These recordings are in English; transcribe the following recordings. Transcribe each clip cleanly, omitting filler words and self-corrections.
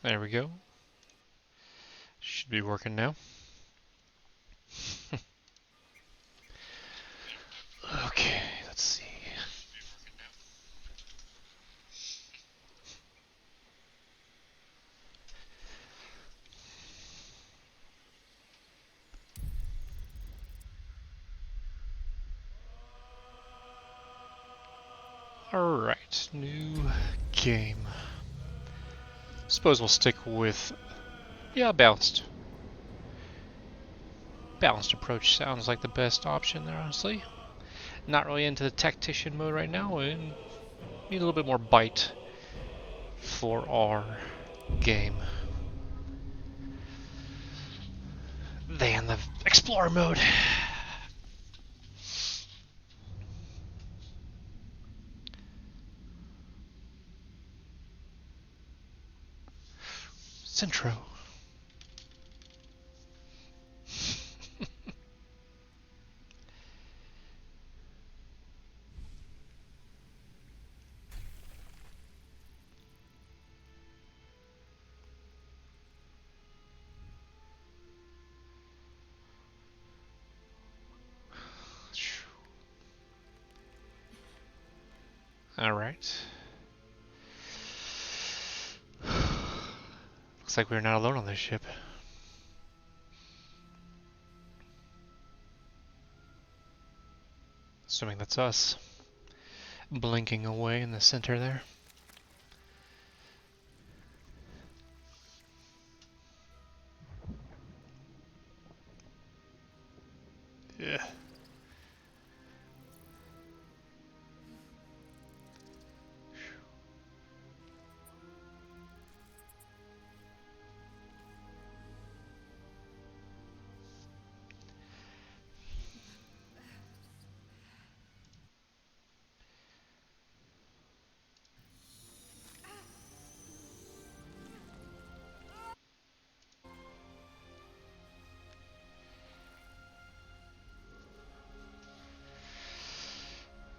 There we go. Should be working now. Okay, let's see. Alright, new game. Suppose we'll stick with, yeah, balanced. Balanced approach sounds like the best option there, honestly. Not really into the tactician mode right now, and need a little bit more bite for our game than the explorer mode. Centro. Alright. Looks like we're not alone on this ship. Assuming that's us. Blinking away in the center there. Yeah.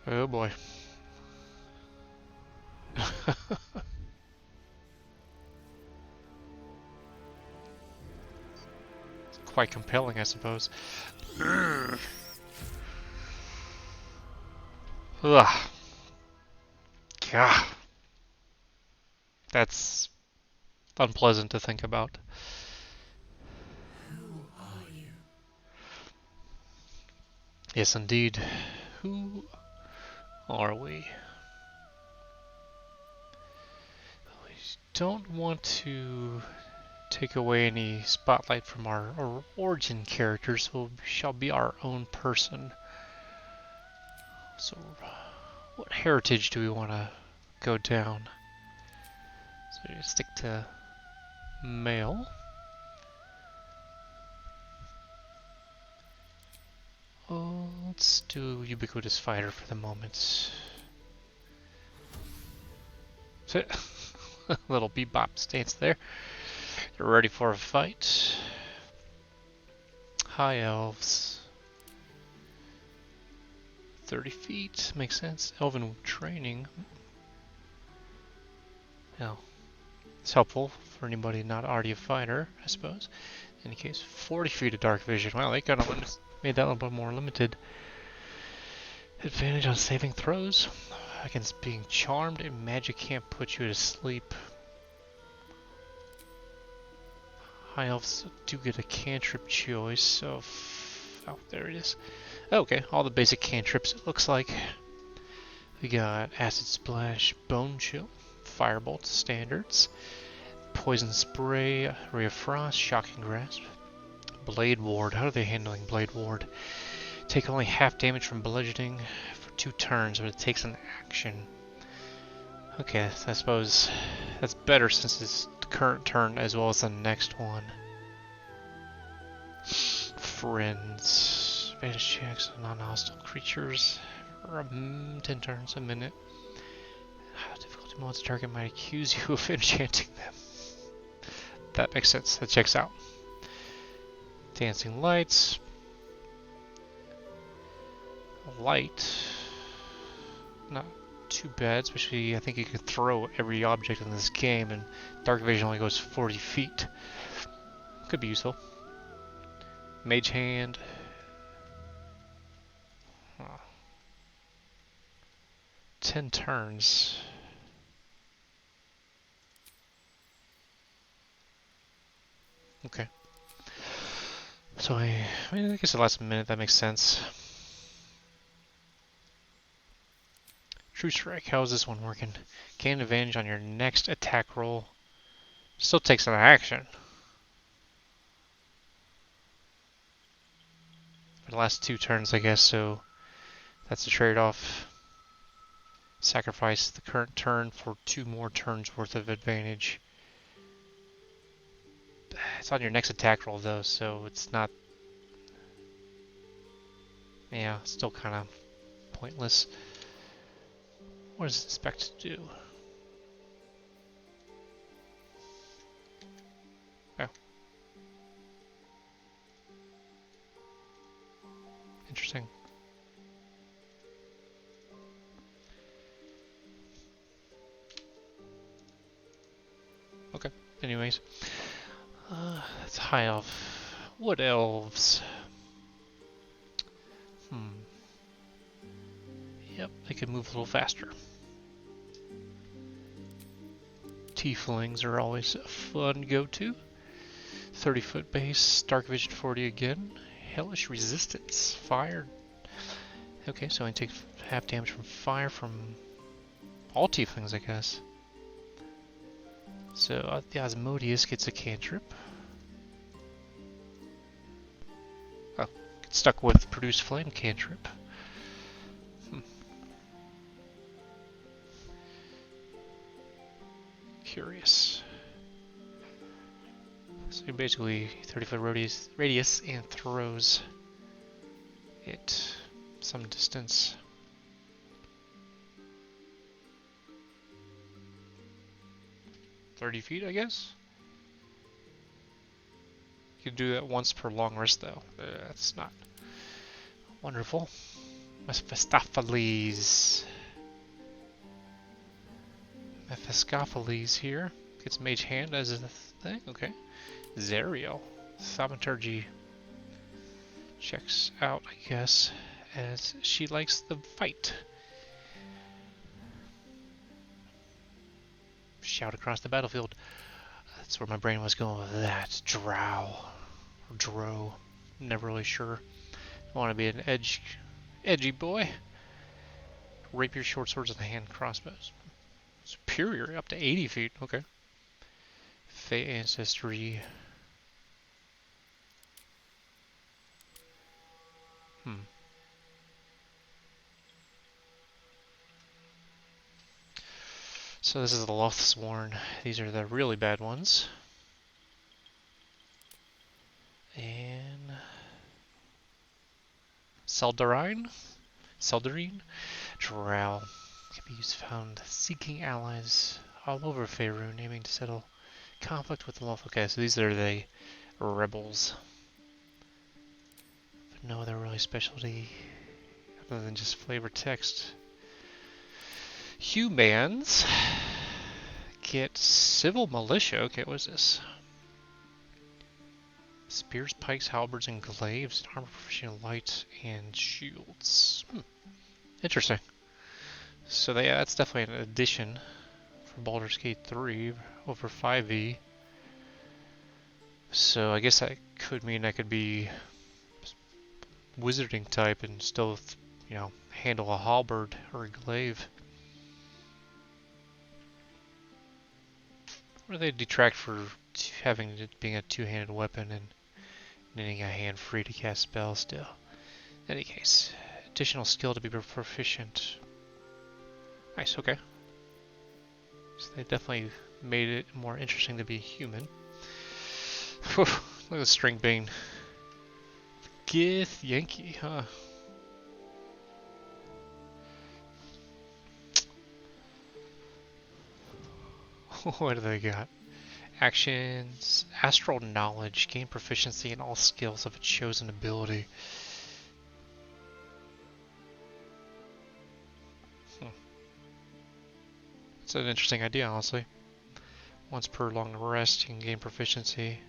Oh boy. Quite compelling, I suppose. Ugh. Gah. That's unpleasant to think about. Who are you? Yes, indeed. Who are we? We don't want to take away any spotlight from our origin characters, who shall be our own person. So, what heritage do we want to go down? So, stick to male. Oh, let's do ubiquitous fighter for the moment. Little bebop stance there. You're ready for a fight. High elves. 30 feet, makes sense. Elven training. Now, it's helpful for anybody not already a fighter, I suppose. In any case, 40 feet of dark vision. Wow, they kind of made that a little bit more limited. Advantage on saving throws. Against being charmed, and magic can't put you to sleep. High elves do get a cantrip choice, so... oh, there it is. Okay, all the basic cantrips it looks like. We got Acid Splash, Bone Chill, Firebolt standards, Poison Spray, Ray of Frost, Shocking Grasp, Blade Ward. How are they handling Blade Ward? Take only half damage from bludgeoning for 2 turns, but it takes an action. Okay, I suppose that's better since it's the current turn as well as the next one. Friends. Advantage checks on non-hostile creatures for 10 turns a minute. Difficulty modes target might accuse you of enchanting them. That makes sense. That checks out. Dancing lights. Light. Not too bad, especially I think you can throw every object in this game, and Dark Vision only goes 40 feet. Could be useful. Mage Hand. Huh. 10 turns. Okay. So I mean, I guess it lasts a minute, that makes sense. True Strike, how is this one working? Gain advantage on your next attack roll. Still takes an action. For the last 2 turns, I guess, so that's the trade-off. Sacrifice the current turn for 2 more turns worth of advantage. It's on your next attack roll though, so it's not... Yeah, still kind of pointless. What does it expect to do? Oh. Interesting. Okay, anyways. That's high elf. Wood elves. Yep, they could move a little faster. Tieflings are always a fun go-to. 30-foot base, Dark Vision 40 again. Hellish Resistance, fire. Okay, so I take half damage from fire from all Tieflings, I guess. So the Asmodeus gets a cantrip. Oh, get stuck with Produce Flame cantrip. Curious. So basically 30-foot radius and throws it some distance. $30 I guess? You can do that once per long rest though. That's not wonderful. Mephistopheles. Mephistopheles here. Gets Mage Hand as a thing, okay. Zerial. Thaumaturgy checks out, I guess, as she likes the fight. Shout across the battlefield. That's where my brain was going with that. Drow. Or Drow. Never really sure. I want to be an edgy boy. Rapier, short swords, and hand crossbows. Superior, up to 80 feet. Okay. Fey ancestry. So this is the Lothsworn. These are the really bad ones. And Seldarine. Drow. Can be used found seeking allies all over Faerun, aiming to settle conflict with the Loth. Okay, so these are the rebels. But no other really specialty other than just flavor text. Humans get civil militia. Okay, what is this? Spears, pikes, halberds, and glaives, armor proficient light, and shields. Interesting. So that's definitely an addition for Baldur's Gate 3 over 5e. So I guess that could mean I could be wizarding type and still, you know, handle a halberd or a glaive. Or they detract for having it being a two-handed weapon and needing a hand free to cast spells still. In any case, additional skill to be proficient. Nice, okay. So they definitely made it more interesting to be human. Whew, look at the string bean. Gith Yankee, huh? What do they got? Actions, astral knowledge, gain proficiency in all skills of a chosen ability. It's an interesting idea, honestly. Once per long rest, you can gain proficiency.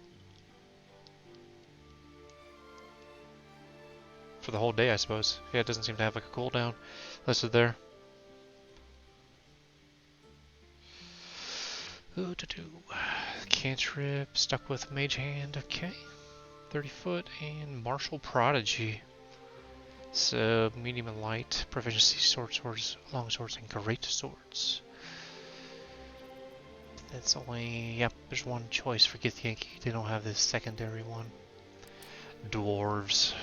For the whole day, I suppose. Yeah, it doesn't seem to have like a cooldown listed there. Ooh, cantrip, stuck with Mage Hand, okay. 30 foot, and Martial Prodigy. So, medium and light, proficiency, short swords, long swords, and great swords. That's only, yep, there's one choice for Githyanki. They don't have this secondary one. Dwarves.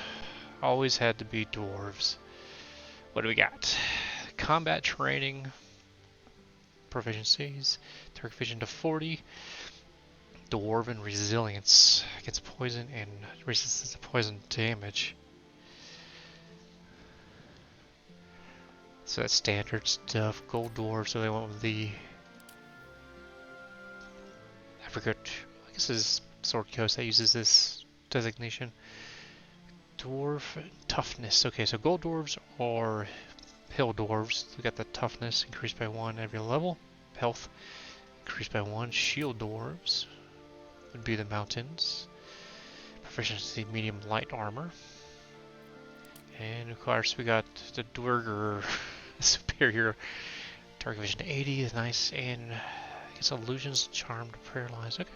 Always had to be dwarves. What do we got? Combat training. Proficiencies. Target vision to 40. Dwarven resilience against poison and resistance to poison damage. So that's standard stuff. Gold dwarf, so they went with the... I forget, I guess it's Sword Coast that uses this designation. Dwarf toughness. Okay, so gold dwarves are hill dwarves. We got the toughness increased by 1 every level. Health increased by 1. Shield dwarves would be the mountains. Proficiency medium light armor. And of course we got the Dwerger superior. Target vision 80 is nice, and I guess illusions, charmed, paralyzed. Okay.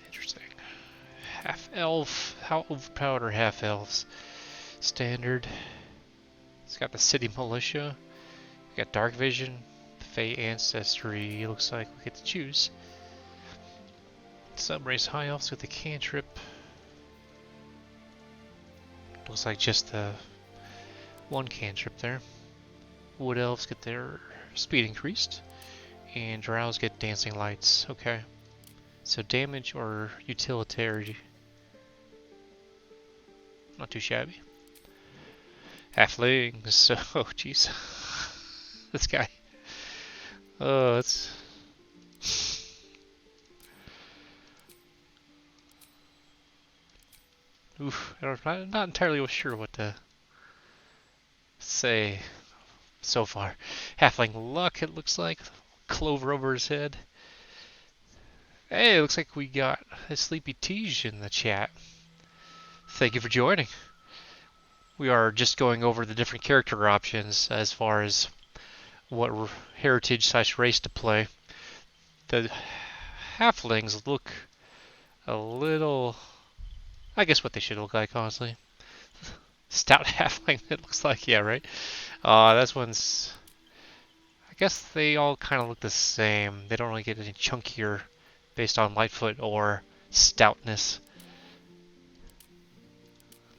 Interesting. Half elf. How overpowered are half elves? Standard. It's got the city militia. We got dark vision, Fey ancestry. Looks like we get to choose. Subrace high elves with the cantrip. Looks like just the one cantrip there. Wood elves get their speed increased, and drows get dancing lights. Okay. So damage or utilitarian. Not too shabby. Halflings. Oh, jeez. This guy. Oh, that's... Oof. I'm not entirely sure what to say so far. Halfling luck, it looks like. Clover over his head. Hey, it looks like we got a Sleepy Tej in the chat. Thank you for joining. We are just going over the different character options as far as what heritage/race to play. The halflings look a little... I guess what they should look like, honestly. Stout halfling, it looks like, yeah, right? This one's... I guess they all kind of look the same. They don't really get any chunkier based on Lightfoot or stoutness.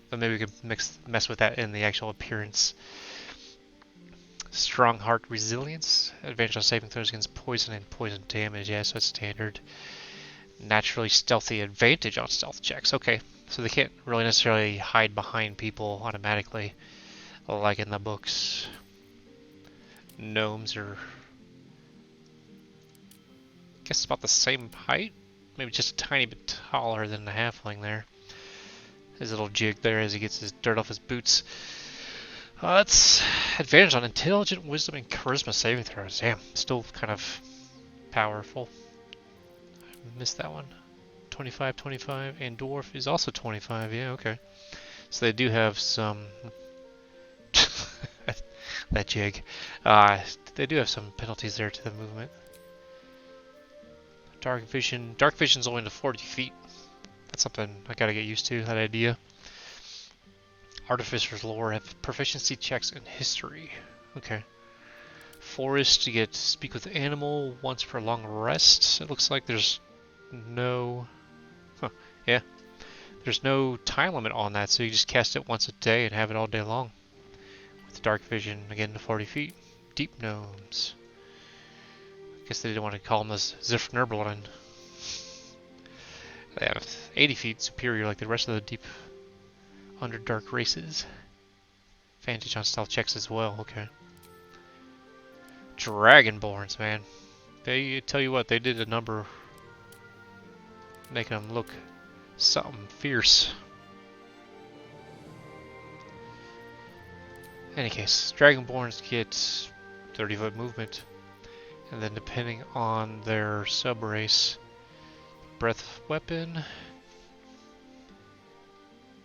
But maybe we could mess with that in the actual appearance. Strong heart resilience. Advantage on saving throws against poison and poison damage. Yeah, so it's standard. Naturally stealthy. Advantage on stealth checks. Okay, so they can't really necessarily hide behind people automatically, like in the books. Gnomes are, I guess, about the same height. Maybe just a tiny bit taller than the halfling there. His little jig there as he gets his dirt off his boots. That's advantage on intelligent, wisdom, and charisma saving throws. Damn, still kind of powerful. I missed that one. 25, 25, and dwarf is also 25. Yeah, okay. So they do have some... that jig. They do have some penalties there to the movement. Dark vision. Dark vision's only to 40 feet. That's something I gotta get used to, that idea. Artificer's lore have proficiency checks and history. Okay. Forest, you get speak with animal once per long rest. It looks like there's no... Huh, yeah. There's no time limit on that, so you just cast it once a day and have it all day long. With dark vision, again to 40 feet. Deep gnomes. I guess they didn't want to call them as Zifnerblin. They have 80 feet superior like the rest of the deep underdark races. Advantage on stealth checks as well, okay. Dragonborns, man. They tell you what, they did a number making them look something fierce. any case, Dragonborns get 30-foot movement, and then depending on their sub-race, breath weapon.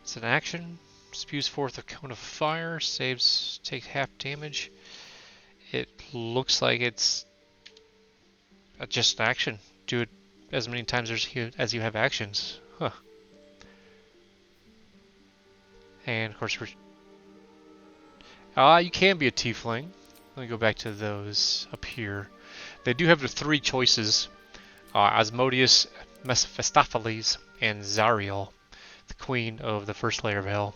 It's an action. Spews forth a cone of fire. Saves take half damage. It looks like it's just an action. Do it as many times as you have actions. Huh. And of course, you can be a tiefling. Let me go back to those up here. They do have the three choices: Asmodeus, Mephistopheles, and Zariel, the queen of the first layer of hell.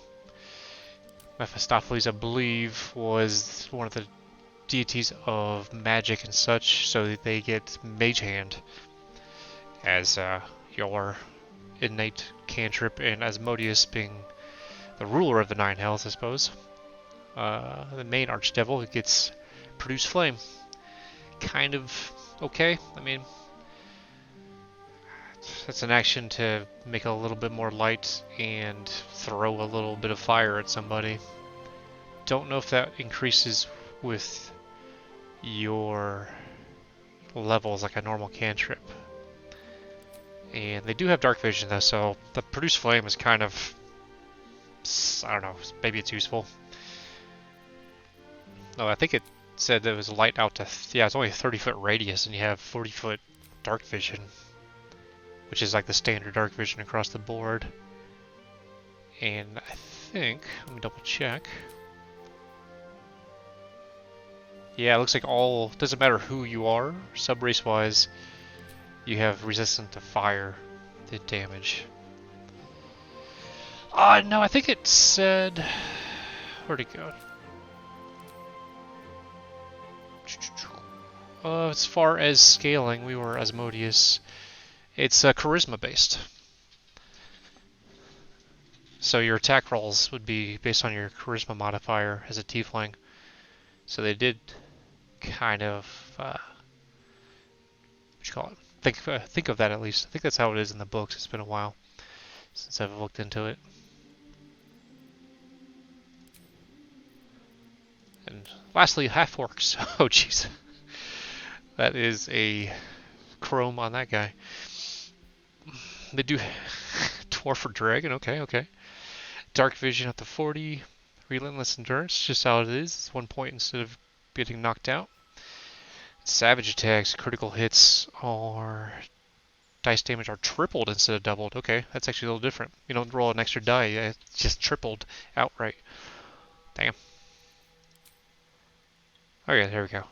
Mephistopheles, I believe, was one of the deities of magic and such, so they get Mage Hand as your innate cantrip, and Asmodeus being the ruler of the nine hells, I suppose. The main archdevil gets Produce Flame. Kind of okay. I mean, that's an action to make it a little bit more light and throw a little bit of fire at somebody. Don't know if that increases with your levels like a normal cantrip. And they do have dark vision though, so the Produce Flame is kind of, I don't know, maybe it's useful. No, I think it said that it was light out to, yeah, it's only a 30-foot radius and you have 40-foot dark vision, which is like the standard dark vision across the board. And I think, let me double check. Yeah, it looks like doesn't matter who you are, sub-race wise, you have resistance to fire, the damage. No, I think it said, where'd it go? As far as scaling, we were Asmodeus. It's charisma based. So your attack rolls would be based on your charisma modifier as a tiefling. So they did kind of, what you call it? Think of that at least. I think that's how it is in the books. It's been a while since I've looked into it. And lastly, half-orcs. Oh, jeez. That is a chrome on that guy. They do Dwarf or Dragon. Okay. Dark Vision up to 40. Relentless Endurance, just how it is. It's 1 point instead of getting knocked out. Savage attacks, critical hits, or dice damage are tripled instead of doubled. Okay, that's actually a little different. You don't roll an extra die, it's just tripled outright. Damn. Okay, there we go.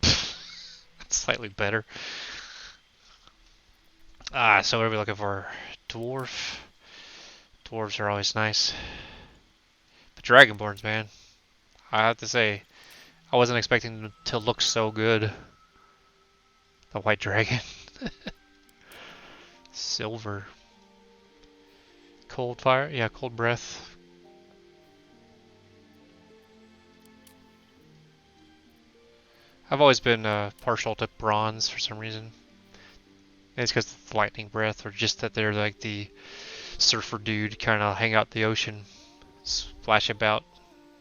That's slightly better. So what are we looking for? Dwarf. Dwarves are always nice. But Dragonborns, man. I have to say, I wasn't expecting them to look so good. The white dragon. Silver. Cold fire? Yeah, cold breath. I've always been partial to bronze for some reason. Maybe it's because of the lightning breath, or just that they're like the surfer dude, kind of hang out in the ocean, splash about,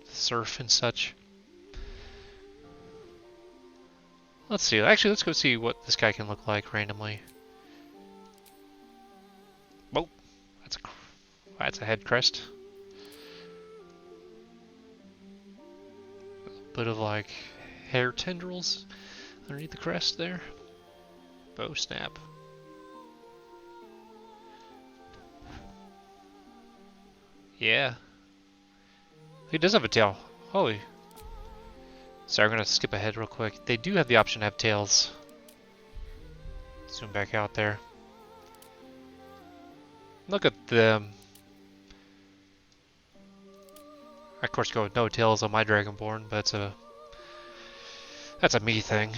surf and such. Let's see. Actually, let's go see what this guy can look like randomly. Oh, that's a head crest. A bit of like hair tendrils underneath the crest there. Bow snap. Yeah. He does have a tail. Holy. Sorry, I'm going to skip ahead real quick. They do have the option to have tails. Zoom back out there. Look at them. I, of course, go with no tails on my Dragonborn, but that's a me thing.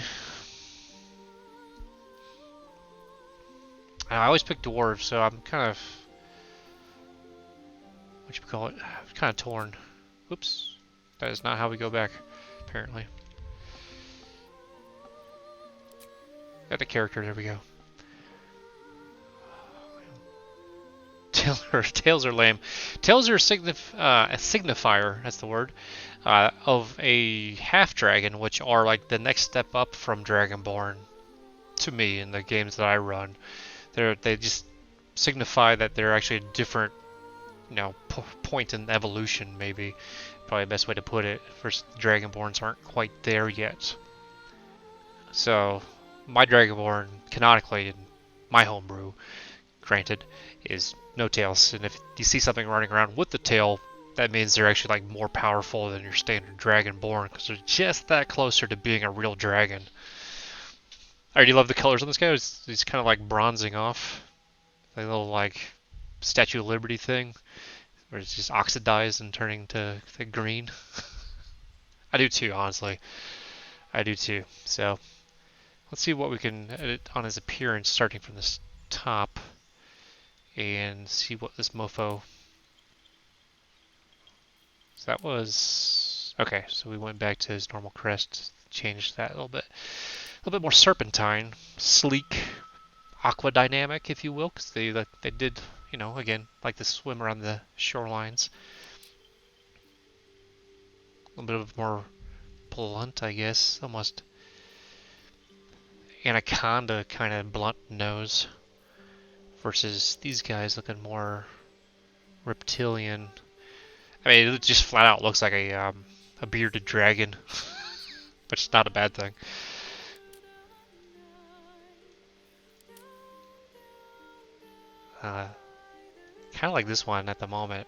I always pick dwarves, so I'm kind of, what you call it? I'm kind of torn. Oops, that is not how we go back, apparently. Got the character, there we go. Tails are lame. Tails are a signifier, that's the word, of a half dragon, which are like the next step up from Dragonborn to me in the games that I run. They just signify that they're actually a different, point in evolution, maybe. Probably the best way to put it. First, Dragonborns aren't quite there yet. So, my Dragonborn, canonically, in my homebrew, granted, is no tails. And if you see something running around with the tail, that means they're actually like more powerful than your standard Dragonborn, because they're just that closer to being a real dragon. I already love the colors on this guy. He's kind of like bronzing off. Like a little like Statue of Liberty thing, where it's just oxidized and turning to green. I do too, honestly. I do too. So let's see what we can edit on his appearance, starting from this top, and see what this mofo. So that was okay. So we went back to his normal crest, changed that a little bit more serpentine, sleek, aqua dynamic, if you will, because they did, again, like to swim around the shorelines. A little bit of more blunt, I guess, almost anaconda kind of blunt nose, versus these guys looking more reptilian. I mean, it just flat out looks like a bearded dragon, which is not a bad thing. Kind of like this one at the moment.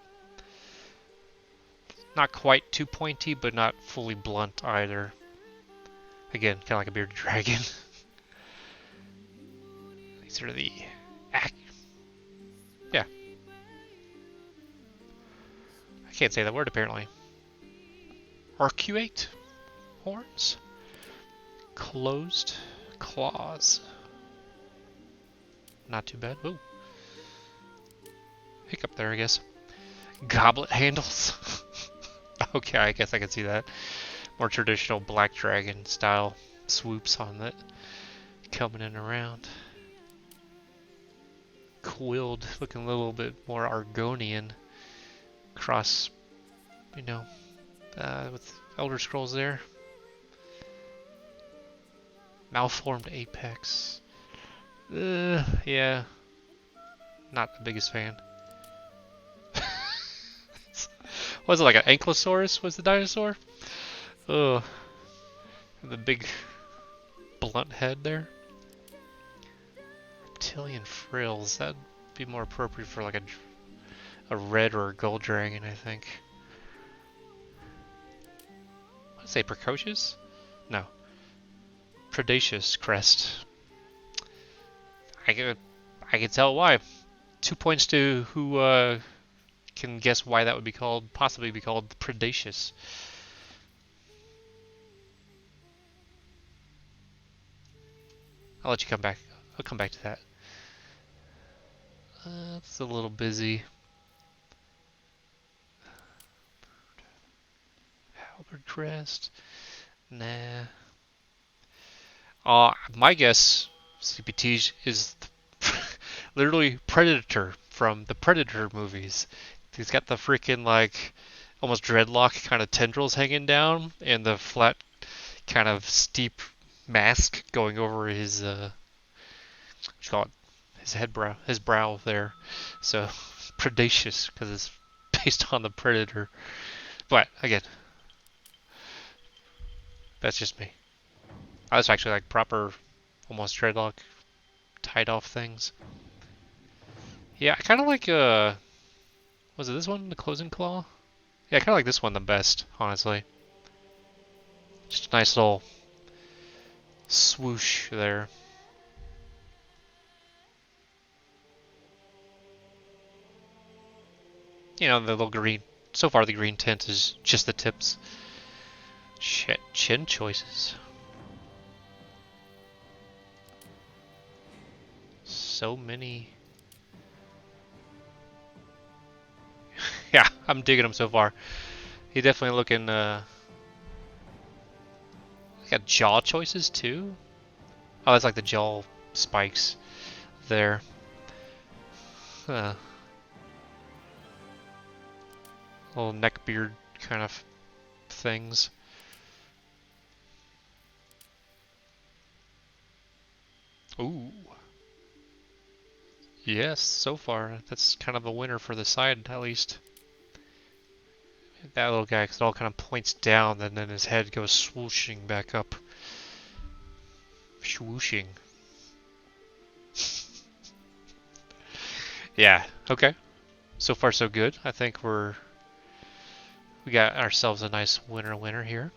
Not quite too pointy, but not fully blunt either. Again, kind of like a bearded dragon. These are the... Yeah. I can't say that word, apparently. Arcuate horns. Closed claws. Not too bad. Ooh. Hiccup there, I guess. Goblet handles. Okay, I guess I can see that. More traditional black dragon style swoops on that. Coming in around. Quilled, looking a little bit more Argonian. Cross, with Elder Scrolls there. Malformed apex. Yeah. Not the biggest fan. Was it like an Ankylosaurus was the dinosaur? Ugh. The big blunt head there. Reptilian frills. That'd be more appropriate for like a red or a gold dragon, I think. I'd say precocious? No. Predacious crest. I can tell why. 2 points to who can guess why that would be called, possibly be called predacious. I'll let you come back. I'll come back to that. It's a little busy. Halberd crest. Nah. My guess, CPT, is literally Predator from the Predator movies. He's got the freaking like almost dreadlock kind of tendrils hanging down, and the flat kind of steep mask going over his what you call it, his brow there. So predacious because it's based on the Predator. But again, that's just me. That's actually like proper, almost dreadlock tied off things. Yeah, I kind of like was it this one, the closing claw? Yeah, I kind of like this one the best, honestly. Just a nice little swoosh there. The little green. So far, the green tint is just the tips. Shit, chin choices. So many. Yeah, I'm digging him so far. He's definitely looking, got jaw choices too? Oh, that's like the jaw spikes there. Little neck beard kind of things. Ooh. Yes, so far. That's kind of a winner for the side, at least. That little guy, because it all kind of points down, and then his head goes swooshing back up. Swooshing. Yeah, okay. So far so good. I think we got ourselves a nice winner here.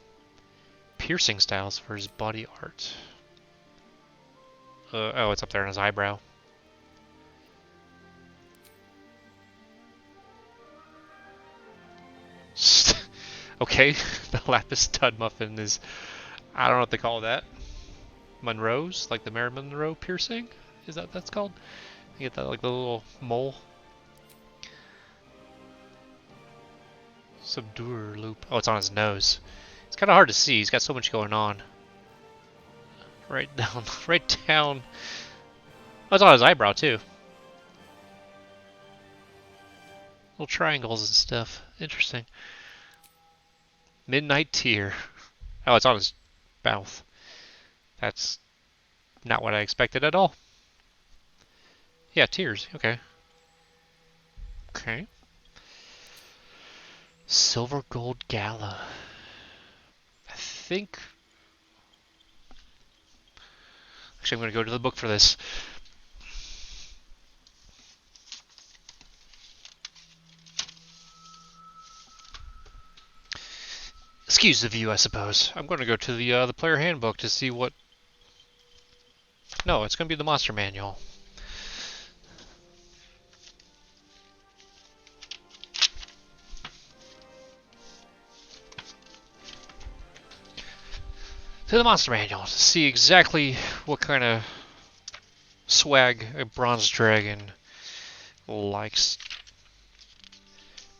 Piercing styles for his body art. Oh, it's up there in his eyebrow. Okay, the lapis stud muffin is, I don't know what they call that. Monroe's, like the Marilyn Monroe piercing? Is that what that's called? You get that, like the little mole. Subduer loop. Oh, it's on his nose. It's kind of hard to see. He's got so much going on. Right down, right down. Oh, it's on his eyebrow too. Little triangles and stuff. Interesting. Midnight tear. Oh, it's on his mouth. That's not what I expected at all. Yeah, tears. Okay. Okay. Silver gold gala. I think. Actually, I'm going to go to the book for this. Excuse the view, I suppose. I'm going to go to the player handbook to see what. No, it's going to be the monster manual. To the monster manual to see exactly what kind of swag a bronze dragon likes.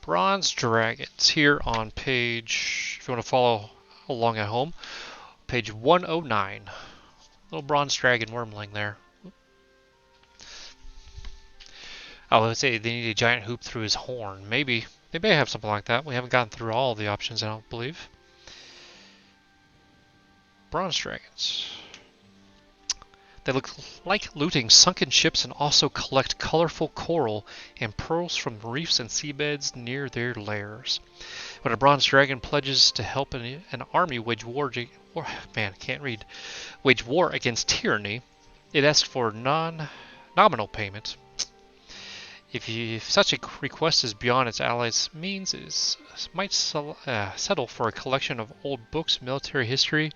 Bronze dragons here on page, if you want to follow along at home, page 109. Little bronze dragon wormling there. I would say they need a giant hoop through his horn. Maybe. They may have something like that. We haven't gotten through all the options, I don't believe. Bronze dragons. They look like looting sunken ships and also collect colorful coral and pearls from reefs and seabeds near their lairs. When a bronze dragon pledges to help an army wage war against tyranny, it asks for nominal payment. If such a request is beyond its allies' means, it might settle for a collection of old books, military history,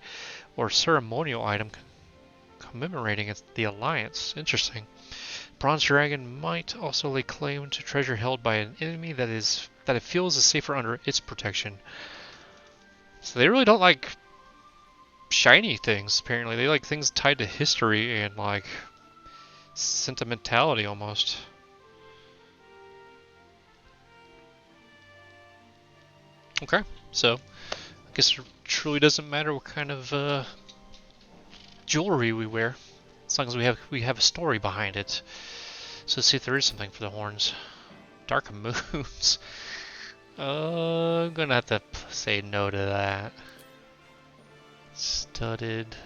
or ceremonial item commemorating the alliance. Interesting. Bronze Dragon might also lay claim to treasure held by an enemy that it feels is safer under its protection. So they really don't like shiny things, apparently. They like things tied to history and like sentimentality almost. Okay, so I guess it truly doesn't matter what kind of jewelry we wear, as long as we have a story behind it. So let's see if there is something for the horns. Dark moons. I'm gonna have to say no to that. Studded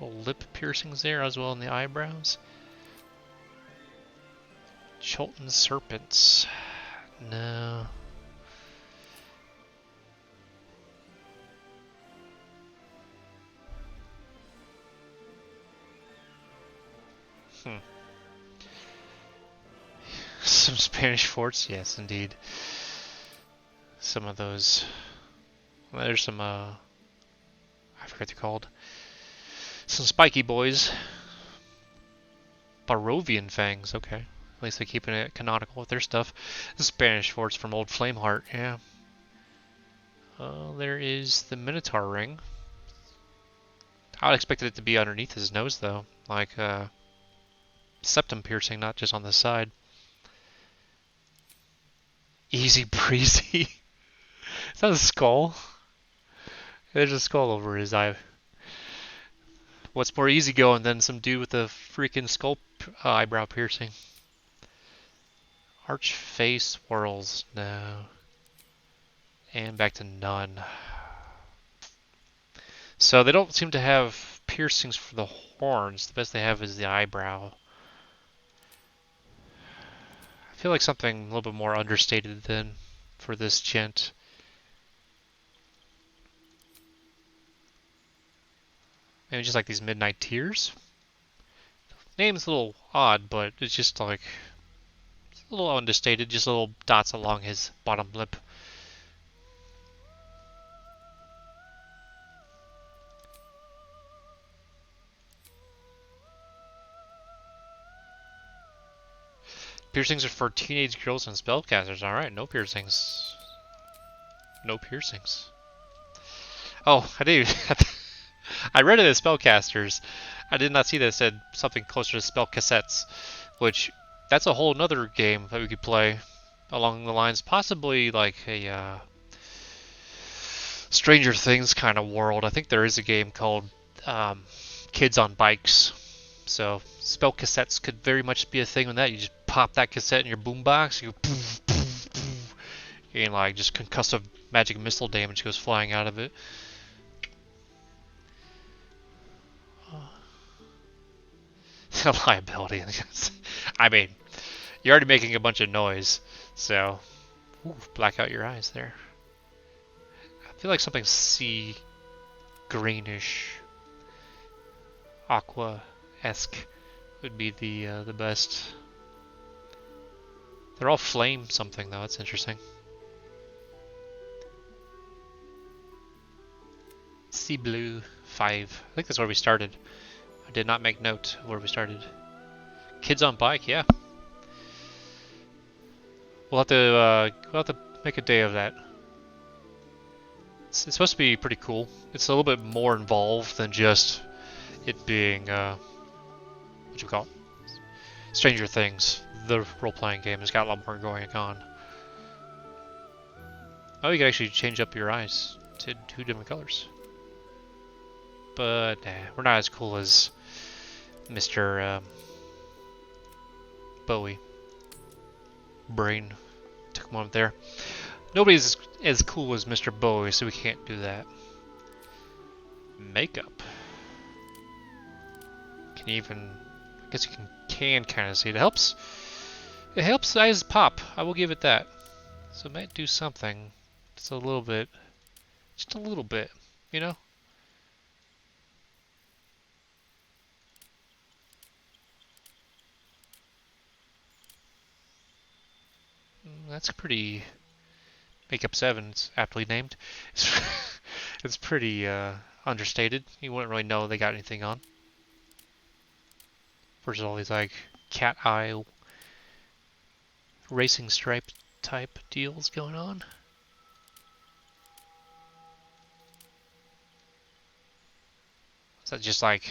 little lip piercings there, as well in the eyebrows. Cholton serpents. No. Some Spanish forts, yes, indeed. Some of those. Well, there's some, I forget what they're called. Some spiky boys. Barovian fangs, okay. At least they're keeping it canonical with their stuff. The Spanish forts from Old Flameheart, yeah. There is the Minotaur ring. I would expected it to be underneath his nose, though. Like, septum piercing, not just on the side. Easy breezy. Is that a skull? There's a skull over his eye. What's more easygoing than some dude with a freaking skull eyebrow piercing? Arch face whirls. No. And back to none. So they don't seem to have piercings for the horns. The best they have is the eyebrow. I feel like something a little bit more understated than for this gent. Maybe just like these midnight tears. Name's a little odd, but it's just like it's a little understated. Just little dots along his bottom lip. Piercings are for teenage girls and spellcasters. Alright, no piercings. No piercings. Oh, I do. I read it as spellcasters. I did not see that it said something closer to spell cassettes, which that's a whole nother game that we could play along the lines, possibly like a Stranger Things kind of world. I think there is a game called Kids on Bikes. So spell cassettes could very much be a thing with that. You just pop that cassette in your boombox, you go poof, poof, poof, and like just concussive magic missile damage goes flying out of it. Liability. I mean, you're already making a bunch of noise, so black out your eyes there. I feel like something sea greenish, aqua-esque would be the best. They're all flame something though. That's interesting. Sea blue 5. I think that's where we started. I did not make note of where we started. Kids on bike, yeah. We'll have to make a day of that. It's supposed to be pretty cool. It's a little bit more involved than just it being what you call it? Stranger Things. The role-playing game has got a lot more going on. Oh, you can actually change up your eyes to 2 different colors. But nah, we're not as cool as Mr. Bowie. Brain took a moment there. Nobody's as cool as Mr. Bowie, so we can't do that. Makeup. Can you even? I guess you can kind of see it. It helps. It helps eyes pop. I will give it that. So it might do something. Just a little bit. Just a little bit. You know. That's pretty. Makeup 7, it's aptly named. It's pretty understated. You wouldn't really know they got anything on. Versus all these like cat eye racing stripe type deals going on. Is that just like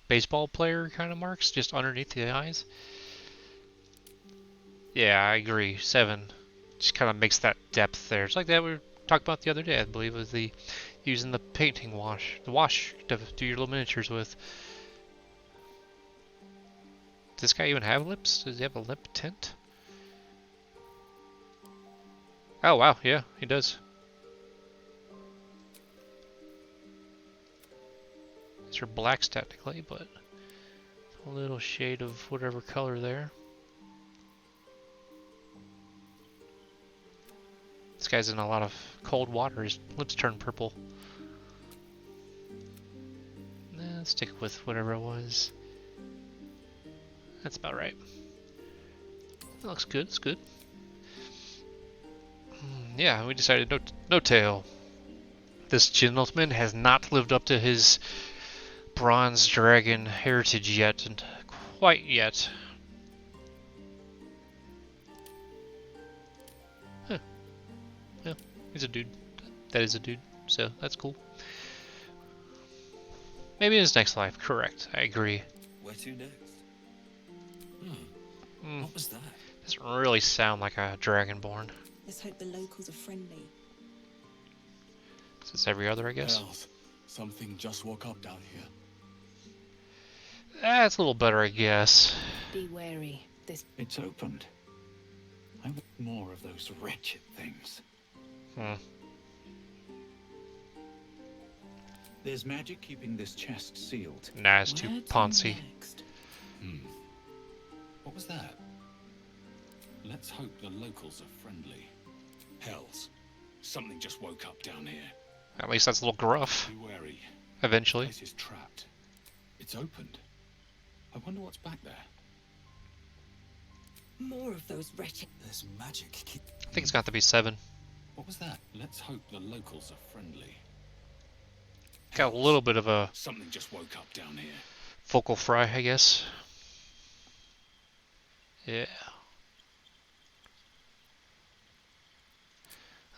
baseball player kind of marks just underneath the eyes? Yeah, I agree. 7 just kind of makes that depth there. It's like that we talked about the other day, I believe, was the using the painting wash, the wash to do your little miniatures with. Does this guy even have lips? Does he have a lip tint? Oh wow, yeah, he does. These are blacks technically, but a little shade of whatever color there. This guy's in a lot of cold water. His lips turn purple. Let's stick with whatever it was. That's about right. That looks good. It's good. Yeah, we decided no tail. This gentleman has not lived up to his bronze dragon heritage yet, and quite yet. Huh. Yeah, he's a dude. That is a dude, so that's cool. Maybe in his next life, correct. I agree. Where to next? What was that? Doesn't really sound like a Dragonborn. Let's hope the locals are friendly. So it's every other, I guess. Bells. Something just woke up down here. That's a little better, I guess. Be wary. This. It's opened. I want more of those wretched things. There's magic keeping this chest sealed. Nah, it's too Where to poncy. next? What was that? Let's hope the locals are friendly. Hells. Something just woke up down here. At least that's a little gruff. Be wary. Eventually. This is trapped. It's opened. I wonder what's back there. More of those wretched. There's magic. I think it's got to be 7. What was that? Let's hope the locals are friendly. Got a little bit of a Something just woke up down here. vocal fry, I guess. Yeah.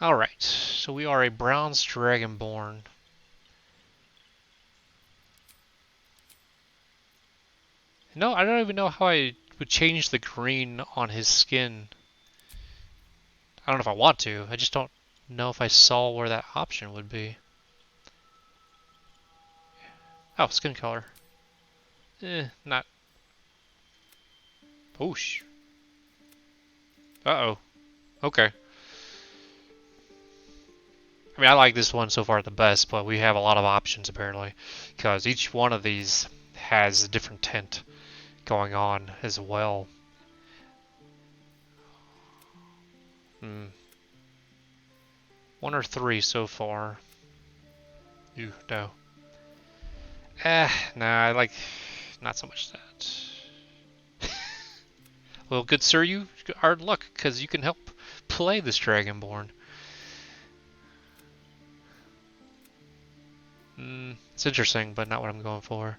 Alright, so we are a bronze dragonborn. No, I don't even know how I would change the green on his skin. I don't know if I want to. I just don't know if I saw where that option would be. Oh, skin color. Not. Oosh. Uh-oh. Okay. I mean, I like this one so far the best, but we have a lot of options apparently, because each one of these has a different tint going on as well. One or 3 so far. Ew, no. Nah, I like not so much that. Well, good sir, you are in luck, because you can help play this Dragonborn. It's interesting, but not what I'm going for.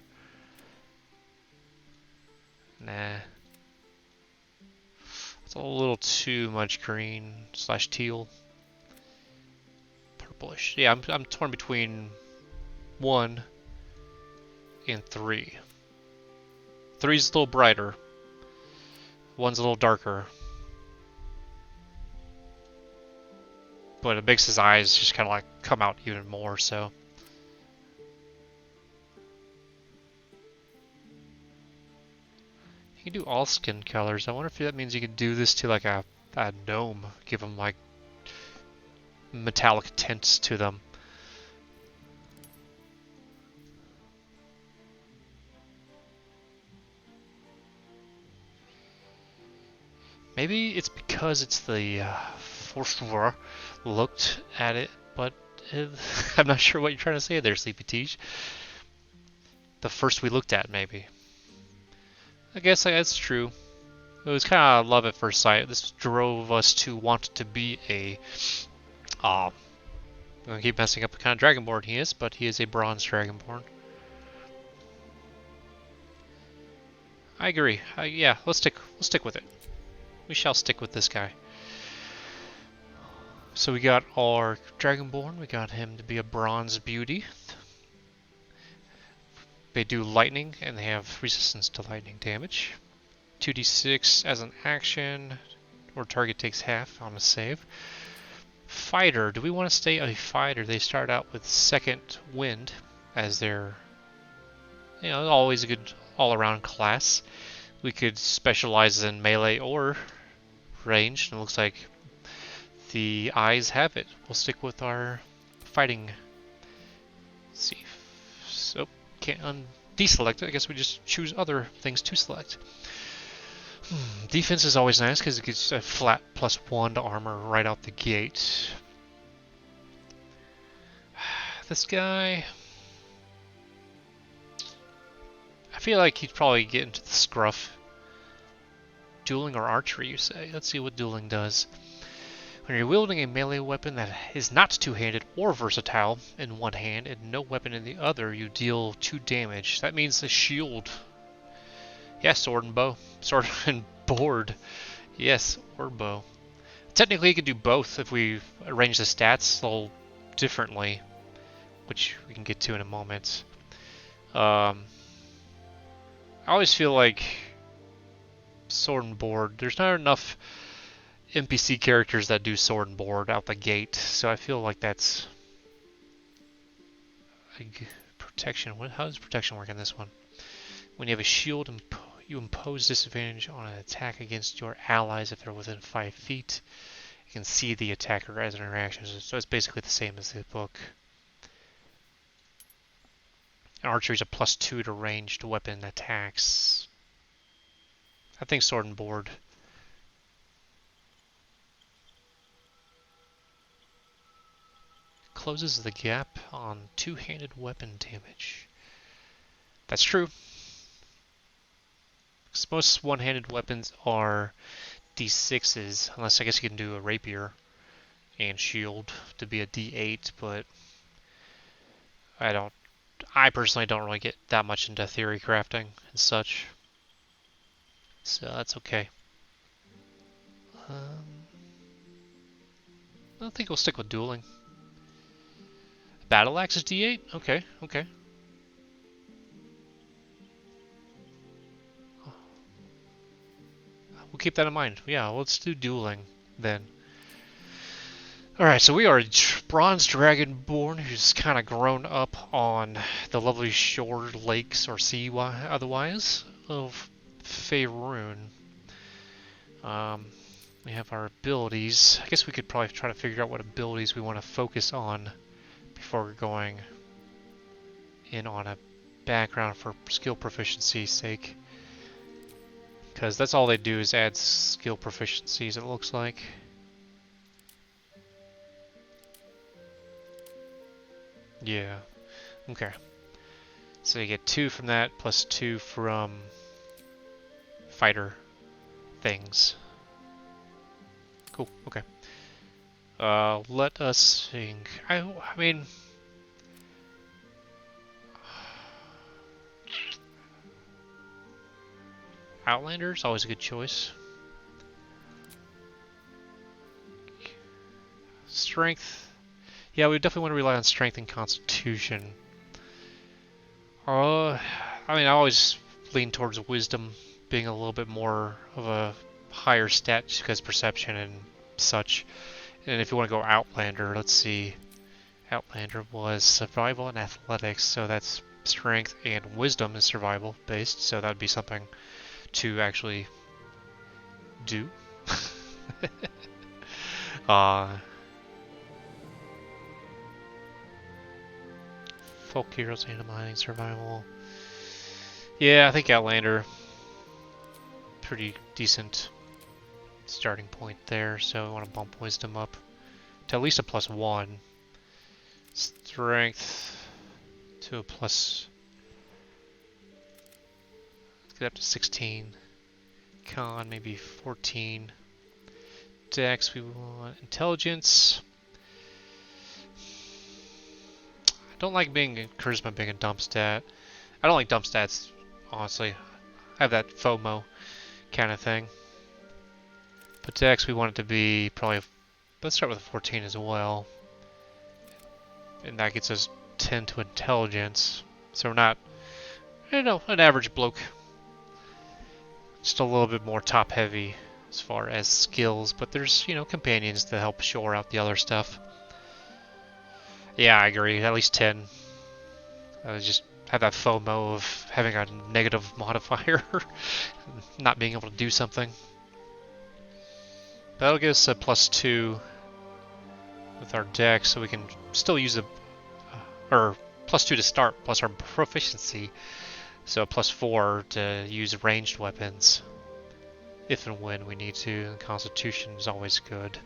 Nah. It's a little too much green / teal. Purplish. Yeah, I'm torn between 1 and 3. 3's a little brighter. 1's a little darker. But it makes his eyes just kind of like come out even more, so. You can do all skin colors. I wonder if that means you could do this to like a gnome. Give them like metallic tints to them. Maybe it's because it's the first looked at it, but I'm not sure what you're trying to say there, Sleepy Teach. The first we looked at, maybe. I guess that's true. It was kind of love at first sight. This drove us to want to be a... I'm going to keep messing up the kind of Dragonborn he is, but he is a bronze Dragonborn. I agree. Yeah, we'll stick with it. We shall stick with this guy. So we got our Dragonborn. We got him to be a bronze beauty. They do lightning, and they have resistance to lightning damage. 2d6 as an action, or target takes half on a save. Fighter. Do we want to stay a fighter? They start out with second wind as their, always a good all-around class. We could specialize in melee or ranged, and it looks like the eyes have it. We'll stick with our fighting. Let's see. So, can't deselect it. I guess we just choose other things to select. Defense is always nice because it gets a flat +1 to armor right out the gate. This guy, I feel like he'd probably get into the scruff. Dueling or archery, you say? Let's see what dueling does. When you're wielding a melee weapon that is not two-handed or versatile in one hand and no weapon in the other, you deal 2 damage. That means the shield. Yeah, sword and bow. Sword and board. Yes, or bow. Technically, you could do both if we arrange the stats a little differently, which we can get to in a moment. I always feel like sword and board, there's not enough NPC characters that do sword and board out the gate, so I feel like that's protection. How does protection work in this one? When you have a shield, you impose disadvantage on an attack against your allies if they're within 5 feet. You can see the attacker as an interaction, so it's basically the same as the book. And archery is a +2 to ranged weapon attacks. I think sword and board. Closes the gap on two-handed weapon damage. That's true. Because most one-handed weapons are D6s, unless I guess you can do a rapier and shield to be a D8, but I personally don't really get that much into theory crafting and such. So that's okay. I think we'll stick with dueling. Battle axe is D8? Okay, okay. We'll keep that in mind. Yeah, let's do dueling then. Alright, so we are a bronze dragonborn who's kind of grown up on the lovely shore, lakes, or sea otherwise of Faerun. We have our abilities. I guess we could probably try to figure out what abilities we want to focus on before we're going in on a background for skill proficiency's sake. Because that's all they do is add skill proficiencies, it looks like. Yeah, okay. So you get 2 from that, plus 2 from fighter things. Cool, okay. Let us think. I mean... Outlander's always a good choice. Strength. Yeah, we definitely want to rely on strength and constitution. I mean, I always lean towards wisdom being a little bit more of a higher stat just because perception and such. And if you want to go Outlander, let's see. Outlander was survival and athletics, so that's strength, and wisdom is survival based, so that'd be something to actually do. Folk heroes, animating, survival. Yeah, I think Outlander. Pretty decent starting point there, so we want to bump wisdom up to at least a +1. Strength to a plus. Let's get up to 16. Con maybe 14. Dex we want intelligence. I don't like charisma being a dump stat. I don't like dump stats, honestly. I have that FOMO kind of thing. But Dex we want it to be probably. Let's start with a 14 as well. And that gets us 10 to intelligence. So we're not, an average bloke. Just a little bit more top heavy as far as skills, but there's, companions to help shore out the other stuff. Yeah, I agree. At least 10. I just have that FOMO of having a negative modifier, not being able to do something. That'll give us a +2 with our dex, so we can still use or +2 to start, plus our proficiency, so +4 to use ranged weapons, if and when we need to. And Constitution is always good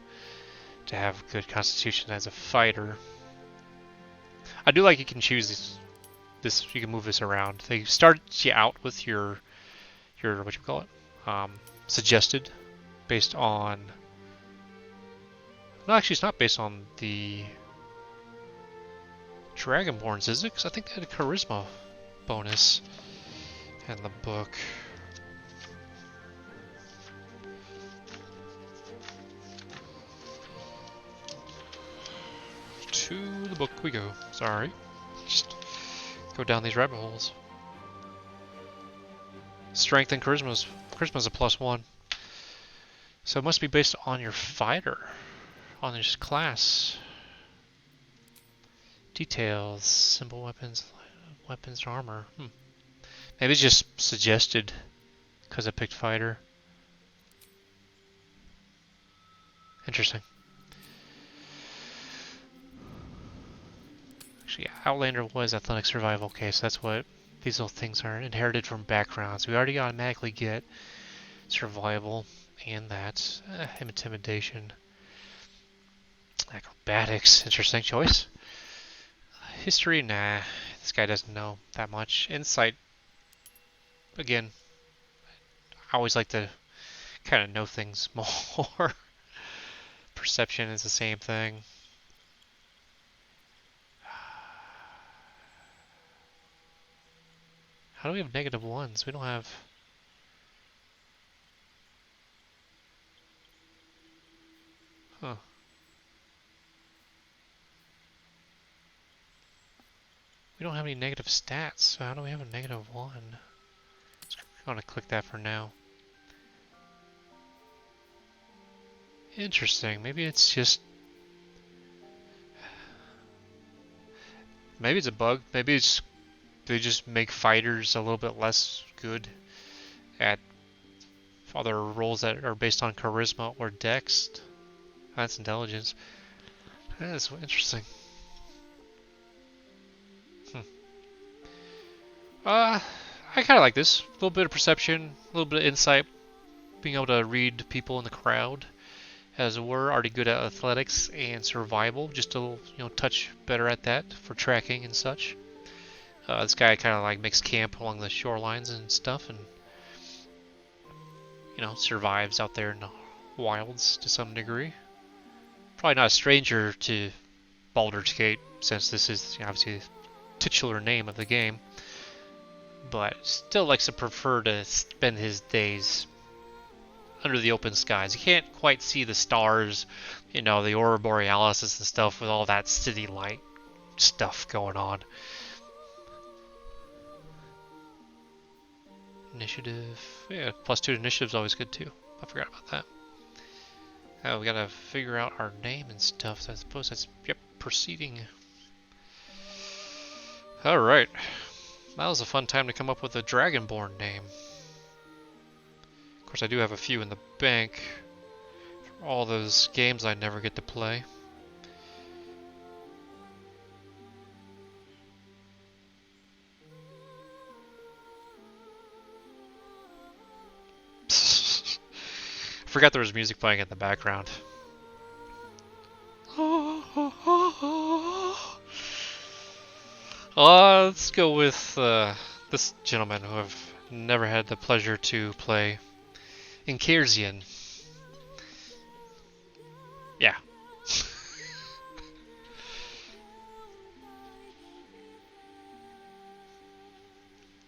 to have good Constitution as a fighter. I do like you can choose this. You can move this around. They start you out with your what you call it, suggested, based on. No, actually, it's not based on the Dragonborns, is it? Because I think they had a charisma bonus in the book. To the book we go. Sorry. Just go down these rabbit holes. Strength and charisma's a +1. So it must be based on your fighter. On this class. Details, simple weapons, armor. Maybe it's just suggested because I picked fighter. Interesting. Actually, yeah, Outlander was athletic survival. Okay, so that's what these little things are inherited from backgrounds. We already automatically get survival and that intimidation. Acrobatics, interesting choice. History, nah. This guy doesn't know that much. Insight, again, I always like to kind of know things more. Perception is the same thing. How do we have negative ones? We don't have... Huh. We don't have any negative stats, so how do we have a negative one? I'm gonna click that for now. Interesting. Maybe it's just... Maybe it's a bug. Maybe it's... They just make fighters a little bit less good at other roles that are based on charisma or dex. That's intelligence. That's interesting. I kind of like this. A little bit of perception, a little bit of insight, being able to read people in the crowd. As we're already good at athletics and survival, just a little, touch better at that for tracking and such. This guy kind of like makes camp along the shorelines and stuff, and survives out there in the wilds to some degree. Probably not a stranger to Baldur's Gate, since this is obviously the titular name of the game. But still likes to prefer to spend his days under the open skies. You can't quite see the stars, the Aurora Borealis and stuff with all that city light stuff going on. Initiative. Yeah, +2 initiative's always good too. I forgot about that. We gotta figure out our name and stuff. So I suppose that's, proceeding. Alright. That was a fun time to come up with a Dragonborn name. Of course, I do have a few in the bank for all those games I never get to play. I forgot there was music playing in the background. Let's go with this gentleman who I've never had the pleasure to play. Encaerzien. Yeah.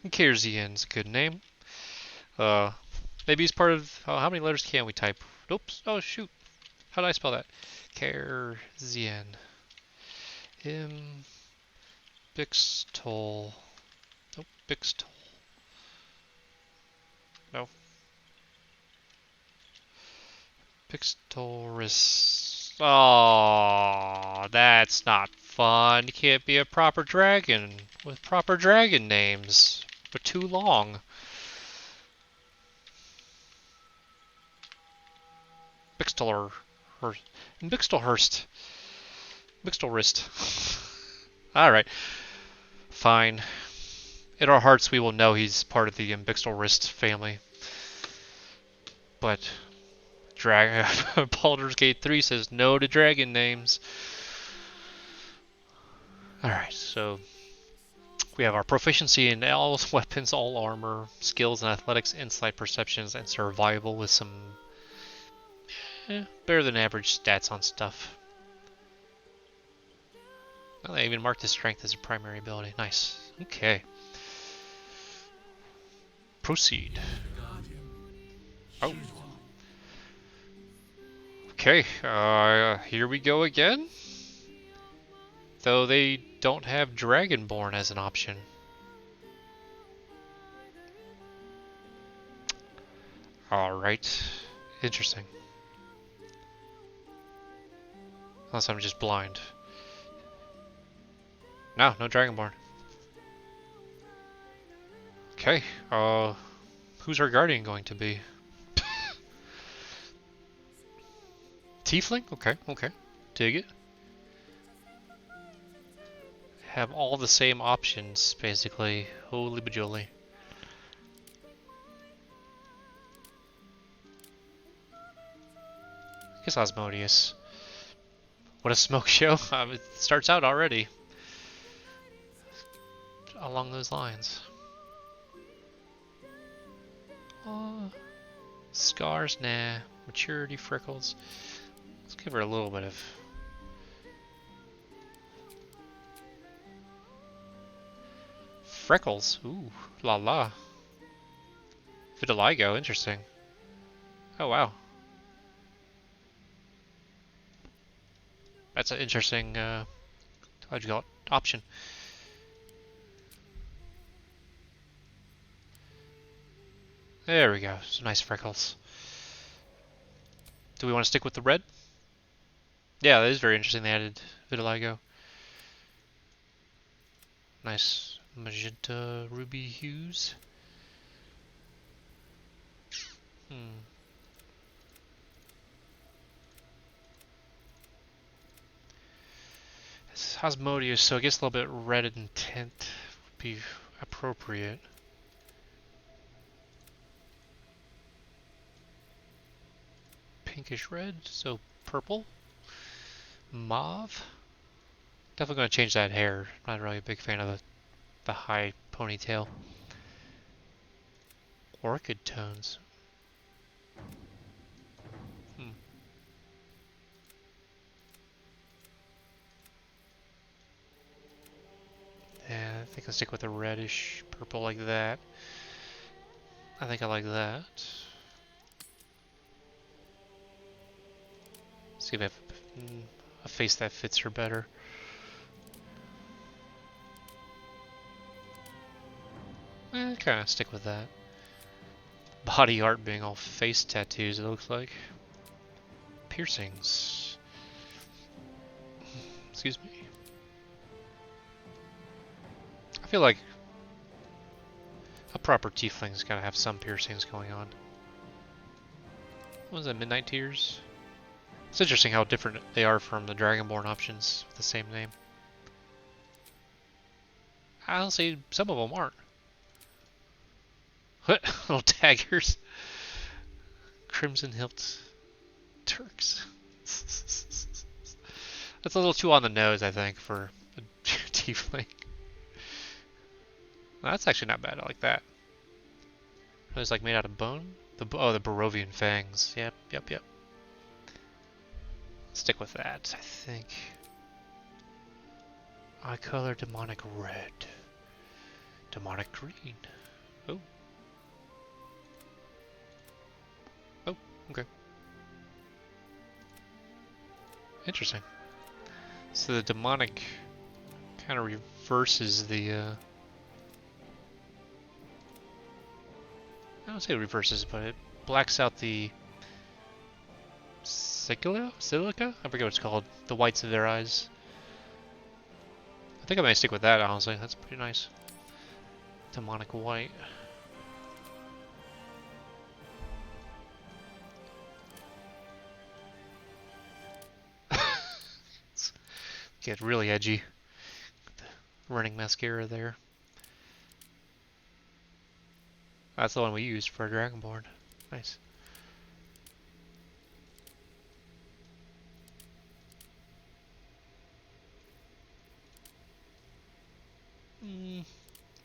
Encaerzien's a good name. Maybe he's part of... how many letters can we type? Oops. Oh, shoot. How do I spell that? Encaerzien. Imbixtell. Nope. Bixtell. No. Imbixtellrhyst. Oh, that's not fun. You can't be a proper dragon with proper dragon names. They're too long. Imbixtellrhyst. Alright. Fine. In our hearts we will know he's part of the Imbixtellrhyst family. But Baldur's Gate 3 says no to dragon names. Alright, so we have our proficiency in all weapons, all armor, skills and athletics, insight, perceptions, and survival with some better than average stats on stuff. Well, they even marked his strength as a primary ability. Nice. Okay. Proceed. Oh. Okay, here we go again. Though they don't have Dragonborn as an option. Alright. Interesting. Unless I'm just blind. No Dragonborn. Okay, who's our guardian going to be? Tiefling? Okay. Dig it. have all the same options, basically. Holy bajoli. I guess Osmodeus. What a smoke show. It starts out already along those lines. Scars? Nah. Maturity, freckles. Let's give her a little bit of... freckles. Ooh, la la. Vitiligo, interesting. Oh wow. That's an interesting, how'd you call it? Option. There we go, some nice freckles. Do we want to stick with the red? Yeah, that is very interesting, they added vitiligo. Nice magenta ruby hues. It's Osmodeus, so I guess a little bit red in tint would be appropriate. Pinkish red, so purple. Mauve. Definitely going to change that hair. Not really a big fan of the high ponytail. Orchid tones. Yeah, I think I'll stick with a reddish purple like that. I think I like that. See if I have a face that fits her better. Kind of stick with that. Body art being all face tattoos, it looks like. Piercings. Excuse me. I feel like a proper tiefling's gotta have some piercings going on. What was that, Midnight Tears? It's interesting how different they are from the Dragonborn options with the same name. I'll say some of them aren't. What? Little daggers. Crimson Hilt Turks. That's a little too on the nose, I think, for a tiefling. That's actually not bad. I like that. It's like made out of bone. The Barovian fangs. Yep. Stick with that, I think. Eye color demonic red. Demonic green. Oh. Oh, okay. Interesting. So the demonic kind of reverses the I don't say it reverses, but it blacks out the silica? I forget what it's called. The whites of their eyes. I think I might stick with that, honestly. That's pretty nice. Demonic white. Get really edgy. The running mascara there. That's the one we used for Dragonborn. Nice.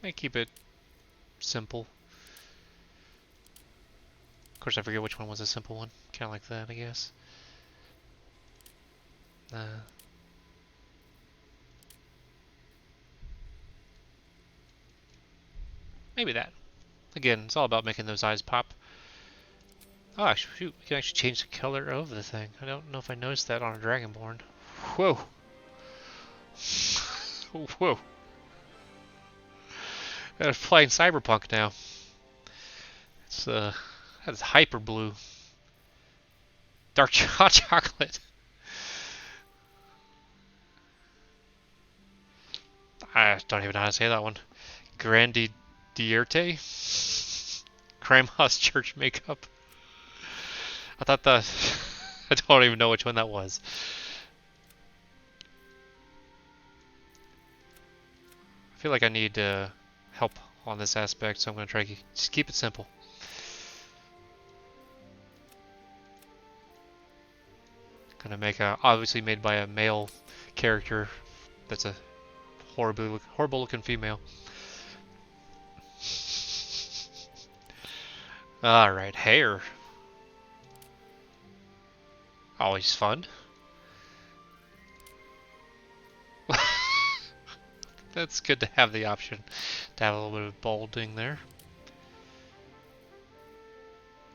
I keep it simple. Of course, I forget which one was a simple one. Kind of like that, I guess. Maybe that. Again, it's all about making those eyes pop. Oh, actually, shoot, we can actually change the color of the thing. I don't know if I noticed that on a Dragonborn. Whoa. Whoa. They're playing Cyberpunk now. It's that's hyper blue. Dark hot chocolate. I don't even know how to say that one. Grandi Dierte? Grandma's church makeup. I thought that... I don't even know which one that was. I feel like I need help on this aspect, so I'm going to try to just keep it simple. Gonna make a obviously made by a male character that's a horrible looking female. Alright, hair. Always fun. That's good to have the option to have a little bit of balding there.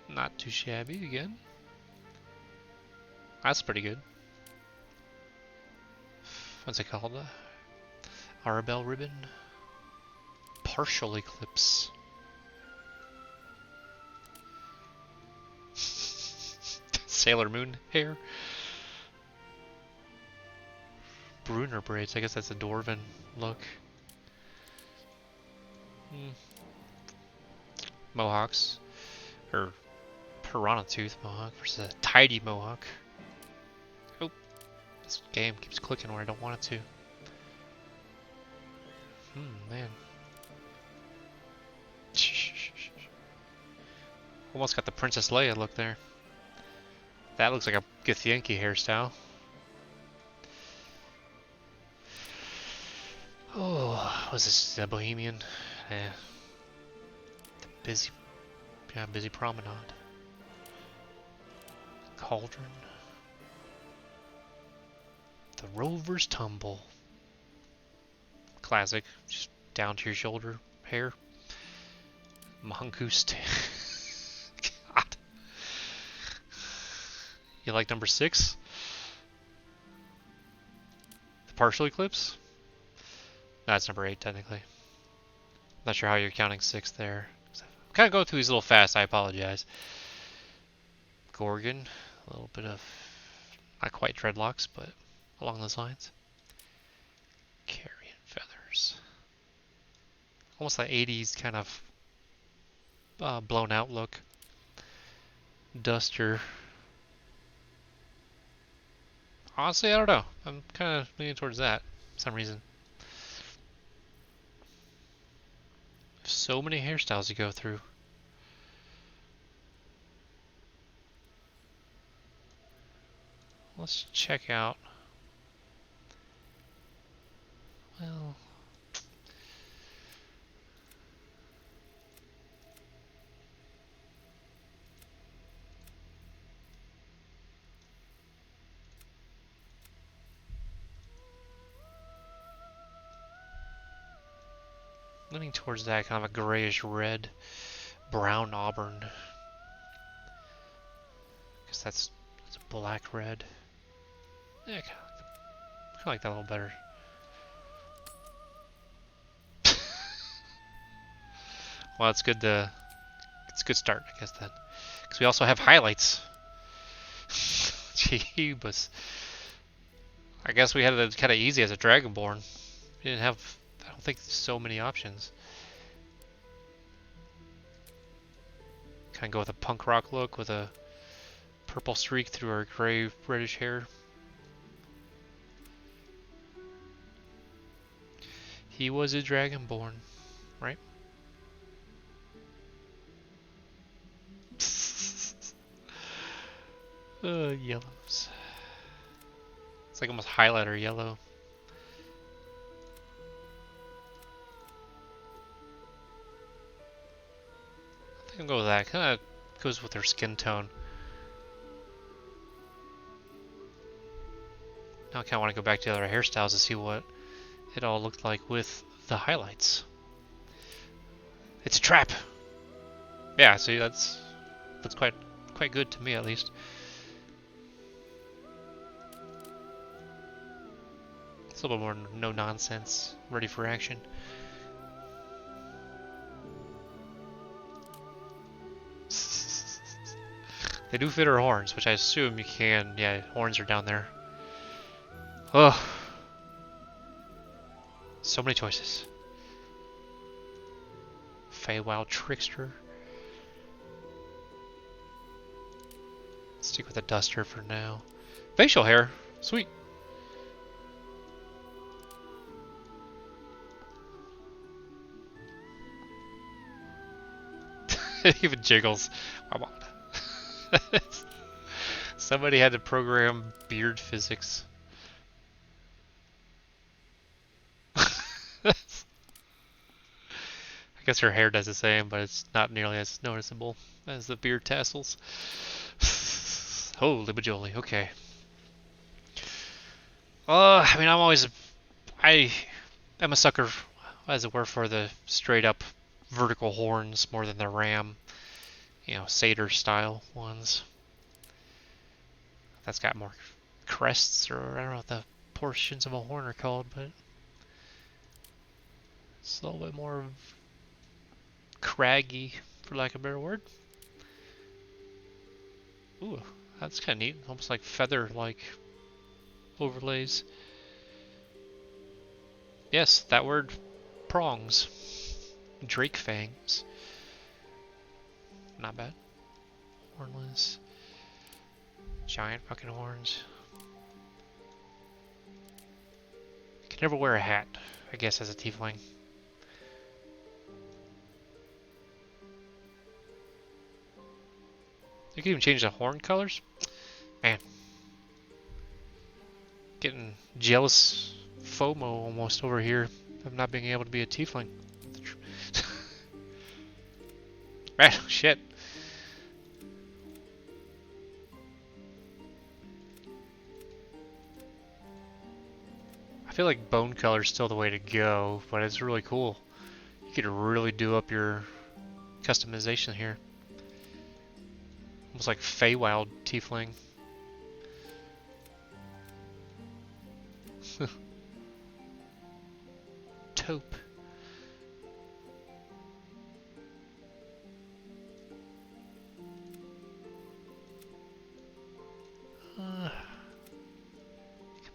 Not too shabby again. That's pretty good. What's it called? Arabelle ribbon? Partial eclipse. Sailor Moon hair. Bruner braids. I guess that's a dwarven look. Mohawks. Or piranha tooth mohawk versus a tidy mohawk. Oh, this game keeps clicking where I don't want it to. Man. Almost got the Princess Leia look there. That looks like a Githyanki hairstyle. Oh, was this a Bohemian? Yeah. The busy promenade. Cauldron. The Rover's Tumble. Classic, just down to your shoulder hair. Mongoose. God. You like number 6? The partial eclipse? No, that's number 8 technically. Not sure how you're counting 6 there. I'm kind of going through these a little fast, I apologize. Gorgon, a little bit of, not quite dreadlocks, but along those lines. Carrion feathers. Almost like 80s kind of blown out look. Duster. Honestly, I don't know. I'm kind of leaning towards that for some reason. So many hairstyles you go through. Let's check out. Well, leaning towards that kind of a grayish red, brown auburn. Guess that's a black red. Yeah, I kind of like that a little better. Well, it's good to. It's a good start, I guess then, because we also have highlights. Jeebus. I guess we had it kind of easy as a Dragonborn. We didn't have. I don't think so many options. Kind of go with a punk rock look with a purple streak through our gray reddish hair. He was a Dragonborn, right? Yellows. It's like almost highlighter yellow. I think I'll go with that. Kind of goes with her skin tone. Now I kind of want to go back to the other hairstyles to see what it all looked like with the highlights. It's a trap. Yeah, see, that's quite good to me at least. It's a little more no nonsense, ready for action. They do fit her horns, which I assume you can. Yeah, horns are down there. Ugh. So many choices. Feywild Trickster. Stick with the duster for now. Facial hair. Sweet. It even jiggles. Come on. Somebody had to program beard physics. I guess her hair does the same, but it's not nearly as noticeable as the beard tassels. Holy bajoli, okay. I mean, I am a sucker, as it were, for the straight up vertical horns more than the ram, satyr style ones. That's got more crests, or I don't know what the portions of a horn are called, but it's a little bit more craggy, for lack of a better word. Ooh, that's kind of neat. Almost like feather-like overlays. Yes, that word, prongs. Drake fangs. Not bad. Hornless. Giant fucking horns. Can never wear a hat, I guess, as a tiefling. You can even change the horn colors? Man. Getting jealous FOMO almost over here of not being able to be a tiefling. Man, shit. I feel like bone color is still the way to go, but it's really cool. You could really do up your customization here. Almost like Feywild tiefling. Taupe.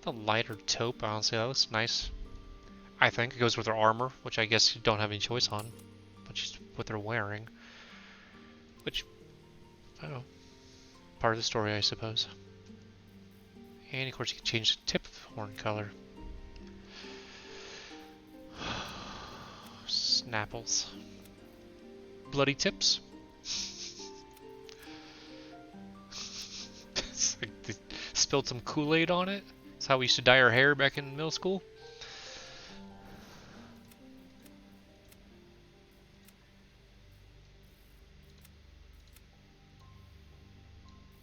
The lighter taupe, honestly, that looks nice. I think it goes with their armor, which I guess you don't have any choice on, but just what they're wearing. Which, I don't know, part of the story, I suppose. And of course, you can change the tip horn color. Snapples. Bloody tips. It's like they spilled some Kool-Aid on it. That's how we used to dye our hair back in middle school.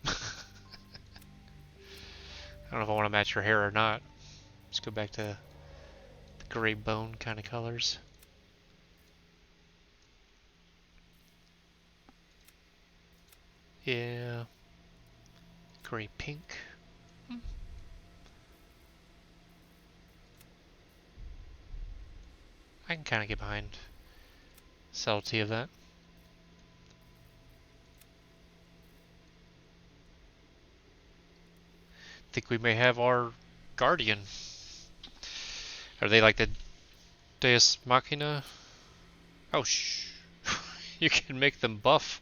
I don't know if I want to match your hair or not. Let's go back to the gray bone kind of colors. Yeah. Gray pink. I can kind of get behind subtlety of that. Think we may have our guardian. Are they like the Deus Machina? Oh, you can make them buff.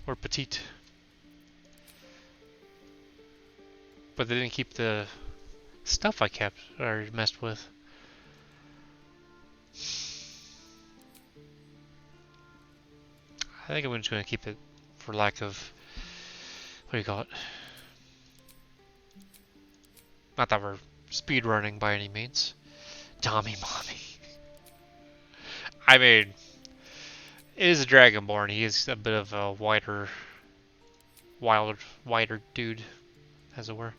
Or petite. But they didn't keep the stuff I kept or messed with. I think I'm just going to keep it for lack of, what do you call it? Not that we're speedrunning by any means. Tommy Mommy. I mean, it is a Dragonborn. He is a bit of a wider dude, as it were.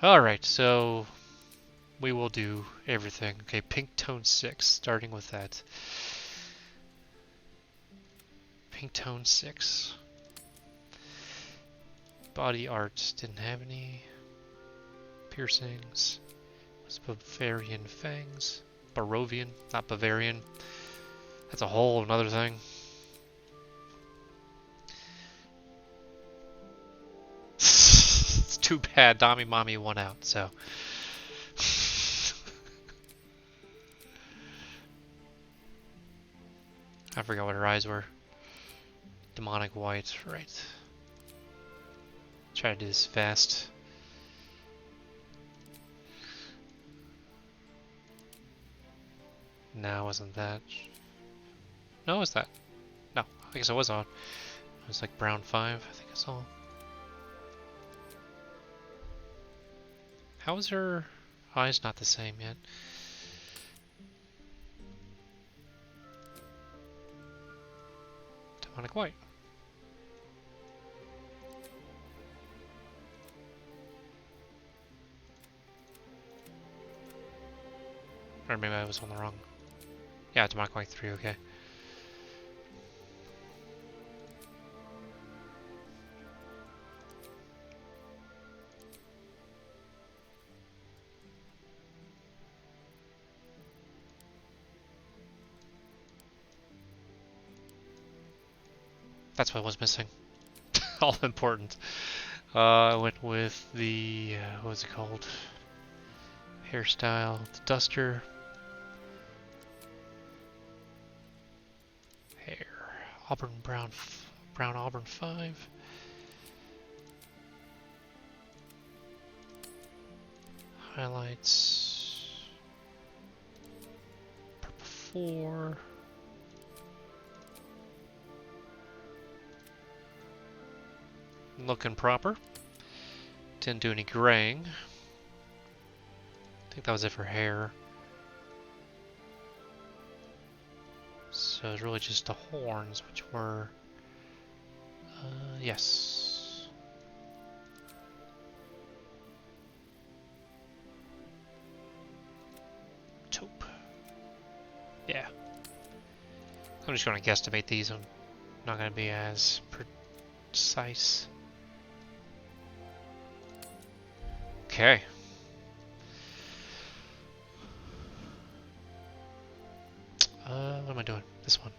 Alright, so we will do everything. Okay, pink tone 6, starting with that. Pink tone 6. Body art, didn't have any. Piercings. Was Bavarian fangs. Barovian, not Bavarian. That's a whole another thing. It's too bad Dommy Mommy won out, so. I forgot what her eyes were. Demonic white, right. Try to do this fast. No, wasn't that? No, was that? No, I guess I was on. It was like brown 5, I think I saw. How is her eyes not the same yet? Demonic white. Or maybe I was on the wrong. Yeah, demonic white 3, okay. That's what was missing. All important. I went with the, what was it called? Hairstyle, the duster. Hair. Auburn brown, brown auburn 5. Highlights. Purple 4. Looking proper. Didn't do any graying. I think that was it for hair. So it's really just the horns, which were, yes. Taupe. Yeah. I'm just going to guesstimate these. I'm not going to be as precise. Okay. What am I doing? This one.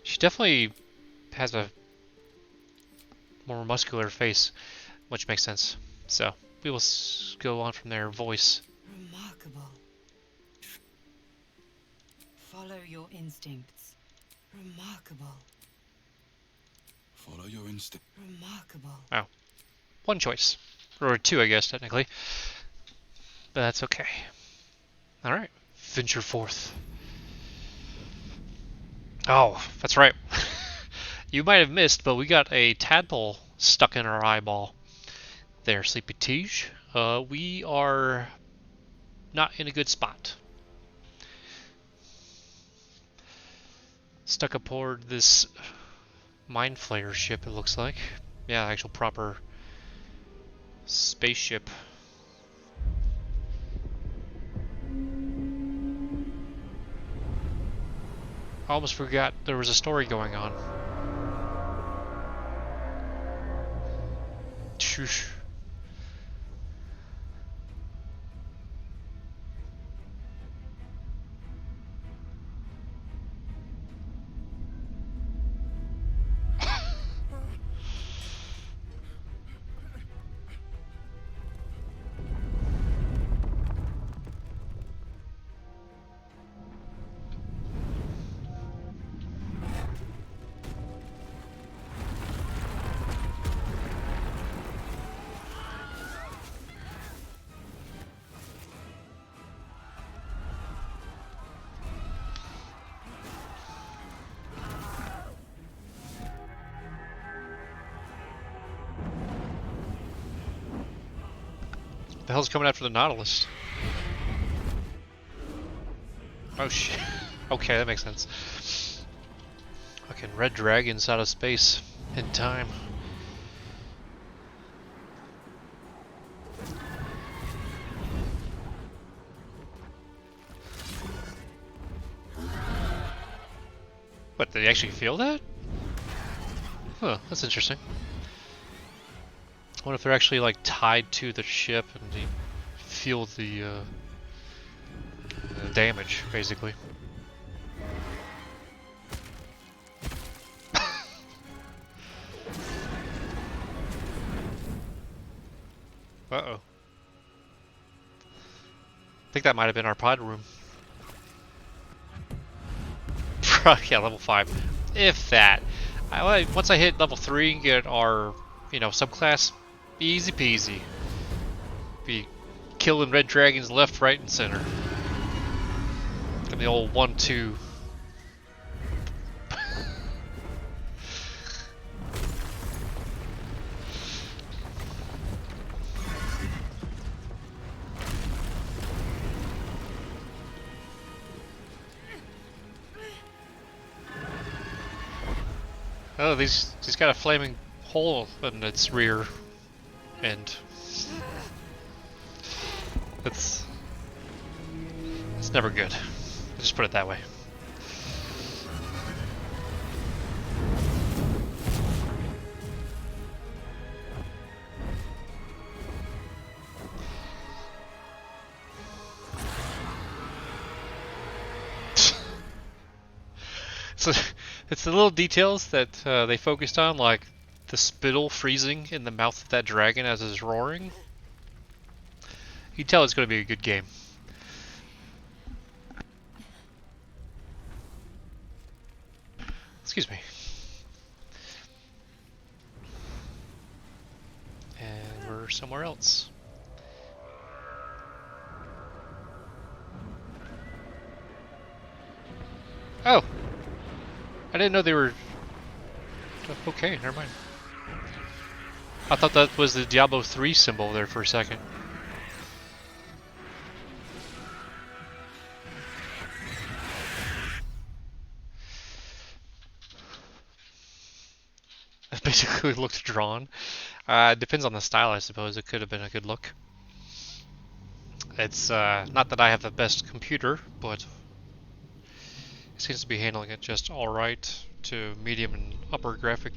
She definitely has a more muscular face, which makes sense. So we will go on from there. Voice. Remarkable. Follow your instincts. Remarkable. Follow your instinct. Remarkable. Oh. One choice. Or 2, I guess, technically. But that's okay. Alright. Venture forth. Oh, that's right. You might have missed, but we got a tadpole stuck in our eyeball. There, Sleepy Tige. We are not in a good spot. Stuck aboard this Mind Flayer ship, it looks like. Yeah, actual proper spaceship. I almost forgot there was a story going on. Shush. The hell's coming after the Nautilus? Oh shit. Okay, that makes sense. Fucking red dragons out of space in time. What, did they actually feel that? Huh, that's interesting. I wonder if they're actually like tied to the ship and they feel the damage, basically. Uh-oh. I think that might have been our pod room. Yeah, level 5. If that. Once I hit level 3 and get our, subclass, easy peasy. Be killing red dragons left, right, and center. And the old 1-2. Oh, he's got a flaming hole in its rear end. It's never good. I'll just put it that way. So it's the little details that they focused on, like the spittle freezing in the mouth of that dragon as it's roaring. You can tell it's going to be a good game. Excuse me. And we're somewhere else. Oh! I didn't know they were... Okay, never mind. I thought that was the Diablo 3 symbol there for a second. It basically looked drawn. Depends on the style, I suppose. It could have been a good look. It's not that I have the best computer, but it seems to be handling it just alright to medium and upper graphic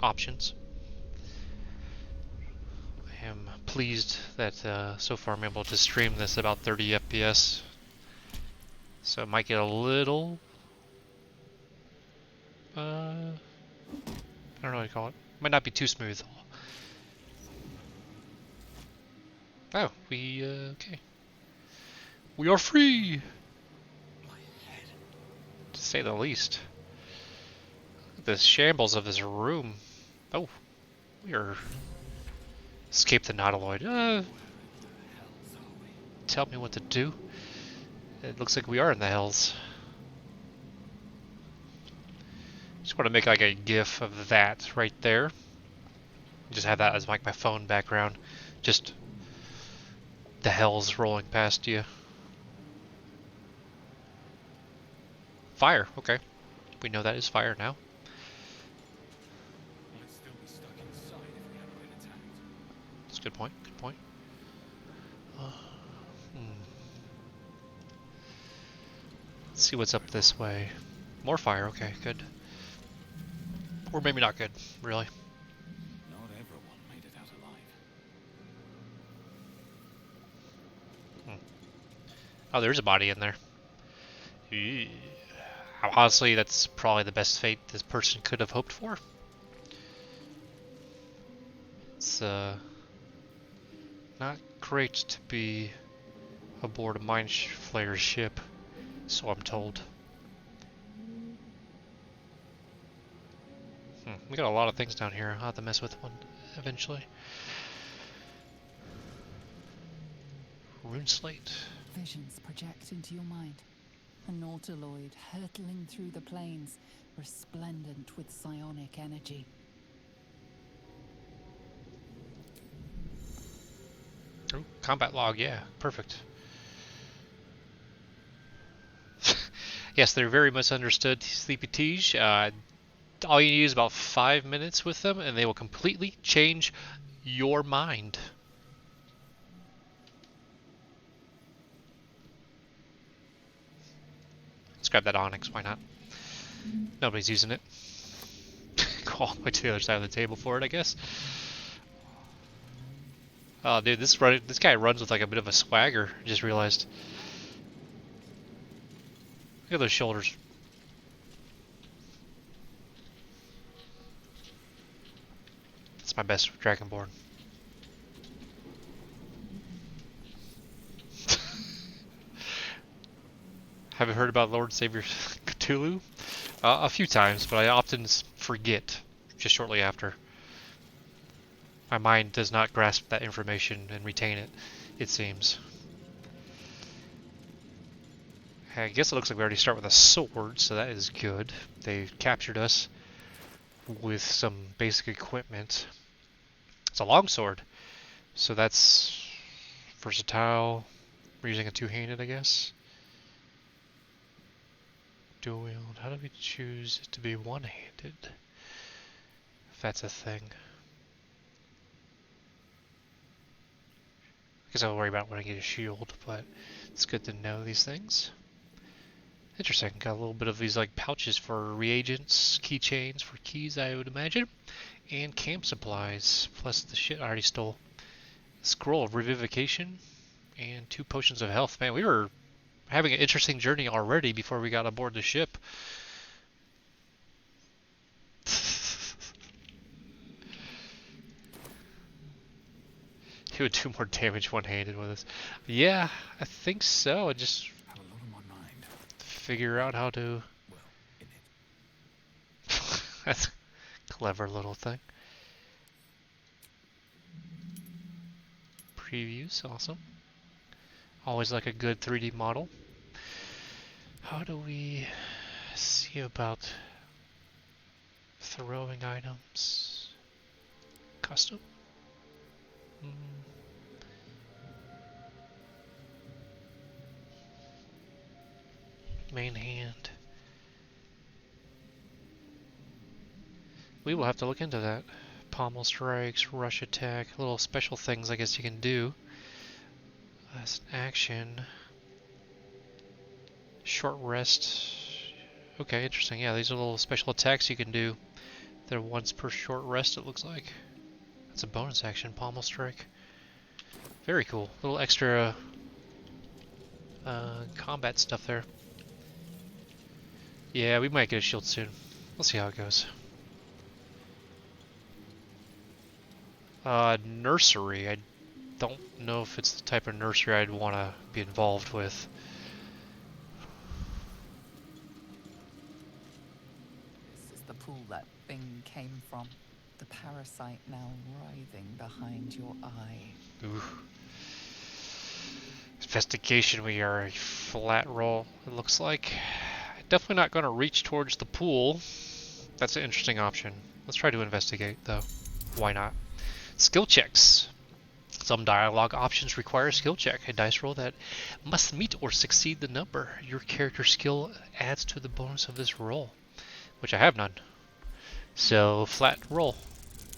options. I am pleased that so far I'm able to stream this about 30 FPS. So it might get a little... I don't know what to call it. Might not be too smooth. Oh, okay. We are free! To say the least. Look at the shambles of this room. Oh, we are... Escape the Nautiloid. Tell me what to do. It looks like we are in the hells. Just want to make like a GIF of that right there. Just have that as like my phone background. Just the hells rolling past you. Fire, okay. We know that is fire now. Might still be stuck inside if we haven't been attacked. That's a good point, good point. Let's see what's up this way. More fire, okay, good. Or maybe not good, really. Not everyone made it out alive. Oh, there's a body in there. Eee. Honestly, that's probably the best fate this person could have hoped for. It's not great to be aboard a mind flayer ship, so I'm told. We got a lot of things down here. I'll have to mess with one eventually. Rune slate. Visions project into your mind. A Nautiloid hurtling through the plains, resplendent with psionic energy. Oh, combat log, yeah, perfect. Yes, they're very misunderstood, Sleepy Tej. All you need is about 5 minutes with them, and they will completely change your mind. Let's grab that Onyx, why not? Nobody's using it. Go all the way to the other side of the table for it, I guess. Oh, dude, this guy runs with like a bit of a swagger. I just realized. Look at those shoulders. That's my best Dragonborn. Have you heard about Lord Savior Cthulhu? A few times, but I often forget just shortly after. My mind does not grasp that information and retain it, it seems. I guess it looks like we already start with a sword, so that is good. They captured us with some basic equipment. It's a longsword, so that's versatile. We're using a two-handed, I guess. Dual wield. How do we choose it to be one-handed? If that's a thing. I guess I'll worry about when I get a shield, but it's good to know these things. Interesting. Got a little bit of these like pouches for reagents, keychains for keys, I would imagine, and camp supplies, plus the shit I already stole. Scroll of revivification, and 2 potions of health. Man, we were having an interesting journey already before we got aboard the ship. He would do more damage one-handed with us. Yeah, I think so. I just Have a lot on my mind. figure out how to. Well, in it. That's a clever little thing. Previews, awesome. Always like a good 3D model. How do we see about throwing items? Custom? Main hand. We will have to look into that. Pommel strikes, rush attack, little special things I guess you can do. As an action. Short rest. Okay, interesting. Yeah, these are little special attacks you can do. They're once per short rest, it looks like. That's a bonus action, pommel strike. Very cool. Little extra combat stuff there. Yeah, we might get a shield soon. We'll see how it goes. Nursery. I don't know if it's the type of nursery I'd want to be involved with. This is the pool that thing came from. The parasite now writhing behind your eye. Ooh. Investigation, we are a flat roll, it looks like. Definitely not going to reach towards the pool. That's an interesting option. Let's try to investigate, though. Why not? Skill checks. Some dialogue options require a skill check, a dice roll that must meet or succeed the number. Your character skill adds to the bonus of this roll, which I have none. So, flat roll.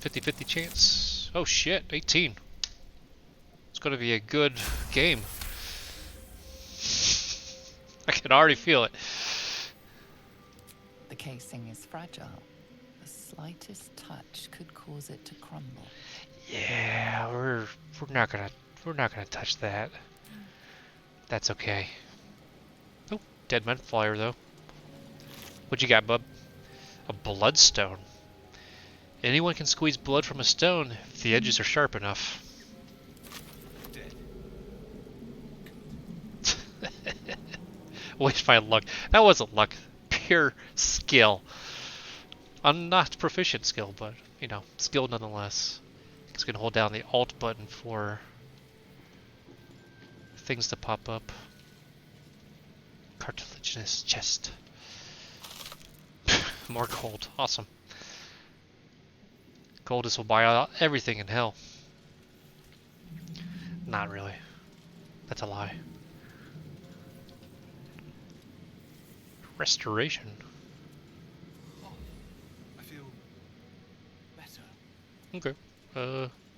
50-50 chance. Oh shit, 18. It's going to be a good game. I can already feel it. The casing is fragile. The slightest touch could cause it to crumble. Yeah, we're not gonna touch that. That's okay. Oh, dead man flyer though. What you got, bub? A bloodstone. Anyone can squeeze blood from a stone if the edges are sharp enough. Waste my luck. That wasn't luck. Pure skill. I'm not proficient skill, but, you know, skill nonetheless. Because we can hold down the Alt button for things to pop up. Cartilaginous chest. More gold. Awesome. Goldus will buy out everything in hell. Not really. That's a lie. Restoration. Oh, I feel better. Okay.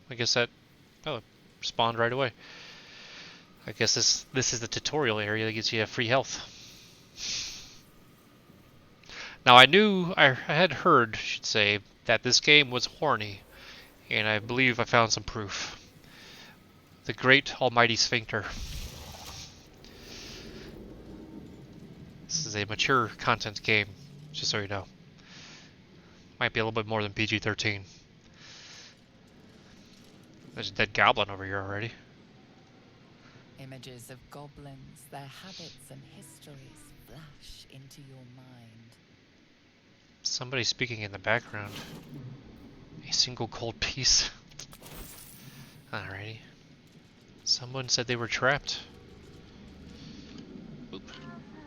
I guess that it spawned right away. I guess this is the tutorial area that gives you free health. Now I had heard, should say, that this game was horny, and I believe I found some proof. The great almighty sphincter. This is a mature content game, just so you know. Might be a little bit more than PG-13. There's a dead goblin over here already. Images of goblins, their habits and histories flash into your mind. Somebody speaking in the background. A single cold piece. Alrighty. Someone said they were trapped. Oop.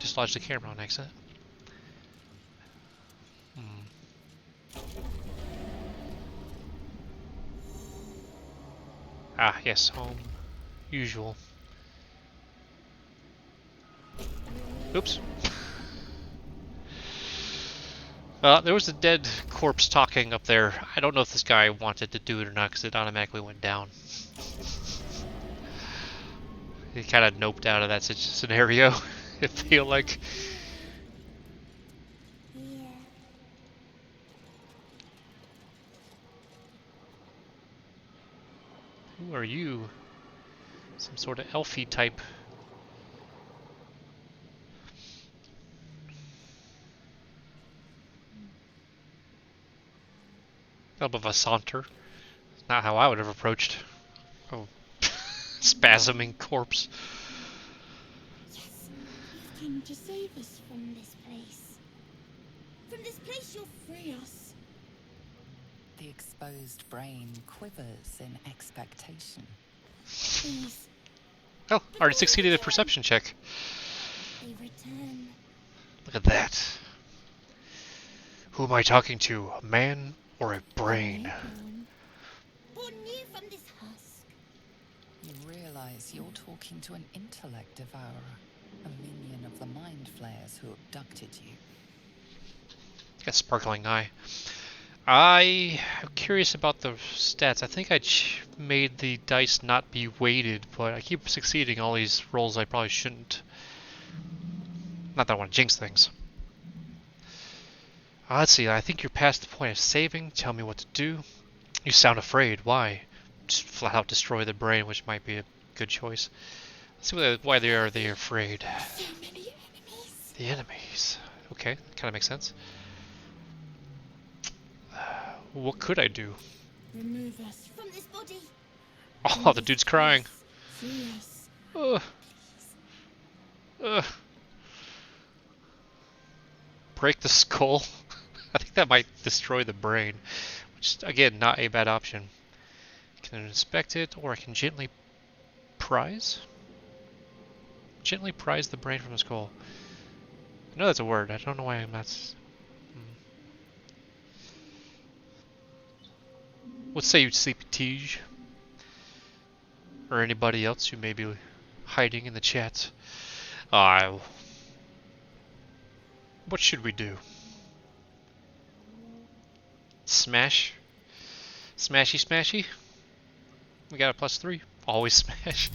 Dislodged the camera on accident. Ah, yes, home. Usual. Oops. There was a dead corpse talking up there. I don't know if this guy wanted to do it or not because it automatically went down. He kind of noped out of that scenario, I feel like. Who are you? Some sort of elfy type. Up of a saunter. Not how I would have approached. Oh, spasming corpse. Yes, you've come to save us from this place. From this place you'll free us. The exposed brain quivers in expectation. Please, Oh, already succeeded a perception check. they return. Look at that. Who am I talking to? A man or a brain? Born new from this husk. You realize you're talking to an intellect devourer, a minion of the mind flayers who abducted you. Got a sparkling eye. I am curious about the stats. I think I made the dice not be weighted, but I keep succeeding all these rolls I probably shouldn't. Not that I want to jinx things. Let's see, I think you're past the point of saving. Tell me what to do. You sound afraid. Why? Just flat out destroy the brain, which might be a good choice. Let's see why they are afraid. So many enemies. The enemies. Okay, kind of makes sense. What could I do? Remove us from this body. Oh, the dude's crying. Free us. Ugh. Ugh. Break the skull. I think that might destroy the brain, which again, not a bad option. I can inspect it, or I can gently prise. Gently prise the brain from the skull. I know that's a word. I don't know why I'm not. What say you, Sleepy Tej? Or anybody else who may be hiding in the chat? What should we do? Smash? Smashy smashy? We got a +3. Always smash.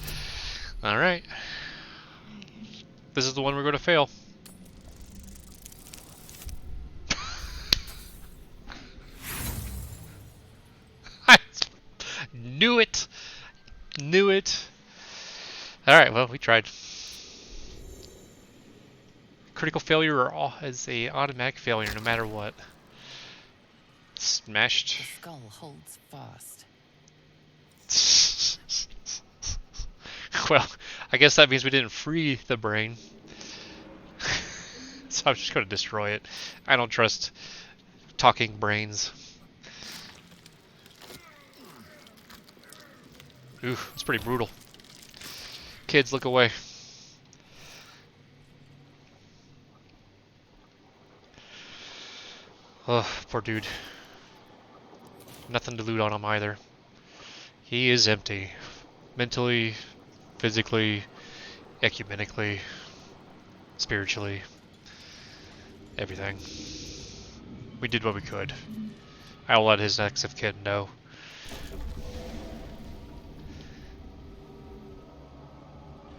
Alright. This is the one we're going to fail. I knew it! Knew it! Alright, well, we tried. Critical failure is a automatic failure no matter what. Smashed. The skull holds fast. Well, I guess that means we didn't free the brain. So I'm just going to destroy it. I don't trust talking brains. Ooh, it's pretty brutal. Kids, look away. Oh, poor dude. Nothing to loot on him either. He is empty. Mentally, physically, ecumenically, spiritually. Everything. We did what we could. I'll let his next of kin know.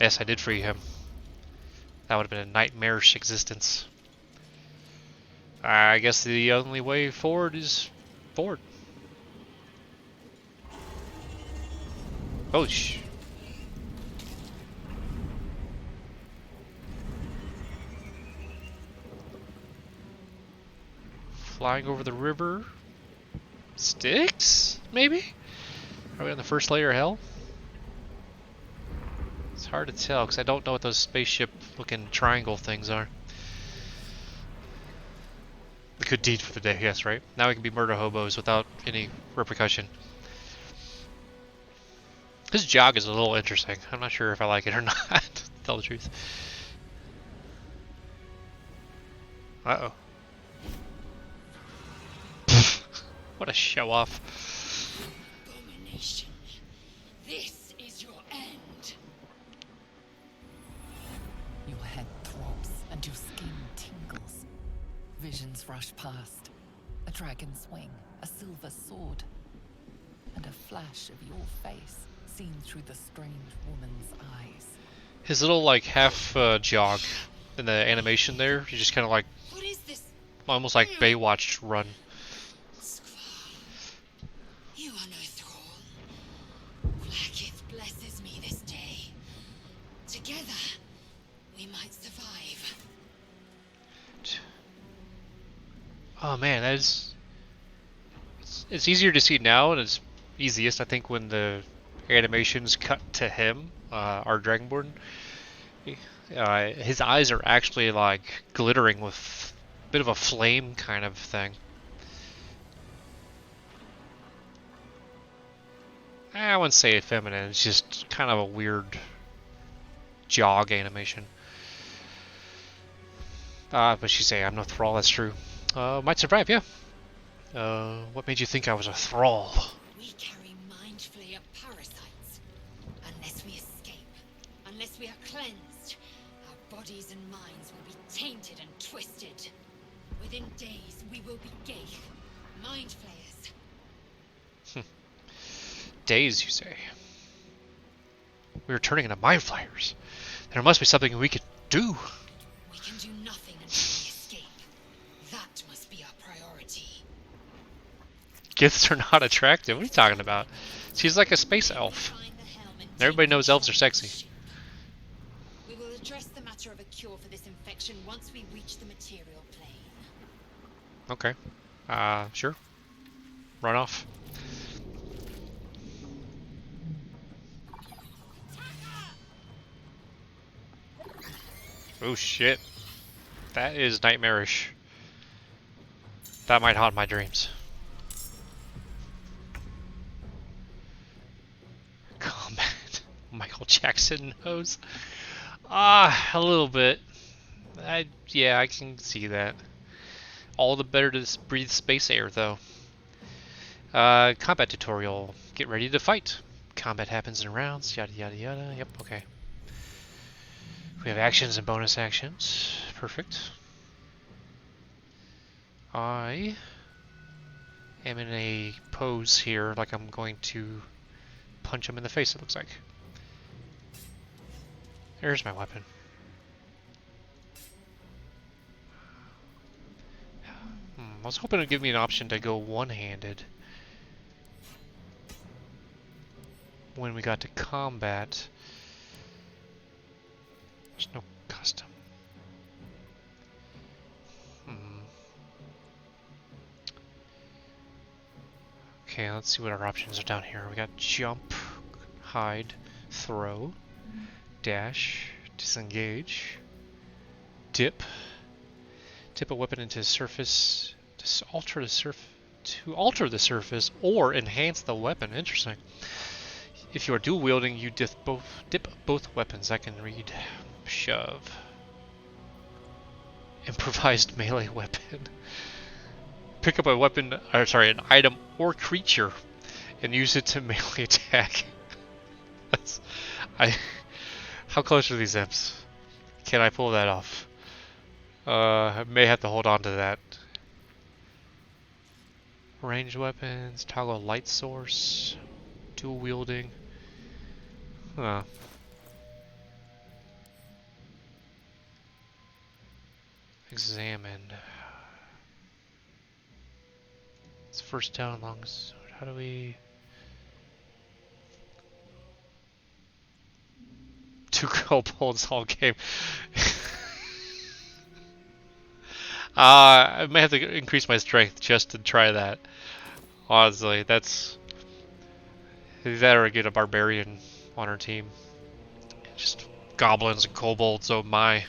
Yes, I did free him. That would have been a nightmarish existence. I guess the only way forward is forward. Holy sh! Flying over the river. Styx? Maybe? Are we on the first layer of hell? It's hard to tell because I don't know what those spaceship looking triangle things are. The good deed for the day, yes, right? Now we can be murder hobos without any repercussion. This jog is a little interesting. I'm not sure if I like it or not, to tell the truth. Uh-oh. What a show-off. Abomination. This is your end. Your head throbs and your skin tingles. Visions rush past. A dragon's wing, a silver sword, and a flash of your face seen through the strange woman's eyes. His little, like, half jog in the animation there, he just kind of like, What is this? almost like Baywatch run. Squall. You are no thrall. Blackith blesses me this day. Together, we might survive. Oh man, that is... It's easier to see now, and it's easiest, I think, when the animations cut to him, our Dragonborn. His eyes are actually, like, glittering with a bit of a flame kind of thing. I wouldn't say feminine, it's just kind of a weird jog animation. But she say, I'm no thrall, that's true. Might survive, yeah. What made you think I was a thrall? We carry mind flayer parasites. Unless we escape, unless we are cleansed, our bodies and minds will be tainted and twisted. Within days, we will be Gaith, mind flayers. Days, you say? We were turning into mind flyers. There must be something we could do. We can do nothing until we escape. That must be our priority. Giths are not attractive. What are you talking about? She's like a space elf. Find the helm and Everybody take knows control elves are of the sexy. ship. We will address the matter of a cure for this infection once we reach the material plane. Okay. Sure. Run off. Oh shit. That is nightmarish. That might haunt my dreams. Combat. Michael Jackson knows. A little bit. Yeah, I can see that. All the better to breathe space air, though. Combat tutorial. Get ready to fight. Combat happens in rounds. Yada yada yada. Yep. Okay. We have actions and bonus actions. Perfect. I am in a pose here, like I'm going to punch him in the face, it looks like. There's my weapon. I was hoping it would give me an option to go one-handed when we got to combat. There's no custom. Okay, let's see what our options are down here. We got jump, hide, throw, dash, disengage, dip, tip a weapon into surface, to alter the surface, or enhance the weapon. Interesting. If you are dual wielding, you dip both weapons. I can read. Shove. Improvised melee weapon. Pick up a weapon, or sorry, an item or creature, and use it to melee attack. How close are these imps? Can I pull that off? I may have to hold on to that. Ranged weapons, toggle light source, dual wielding. Huh. Examine. It's first down long. How do we? Two kobolds all game. I may have to increase my strength just to try that. Honestly, that's that or get a barbarian on our team. Just goblins and kobolds. Oh my.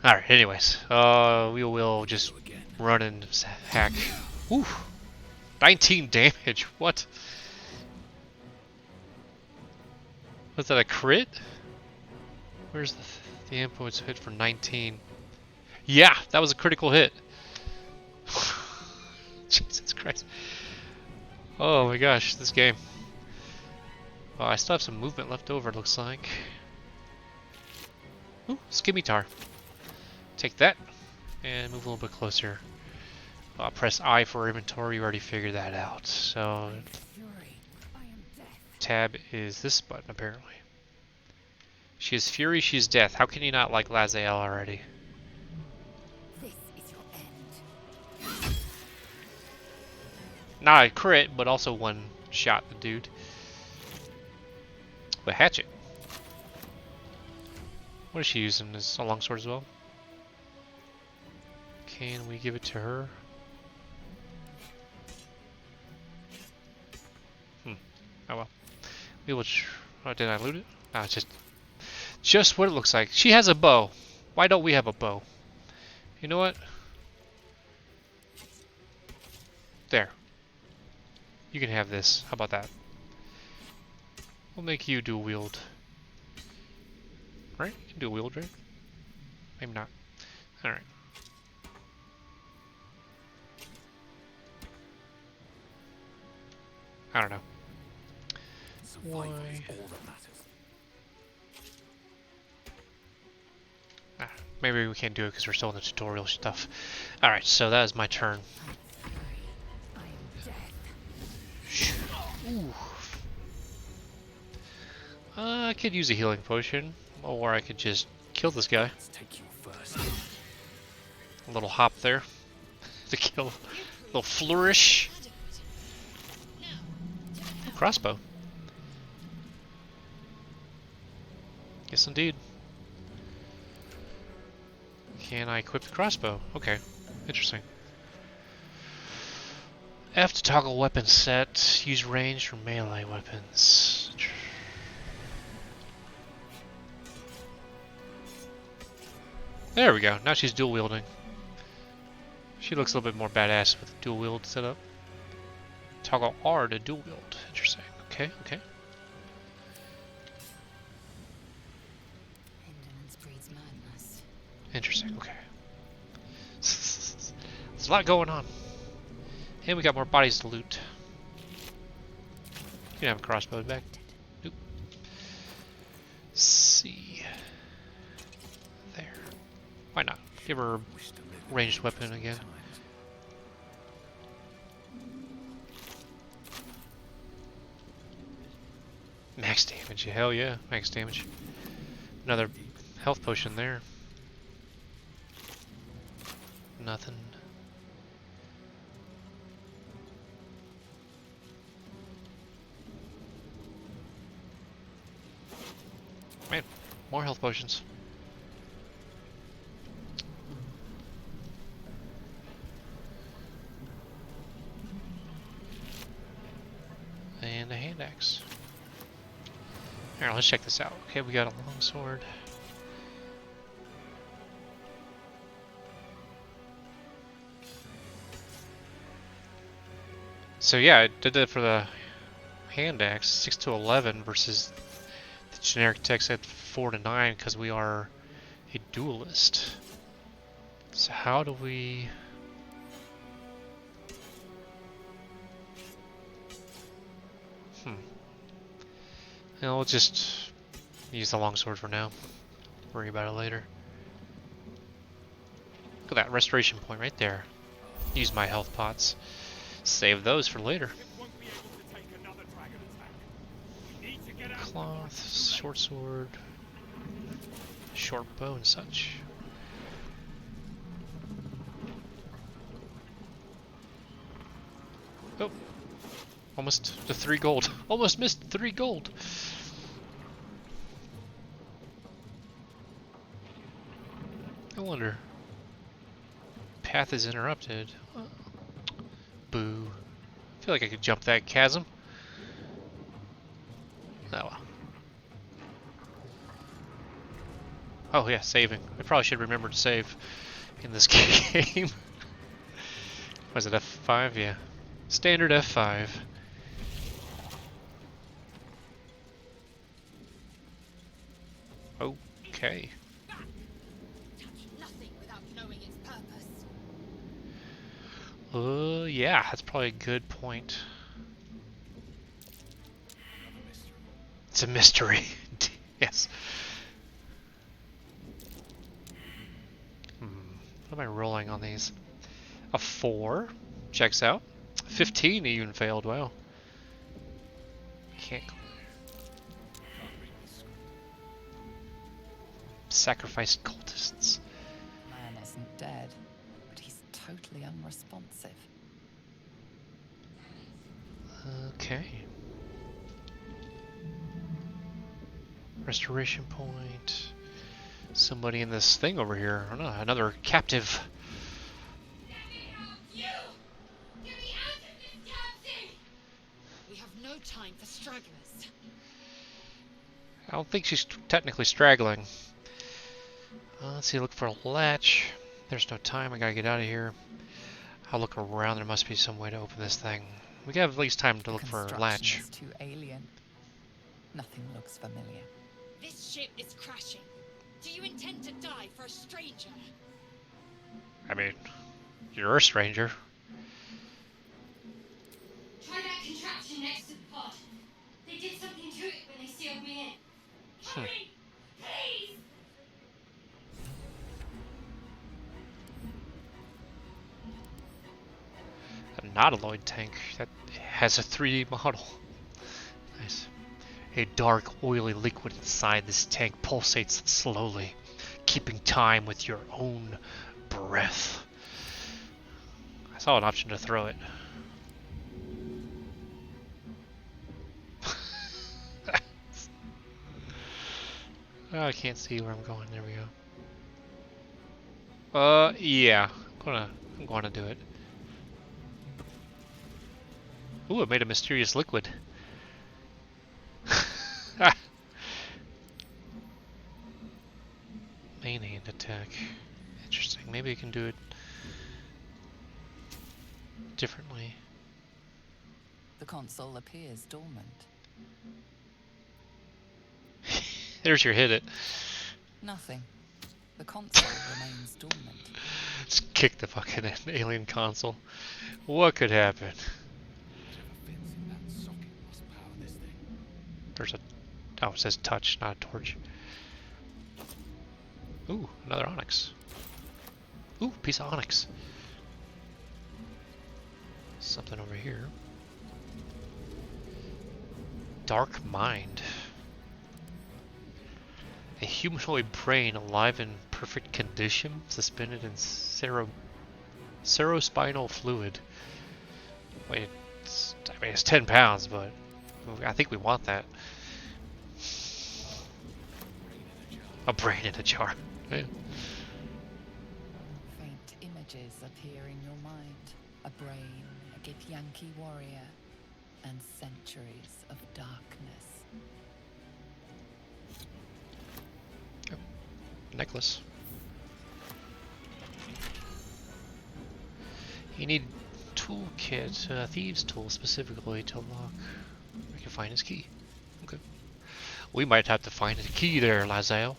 All right. Anyways, we will just run and hack. Ooh, 19 damage. What? Was that a crit? Where's the endpoints hit for 19? Yeah, that was a critical hit. Jesus Christ. Oh my gosh, this game. Oh, I still have some movement left over, it looks like. Ooh, skimitar. Take that and move a little bit closer. I'll press I for inventory, you already figured that out. So, tab is this button apparently. She is fury, she is death. How can you not like Lazael already? This is your end. Not a crit, but also one shot the dude. The hatchet. What is she using? Is a longsword as well? Can we give it to her? Oh well. We will. Oh, did I loot it? No, it's just what it looks like. She has a bow. Why don't we have a bow? You know what? There. You can have this. How about that? We'll make you dual wield. Right? You can dual wield, right? Maybe not. Alright. I don't know. Why? Maybe we can't do it because we're still in the tutorial stuff. Alright, so that is my turn. Ooh. I could use a healing potion, or I could just kill this guy. A little hop there to kill. A little flourish. Crossbow. Yes, indeed. Can I equip the crossbow? Okay, interesting. F to toggle weapon set. Use ranged for melee weapons. There we go. Now she's dual wielding. She looks a little bit more badass with dual wield setup. Toggle R to dual wield. Interesting. Okay, okay. Interesting, okay. There's a lot going on. And we got more bodies to loot. You can have a crossbow back. Nope. See. There. Why not? Give her a ranged weapon again. Max damage, hell yeah, max damage. Another health potion there. Nothing. Man, more health potions. And a hand axe. Here, let's check this out. Okay, we got a longsword. So yeah, I did that for the hand axe, 6 to 11 versus the generic text at 4 to 9 because we are a duelist. So how do we... Yeah, we'll just use the longsword for now. Worry about it later. Look at that restoration point right there. Use my health pots. Save those for later. Cloth, short sword, short bow and such. Oh, almost to 3 gold. Almost missed 3 gold. I wonder. Path is interrupted. Boo. I feel like I could jump that chasm. Oh well. Oh yeah, saving. I probably should remember to save in this game. Was it F5? Yeah. Standard F5. Okay. Touch nothing without knowing its purpose. Yeah, that's probably a good point. Another mystery. It's a mystery. Yes. What am I rolling on these? A 4. Checks out. 15 even failed. Wow. Can't. Can't read this script. Sacrificed cultists. Man isn't dead, but he's totally unresponsive. Okay. Restoration point. Somebody in this thing over here. I don't know. Another captive. We have no time for stragglers. I don't think she's technically straggling. Let's see. Look for a latch. There's no time. I gotta get out of here. I'll look around. There must be some way to open this thing. We have at least time to look for a latch. Construction is too alien. Nothing looks familiar. This ship is crashing. Do you intend to die for a stranger? I mean, you're a stranger. Try that contraption next to the pod. They did something to it when they sealed me in. Hurry! Please! A Nautiloid tank that has a 3D model. Nice. A dark, oily liquid inside this tank pulsates slowly, keeping time with your own breath. I saw an option to throw it. Oh, I can't see where I'm going. There we go. Yeah. I'm gonna do it. Ooh, it made a mysterious liquid. Main hand attack. Interesting. Maybe I can do it differently. The console appears dormant. There's your hit it. Nothing. The console remains dormant. Just kick the fucking alien console. What could happen? Whatever fits in that socket must power this thing. There's a... Oh, it says touch, not a torch. Ooh, another onyx. Ooh, piece of onyx. Something over here. Dark mind. A humanoid brain alive in perfect condition, suspended in cerebrospinal fluid. Wait, I mean, it's 10 pounds, but I think we want that. A brain in a jar. Yeah. Faint images appear in your mind. A brain, a Githyanki warrior, and centuries of darkness. Necklace. You need toolkit, thieves tool specifically to unlock. We can find his key. Okay. We might have to find a key there, Lazel.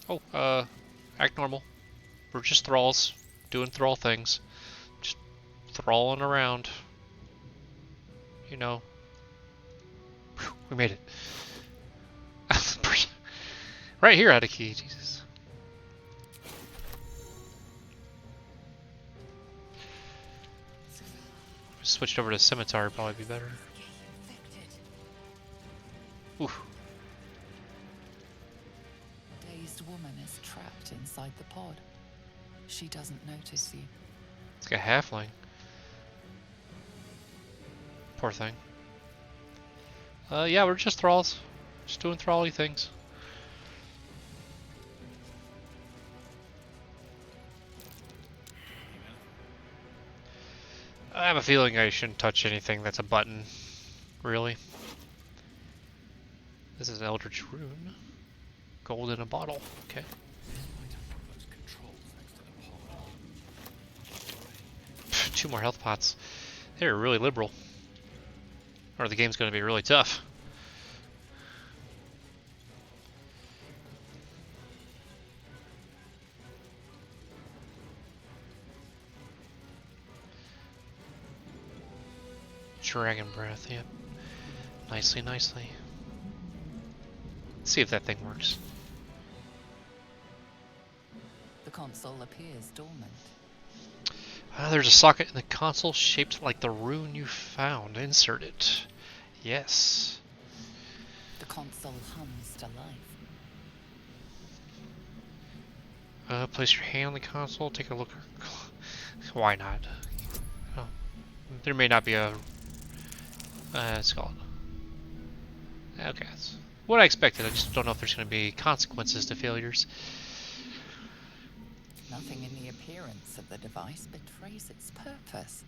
Oh, act normal. We're just thralls, doing thrall things. Just thralling around. You know. Whew, we made it. Right here I had a key, Jesus. Switched over to scimitar would probably be better. Ooh. Dazed woman is trapped inside the pod. She doesn't notice you. It's like a halfling. Poor thing. Yeah, we're just thralls. Just doing thrally things. I have a feeling I shouldn't touch anything that's a button. Really. This is an Eldritch Rune. Gold in a bottle. Okay. Might have one of those controls next to the pod. 2 more health pots. They're really liberal. Or the game's going to be really tough. Dragon breath, yep. Nicely, nicely. Let's see if that thing works. The console appears dormant. There's a socket in the console shaped like the rune you found. Insert it. Yes. The console hums to life. Place your hand on the console. Take a look. Why not? Oh. There may not be a... it's called... Okay. That's what I expected. I just don't know if there's going to be consequences to failures. Nothing in the appearance of the device betrays its purpose.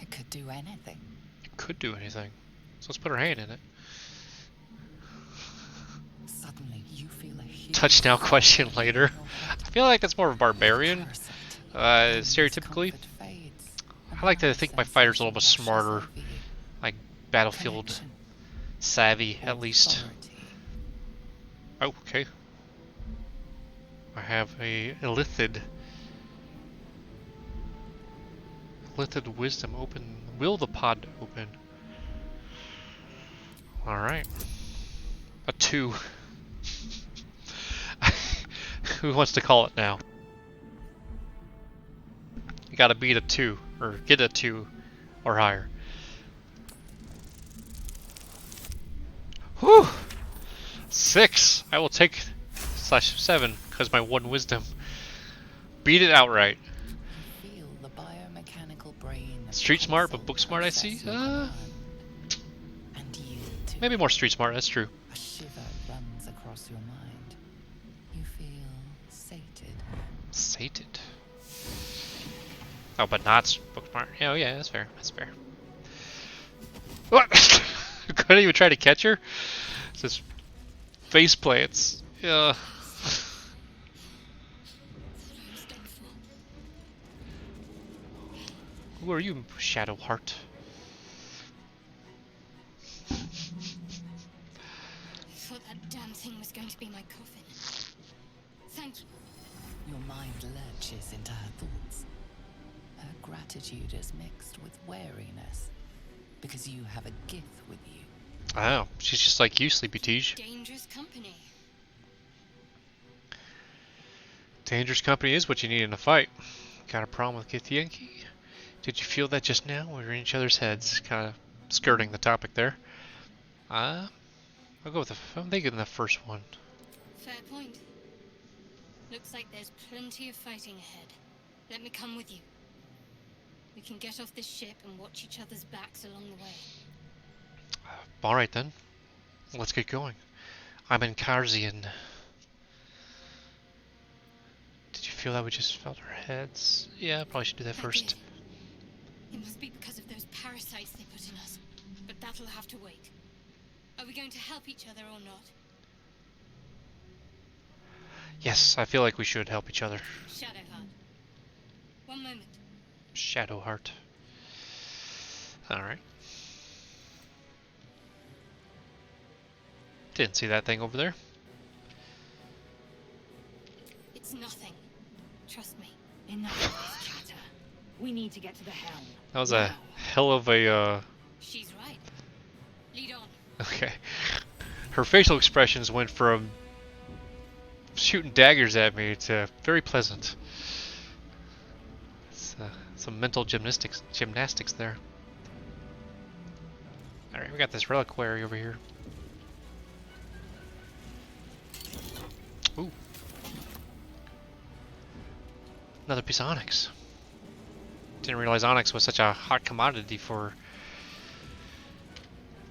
It could do anything. It could do anything. So let's put our hand in it. Suddenly, you feel a huge Touchdown question later. I feel like that's more of a barbarian. Stereotypically. I like to think my fighter's a little bit smarter. Like battlefield savvy, at least. Oh, okay. I have a Illithid wisdom open. Will the pod open? Alright. A 2. Who wants to call it now? You gotta beat a 2, or get a 2 or higher. Whew! 6! I will take /7 because my 1 wisdom. Beat it outright. Feel the biomechanical brain of Street the smart, but console book smart I see? process your command and yield to Maybe more street smart, that's true. a shiver runs across your mind. You feel sated. Sated. Oh, but not book smart. Oh yeah, that's fair. That's fair. What? Couldn't even try to catch her? It's just face plants. Yeah. Who are you, Shadow Heart? I thought that damn thing was going to be my coffin. Thank you. Your mind lurches into her thoughts. Her gratitude is mixed with wariness, because you have a gift with you. Oh, she's just like you, Sleepy Teej. Dangerous company. Dangerous company is what you need in a fight. Got a problem with Githyanki? Did you feel that just now? We were in each other's heads, kind of skirting the topic there. I'll go with I'm thinking the first one. Fair point. Looks like there's plenty of fighting ahead. Let me come with you. We can get off this ship and watch each other's backs along the way. Alright then. Let's get going. I'm in Encaerzien. Did you feel that we just felt our heads? Yeah, I probably should do that I first. did. It must be because of those parasites they put in us. But that'll have to wait. Are we going to help each other or not? Yes, I feel like we should help each other. Shadowheart. One moment. Shadowheart. Alright. Didn't see that thing over there. It's nothing. Trust me. Enough of this chatter. We need to get to the helm. That was a hell of a, She's right. Lead on. okay. Her facial expressions went from shooting daggers at me to very pleasant. It's, some mental gymnastics there. Alright, we got this reliquary over here. Ooh. Another piece of onyx. Didn't realize onyx was such a hot commodity for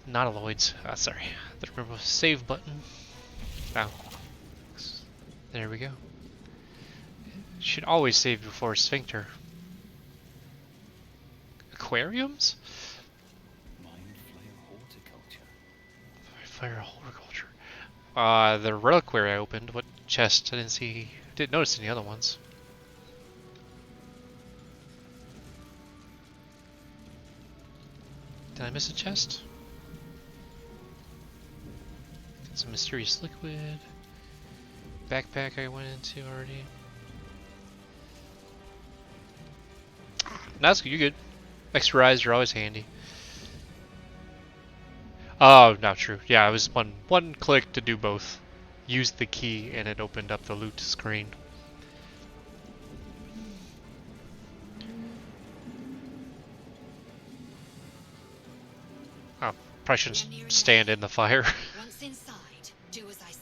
nautiloids. Sorry. The remember save button. Wow. There we go. Should always save before sphincter. Aquariums? Mind flayer horticulture. Fire horticulture. The reliquary I opened. What chest? I didn't see. Didn't notice any other ones. Did I miss a chest? Got some mysterious liquid. Backpack I went into already. No, that's good. You're good. Extra eyes are always handy. Oh, not true. Yeah, it was one click to do both. Used the key and it opened up the loot screen. Oh, probably shouldn't stand in the fire. Once inside, do as I say.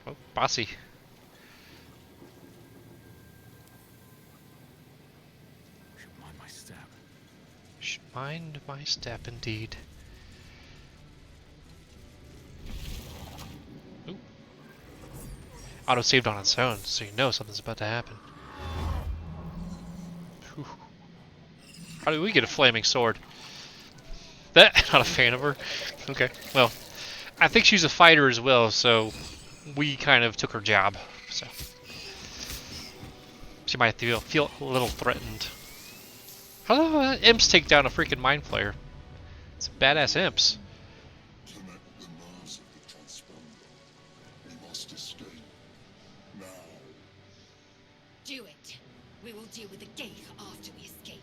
Oh, bossy. Should mind my step. Should mind my step, indeed. Ooh. Auto saved on its own, so you know something's about to happen. Whew. How did we get a flaming sword? That not a fan of her. Okay, well, I think she's a fighter as well, so we kind of took her job. So she might feel a little threatened. How do imps take down a freaking mind flayer? It's badass imps. Connect the nerves of the transponder. We must escape. Now. Do it. We will deal with the gate after we escape.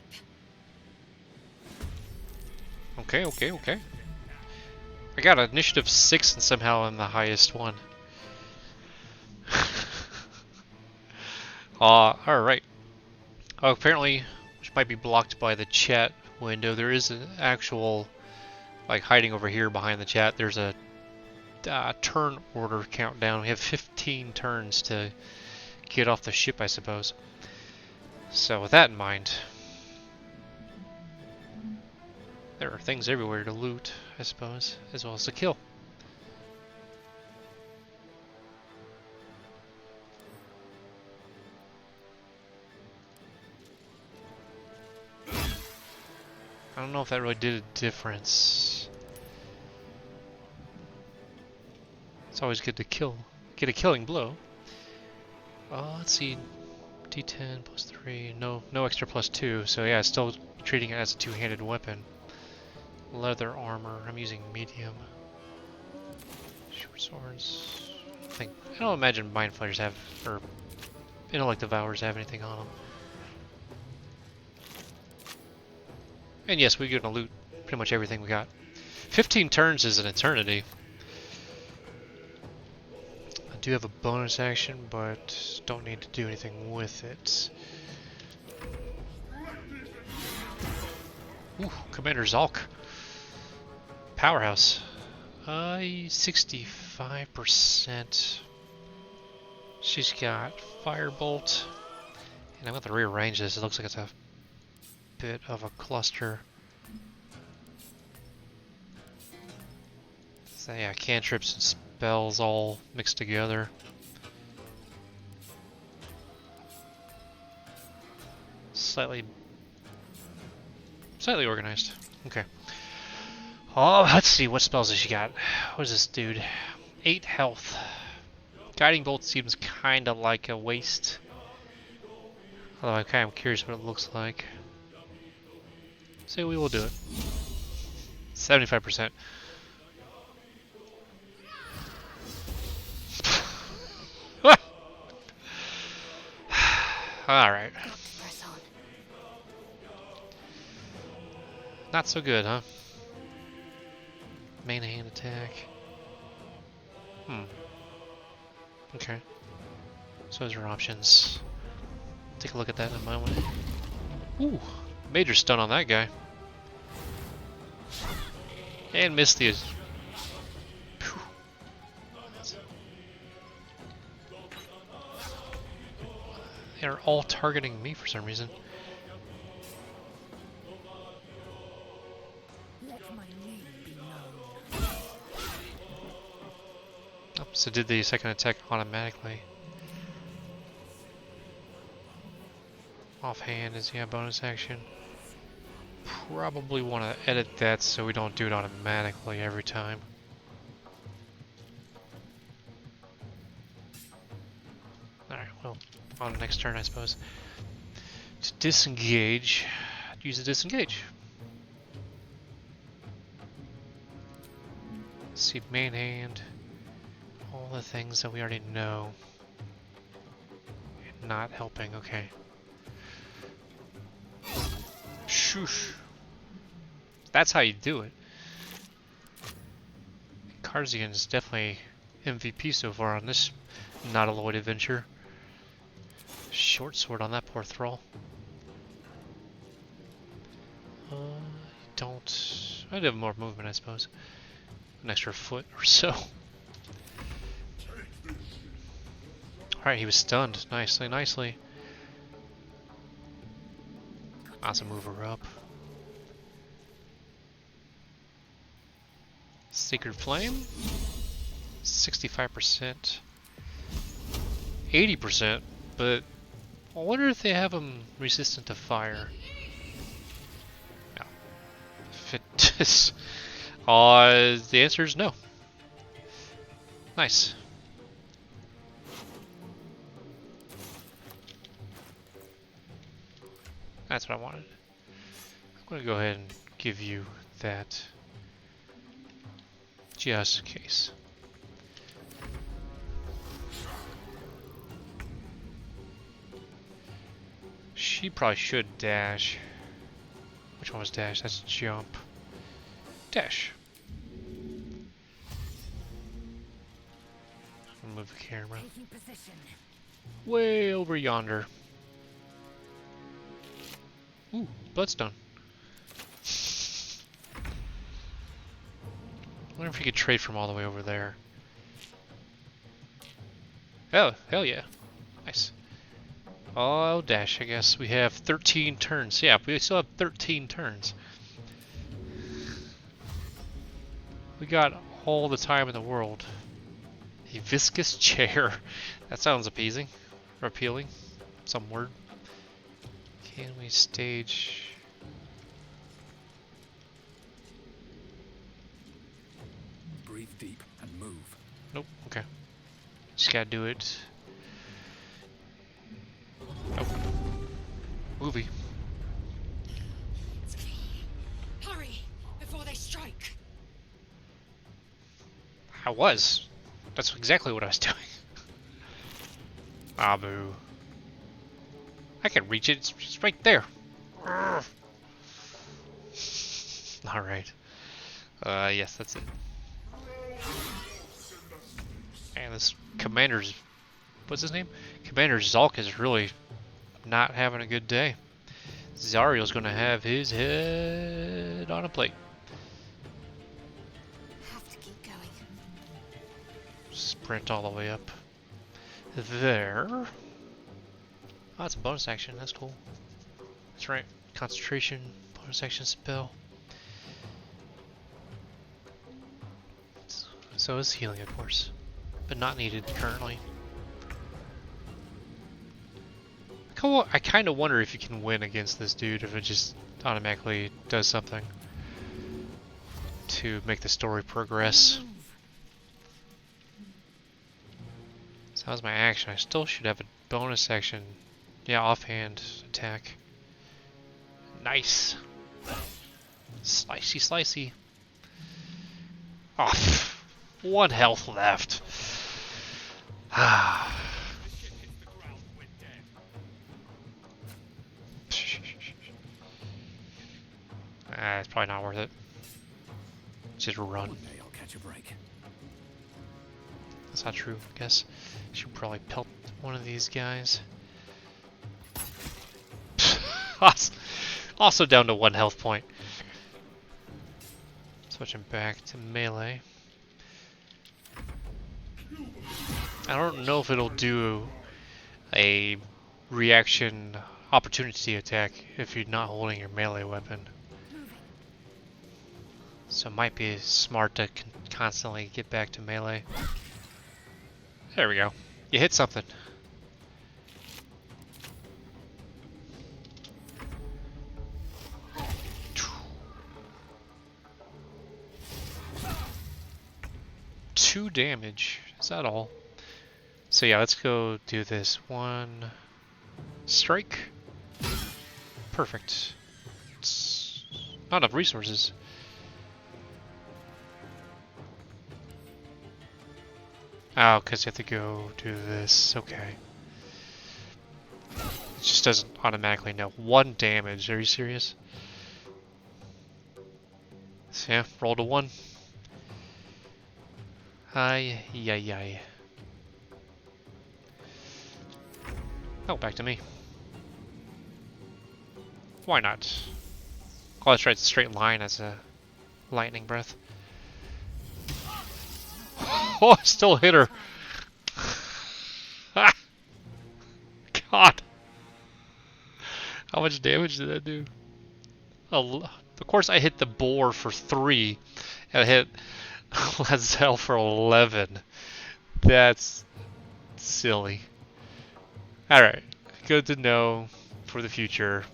Okay. I got initiative 6 and somehow I'm the highest one. Alright. Oh, apparently, which might be blocked by the chat window, there is an actual, like, hiding over here behind the chat. There's a turn order countdown. We have 15 turns to get off the ship, I suppose. So with that in mind, there are things everywhere to loot, I suppose, as well as to kill. I don't know if that really did a difference. It's always good to get a killing blow. Let's see, D10 plus 3, no extra plus 2, so yeah, it's still treating it as a two-handed weapon. Leather armor, I'm using medium. Short swords, I don't imagine mind flayers have, or intellect devourers have anything on them. And yes, we're gonna loot pretty much everything we got. 15 turns is an eternity. I do have a bonus action, but don't need to do anything with it. Ooh, Commander Zalk. Powerhouse. 65%. She's got Firebolt. And I'm going to rearrange this. It looks like it's a bit of a cluster. So yeah, cantrips and spells all mixed together. Slightly organized. Okay. Oh, let's see, what spells has she got? What is this dude? 8 health. Guiding Bolt seems kinda like a waste. Although I'm kinda curious what it looks like. So we will do it. 75%. Alright. Press on. Not so good, huh? Main hand attack. Okay. So those are options. Take a look at that in a moment. Ooh, major stun on that guy. And missed the... Phew. They're all targeting me for some reason. Let my name be known. Oh, so did the second attack automatically. Offhand is, yeah, bonus action. Probably want to edit that so we don't do it automatically every time. Alright, well, on the next turn, I suppose. To disengage, use the disengage. Let's see, main hand. All the things that we already know. Not helping, okay. Shoosh. That's how you do it. Encaerzien is definitely MVP so far on this Nautiloid adventure. Short sword on that poor thrall. Don't... I'd have more movement, I suppose. An extra foot or so. Alright, he was stunned. Nicely, nicely. Awesome, move her up. Sacred Flame. 65%. 80%, but I wonder if they have them resistant to fire. No. If it is... the answer is no. Nice. That's what I wanted. I'm going to go ahead and give you that just in case. She probably should dash. Which one was dash? That's jump. Dash. I'll move the camera. Way over yonder. Ooh, bloodstone. I wonder if you could trade from all the way over there. Oh, hell yeah. Nice. Oh, dash, I guess. We have 13 turns. Yeah, we still have 13 turns. We got all the time in the world. A viscous chair. That sounds appeasing. Or appealing. Some word. Can we stage... Breathe deep and move. Nope, okay. Just gotta do it. Oh. Movie. Hurry before they strike. I was. That's exactly what I was doing. Ah, boo. I can reach it. It's just right there. Alright. Yes, that's it. And this commander's... What's his name? Commander Zalk is really not having a good day. Zariel's gonna have his head on a plate. Have to keep going. Sprint all the way up there. Oh, that's a bonus action. That's cool. That's right. Concentration, bonus action spell. So is healing, of course, but not needed currently. I kind of wonder if you can win against this dude if it just automatically does something to make the story progress. So that was my action. I still should have a bonus action. Yeah, offhand attack. Nice. Slicey, slicey. Oh, 1 health left. Ah. It's probably not worth it. Just run. One day I'll catch a break. That's not true, I guess. Should probably pelt one of these guys. Also down to 1 health point. Switching back to melee. I don't know if it'll do a reaction opportunity attack if you're not holding your melee weapon. So it might be smart to constantly get back to melee. There we go. You hit something. Two damage. Is that all? So yeah, let's go do this. 1 strike. Perfect. It's not enough resources. Oh, because you have to go do this. Okay. It just doesn't automatically know. 1 damage. Are you serious? So yeah, roll to 1. Ay, yay, yay. Oh, back to me. Why not? Oh, that's right, it's a straight line as a lightning breath. Oh, I still hit her. God. How much damage did that do? Of course, I hit the boar for 3, and I hit Lazel for 11. That's silly. Alright, good to know for the future.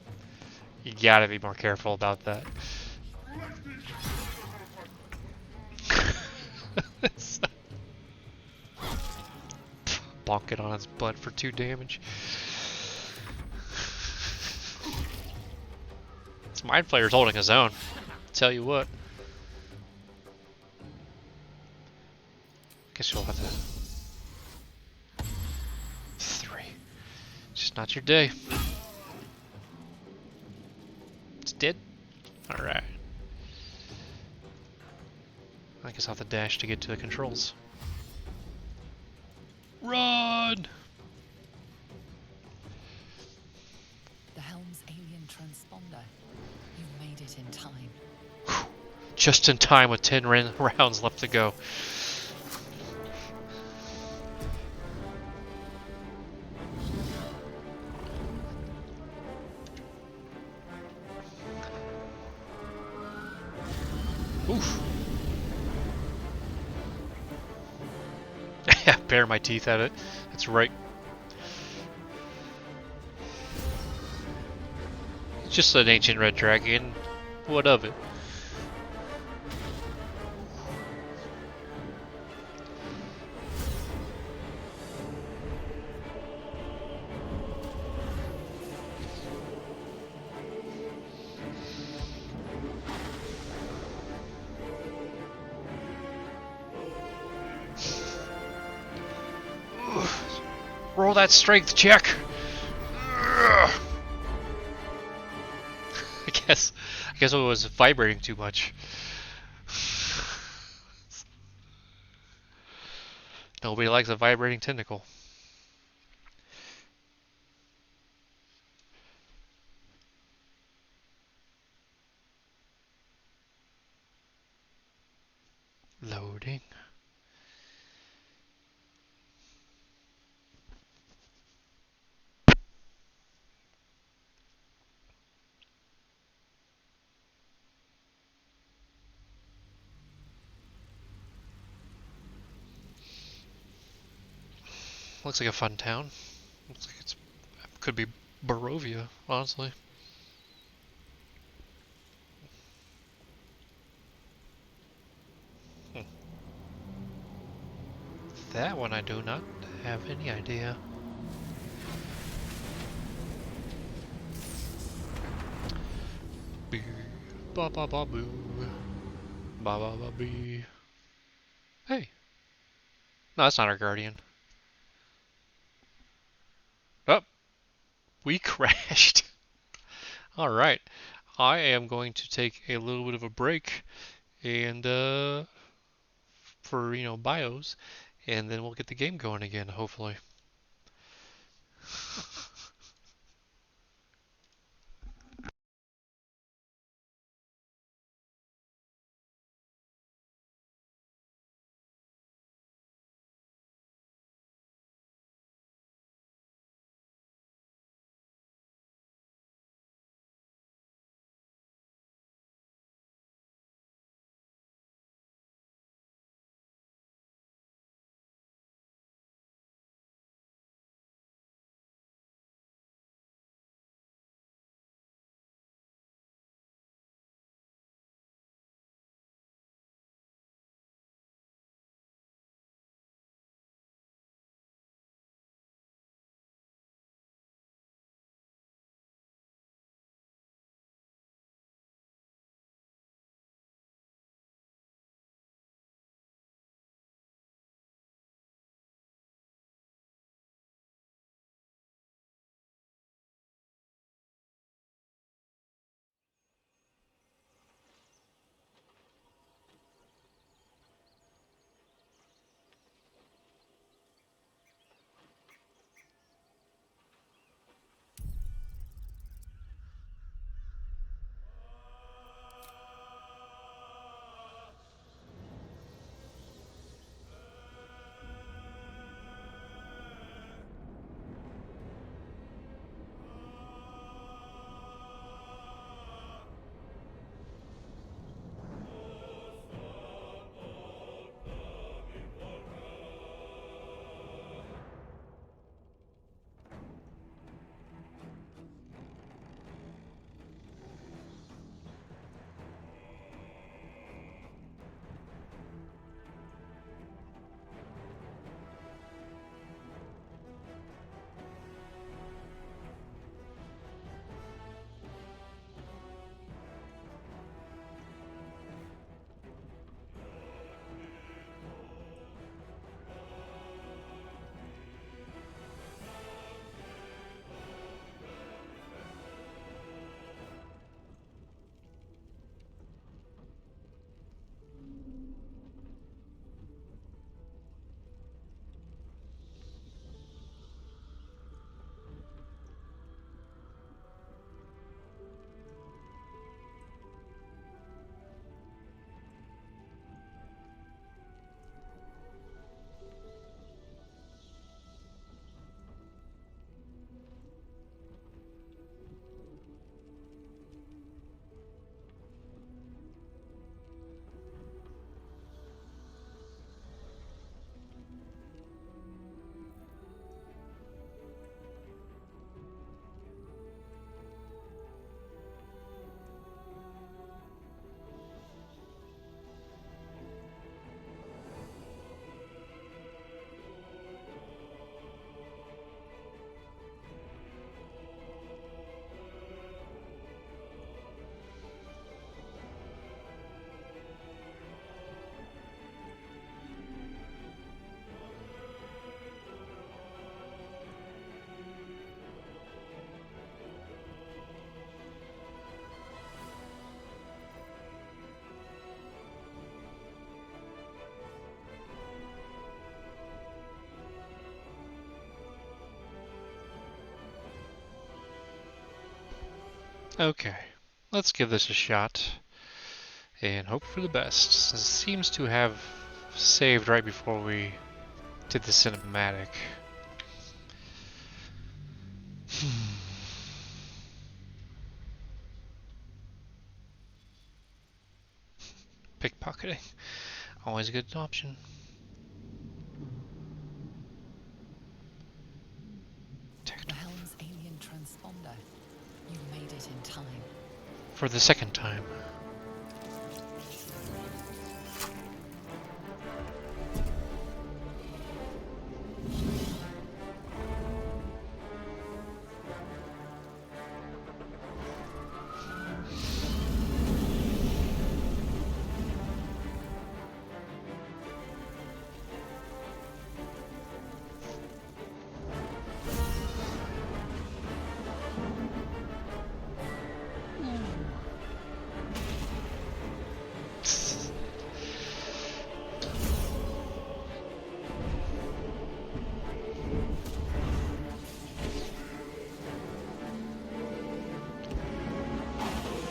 You gotta be more careful about that. Bonk it on its butt for 2 damage. This Mind Flayer's holding his own. Tell you what. Guess you'll have to. 3. Just not your day. It's dead? Alright. I guess I'll have to dash to get to the controls. Run! The helm's alien transponder. You've made it in time. Just in time with 10 rounds left to go. Oof. Yeah, bare my teeth at it. That's right. It's just an ancient red dragon. What of it? Roll that strength check. I guess it was vibrating too much. Nobody likes a vibrating tentacle. Loading. Looks like a fun town. Looks like it's could be Barovia, honestly. That one I do not have any idea. Boo, ba ba ba boo, ba ba ba bee. Hey, no, that's not our guardian. Oh, we crashed. All right, I am going to take a little bit of a break, and for bios, and then we'll get the game going again, hopefully. Okay, let's give this a shot and hope for the best. Since it seems to have saved right before we did the cinematic. Pickpocketing. Always a good option. The helm's alien transponder. You made it in time. For the second time.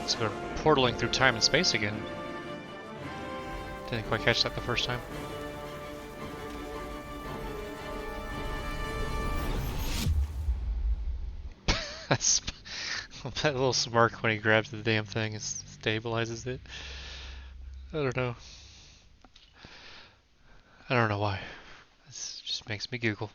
So we're portaling through time and space again. Didn't quite catch that the first time. That little smirk when he grabs the damn thing and stabilizes it. I don't know. I don't know why. This just makes me giggle.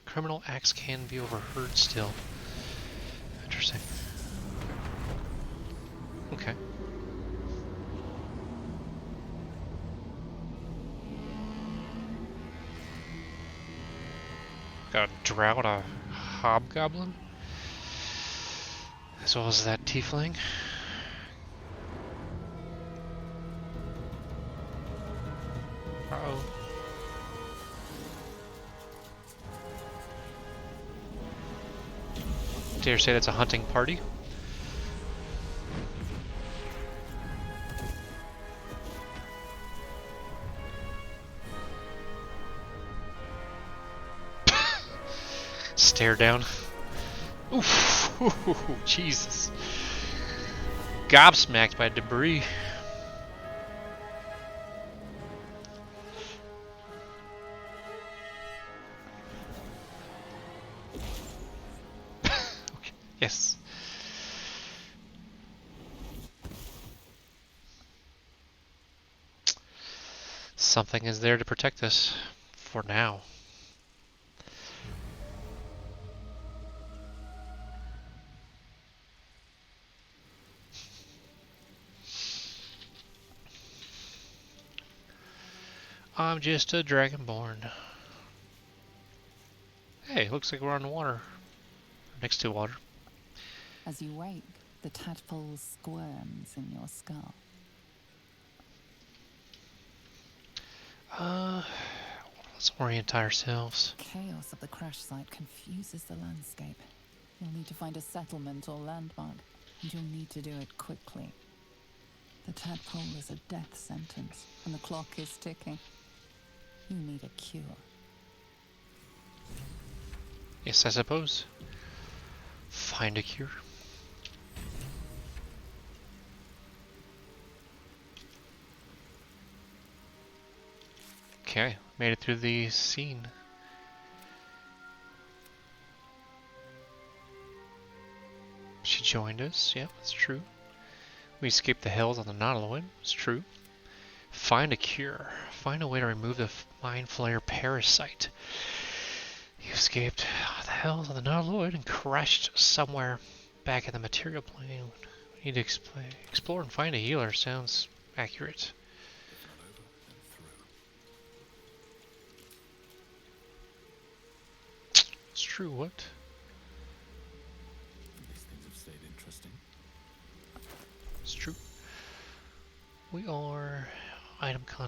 Criminal acts can be overheard still. Interesting. Okay. Got a drought, a hobgoblin, as well as that tiefling. Uh-oh. Dare say that's a hunting party? Stare down. Oof, Jesus. Gobsmacked by debris. Okay. Yes. Something is there to protect us. For now. I'm just a Dragonborn. Hey, looks like we're on the water. Next to water. As you wake, the tadpole squirms in your skull. Let's orient ourselves. Chaos of the crash site confuses the landscape. You'll need to find a settlement or landmark, and you'll need to do it quickly. The tadpole is a death sentence, and the clock is ticking. You need a cure. Yes, I suppose. Find a cure. Okay, made it through the scene. She joined us, yeah, that's true. We escaped the hells on the Nautiloid, it's true. Find a cure. Find a way to remove the Mind Flayer parasite. You escaped the hells on the Nautiloid and crashed somewhere back in the material plane. We need to explore and find a healer. Sounds accurate. If not over, then through. It's true, what? These things have stayed interesting.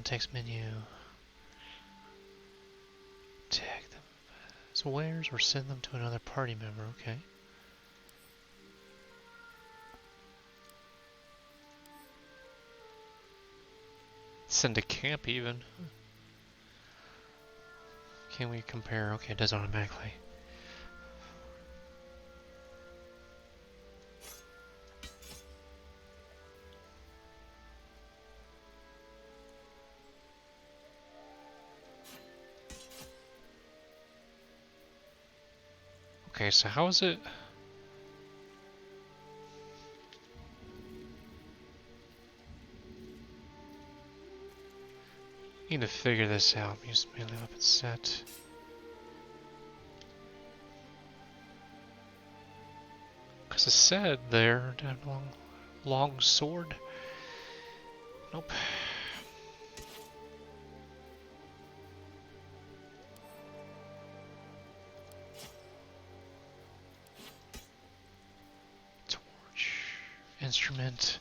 context menu. Tag them as wares or send them to another party member. Okay. Send to camp even. Can we compare? Okay, it does automatically. Okay, so how is it? Need to figure this out. Use melee weapon set. Because it said there, long sword. Nope. Torch. Instrument.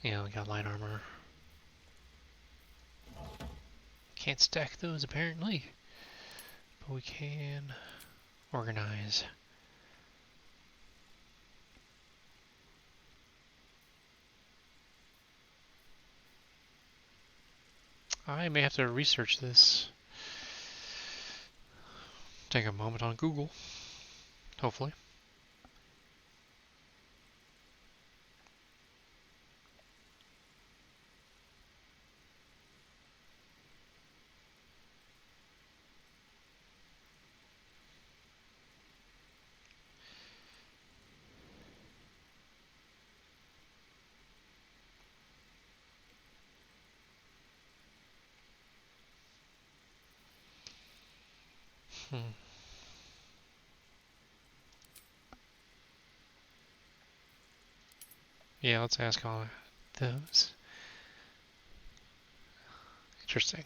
Yeah, we got light armor. Can't stack those apparently. But we can organize. I may have to research this. Take a moment on Google. Hopefully. Yeah, let's ask all those. Interesting.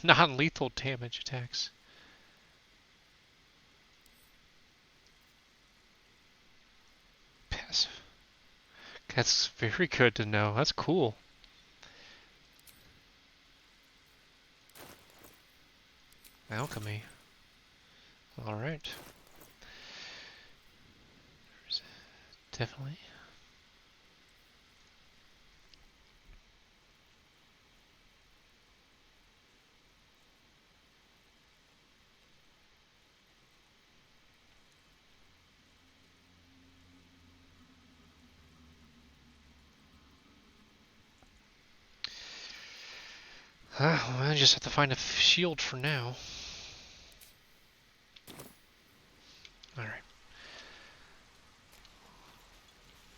Non-lethal damage attacks. Passive. That's very good to know. That's cool. Alchemy. Alright. Definitely. Well, I just have to find a shield for now. Alright.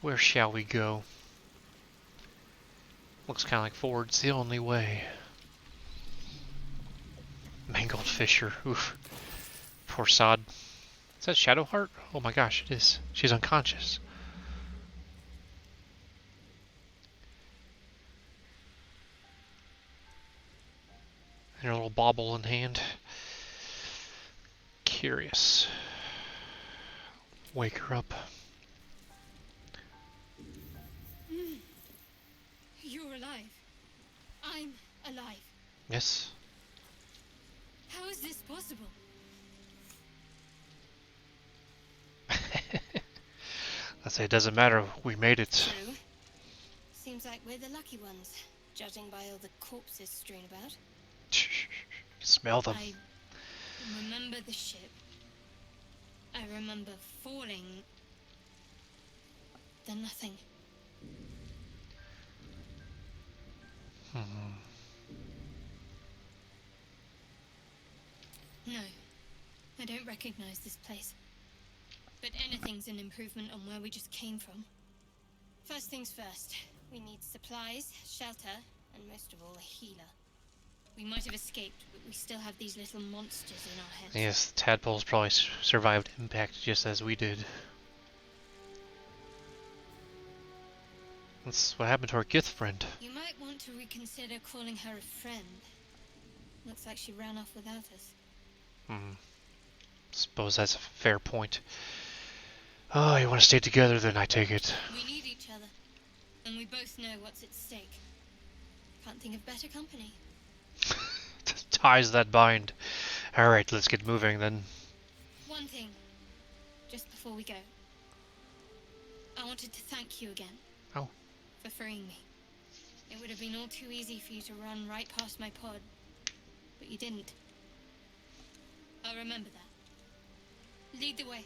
Where shall we go? Looks kind of like forward's the only way. Mangled Fisher. Oof. Poor sod. Is that Shadowheart? Oh my gosh, it is. She's unconscious. And her little bauble in hand. Curious. Wake her up. You're alive. I'm alive. Yes. How is this possible? I say it doesn't matter. We made it. True. Seems like we're the lucky ones, judging by all the corpses strewn about. Smell them. I remember the ship. I remember falling. Then nothing. No, I don't recognize this place. But anything's an improvement on where we just came from. First things first, we need supplies, shelter, and most of all, a healer. We might have escaped, but we still have these little monsters in our heads. Yes, the tadpoles probably survived impact just as we did. That's what happened to our Gith friend. You might want to reconsider calling her a friend. Looks like she ran off without us. Suppose that's a fair point. Oh, you want to stay together then, I take it. We need each other, and we both know what's at stake. Can't think of better company. Ties that bind. Alright, let's get moving then. One thing, just before we go. I wanted to thank you again. Oh. For freeing me. It would have been all too easy for you to run right past my pod, but you didn't. I'll remember that. Lead the way.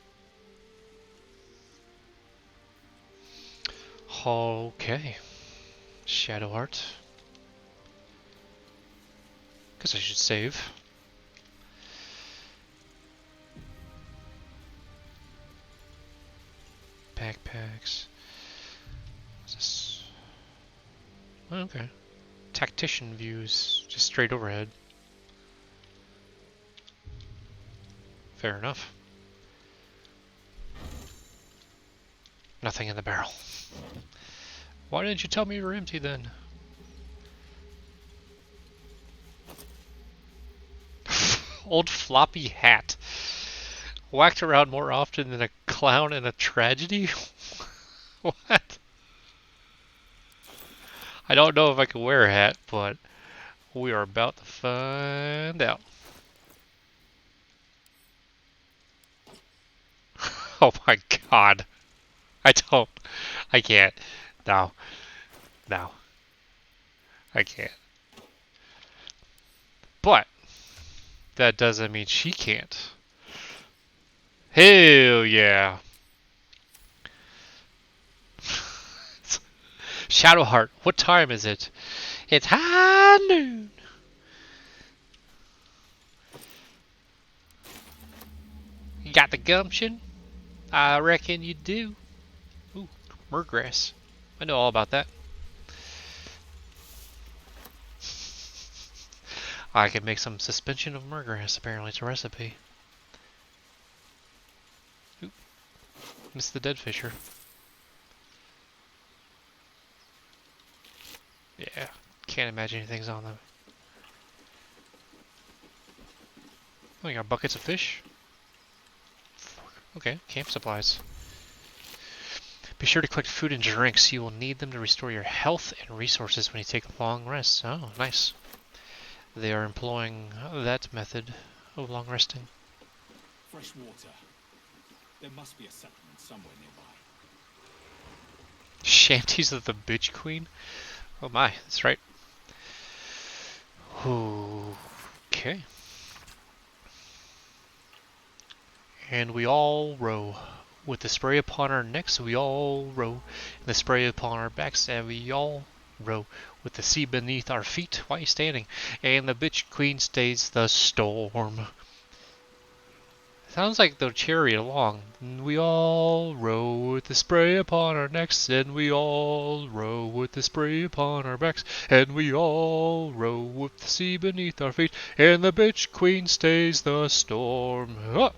Okay. Shadowheart. Guess I should save. Backpacks. What's this? Okay. Tactician views, just straight overhead. Fair enough. Nothing in the barrel. Why didn't you tell me you were empty then? Old floppy hat. Whacked around more often than a clown in a tragedy? What? I don't know if I can wear a hat, but we are about to find out. Oh my god. I can't. No. No. I can't. But that doesn't mean she can't. Hell yeah. Shadowheart, what time is it? It's high noon. You got the gumption? I reckon you do. Ooh, murgrass. I know all about that. I can make some suspension of murgrass, apparently it's a recipe. Ooh, missed the dead fisher. Yeah, can't imagine anything's on them. Oh, you got buckets of fish? Okay, camp supplies. Be sure to collect food and drinks. You will need them to restore your health and resources when you take long rests. Oh, nice. They are employing that method of long resting. Fresh water. There must be a settlement somewhere nearby. Shanties of the Bitch Queen? Oh my, that's right. Okay. And we all row. With the spray upon our necks, we all row. And the spray upon our backs, and we all row. With the sea beneath our feet, why are you standing? And the Bitch Queen stays the storm. Sounds like they'll chariot along. And we all row with the spray upon our necks, and we all row with the spray upon our backs, and we all row with the sea beneath our feet, and the Bitch Queen stays the storm. Oh!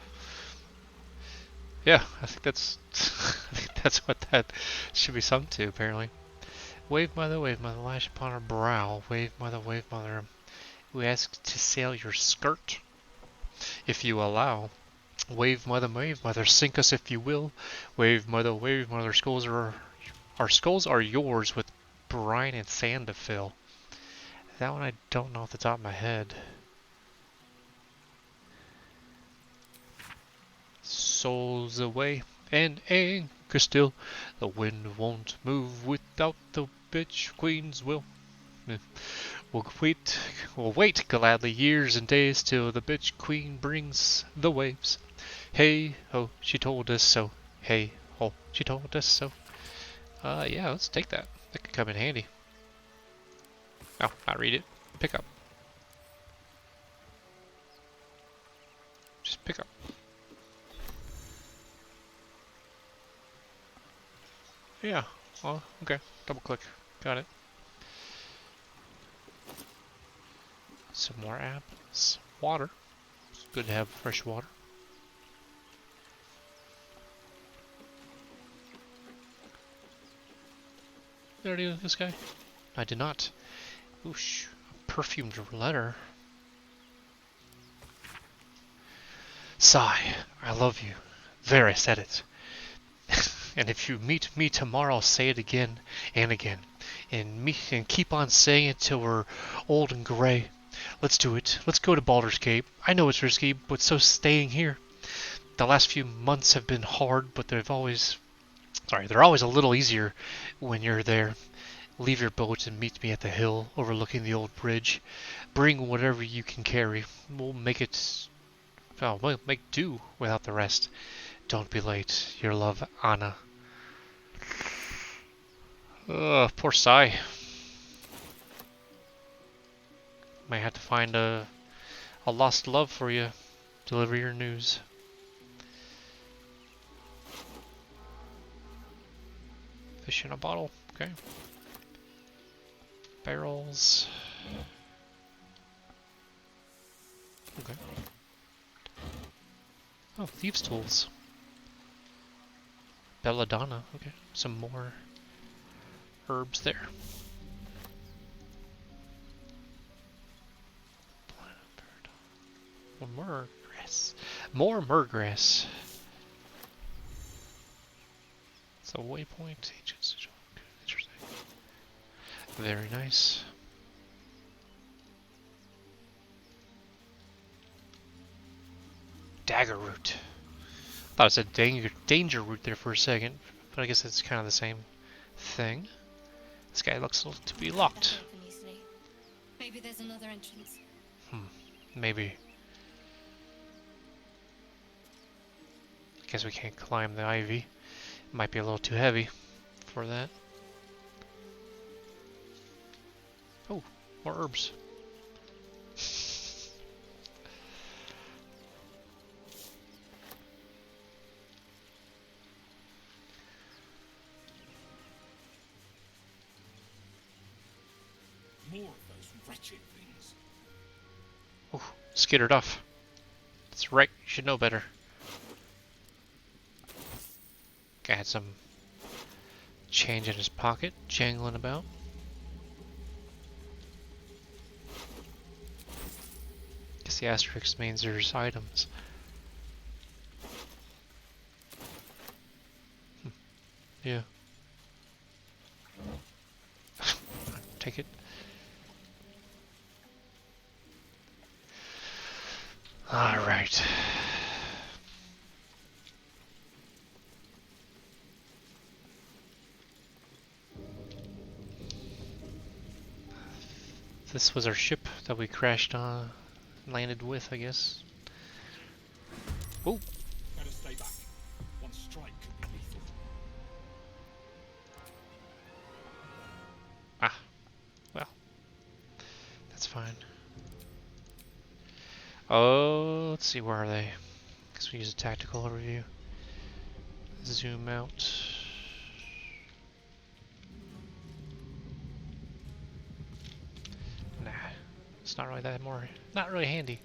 Yeah, I think that's what that should be sung to, apparently. Wave mother, lash upon her brow. Wave mother, we ask to sail your skirt, if you allow. Wave mother, sink us if you will. Wave mother, our skulls are yours with brine and sand to fill. That one I don't know off the top of my head. Souls away and anchor still. The wind won't move without the Bitch Queen's will. We'll wait gladly years and days till the Bitch Queen brings the waves. Hey ho, she told us so. Hey ho, she told us so. Yeah, let's take that. That could come in handy. Oh, not read it. Pick up. Just pick up. Yeah, well, okay. Double click. Got it. Some more apples. Water. It's good to have fresh water. Did I already with this guy? I did not. Oosh. A perfumed letter. Sigh. I love you. There, I said it. And if you meet me tomorrow, say it again and again. And keep on saying it till we're old and gray. Let's do it. Let's go to Baldur's Gate. I know it's risky, but so staying here. The last few months have been hard, but they're always a little easier when you're there. Leave your boat and meet me at the hill overlooking the old bridge. Bring whatever you can carry. We'll make do without the rest. Don't be late. Your love, Anna. Ugh, poor Sai. Might have to find a lost love for you. Deliver your news. Fish in a bottle. Okay. Barrels. Okay. Oh, thieves' tools. Belladonna. Okay, some more herbs there. More grass. More murgrass. It's a waypoint. Interesting. Very nice. Dagger root. Thought it said danger root there for a second, but I guess it's kind of the same thing. This guy looks to be locked. Maybe there's another entrance. Maybe. Guess we can't climb the ivy. It might be a little too heavy for that. Oh, more herbs. More of those wretched things. Oh, skittered off. That's right, you should know better. Guy had some change in his pocket, jangling about. Guess the asterisk means there's items. Yeah. Take it. Alright. This was our ship that we crashed on, landed with, I guess. Oh! Better stay back. One strike could be lethal. Ah. Well. That's fine. Oh, let's see, where are they? Guess we use a tactical overview. Zoom out. Nah, it's not really that not really handy.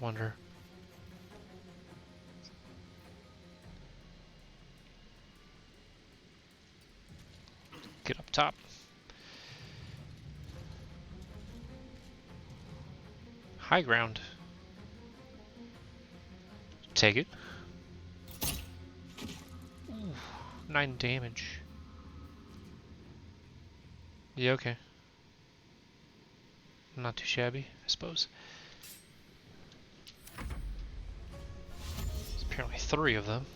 Wonder. Get up top. High ground. Take it. Ooh, 9 damage. Yeah, okay. Not too shabby, I suppose. There's apparently 3 of them.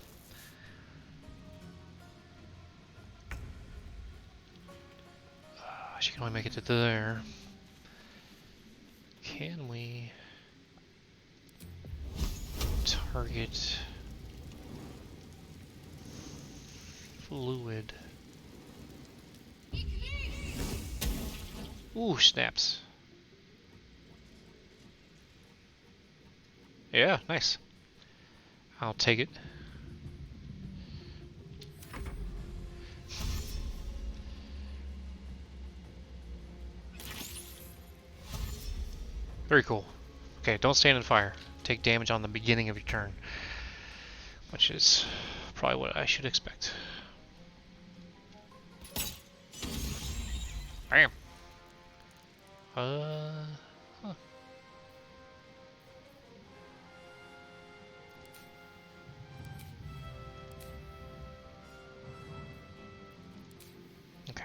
She can only make it to there. Can we target fluid? Ooh, snaps. Yeah, nice. I'll take it. Very cool. Okay, don't stand in fire. Take damage on the beginning of your turn. Which is probably what I should expect. Bam. Huh. Okay.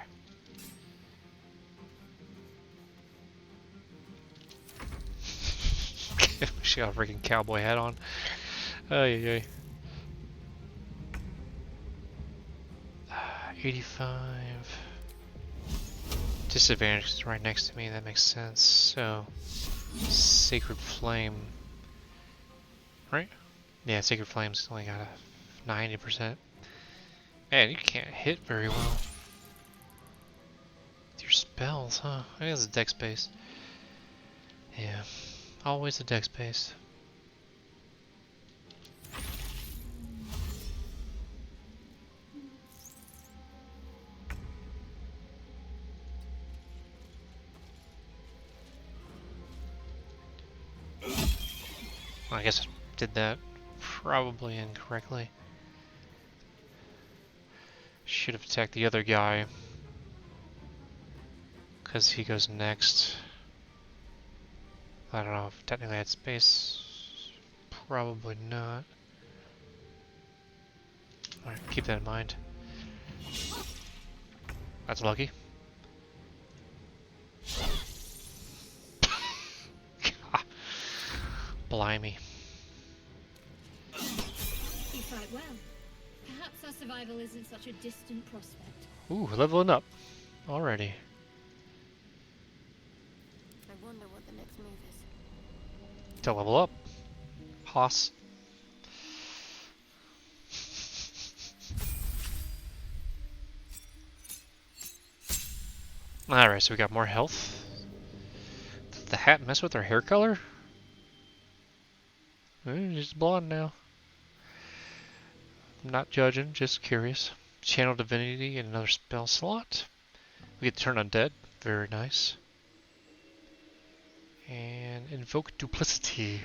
She got a freaking cowboy hat on. Ay, ay, ay. 85. Disadvantage is right next to me, that makes sense. So, Sacred Flame. Right? Yeah, Sacred Flame's only got a 90%. Man, you can't hit very well. With your spells, huh? I think it's a dex base. Yeah, always a dex base. I guess I did that probably incorrectly. Should have attacked the other guy, because he goes next. I don't know if technically I had space. Probably not. Alright, keep that in mind. That's lucky. Blimey. You fight well. Perhaps our survival isn't such a distant prospect. Ooh, leveling up already. I wonder what the next move is. To level up. Hoss. Alright, so we got more health. Does the hat mess with her hair color? She's blonde now. I'm not judging, just curious. Channel Divinity and another spell slot. We get to turn undead. Very nice. And Invoke Duplicity.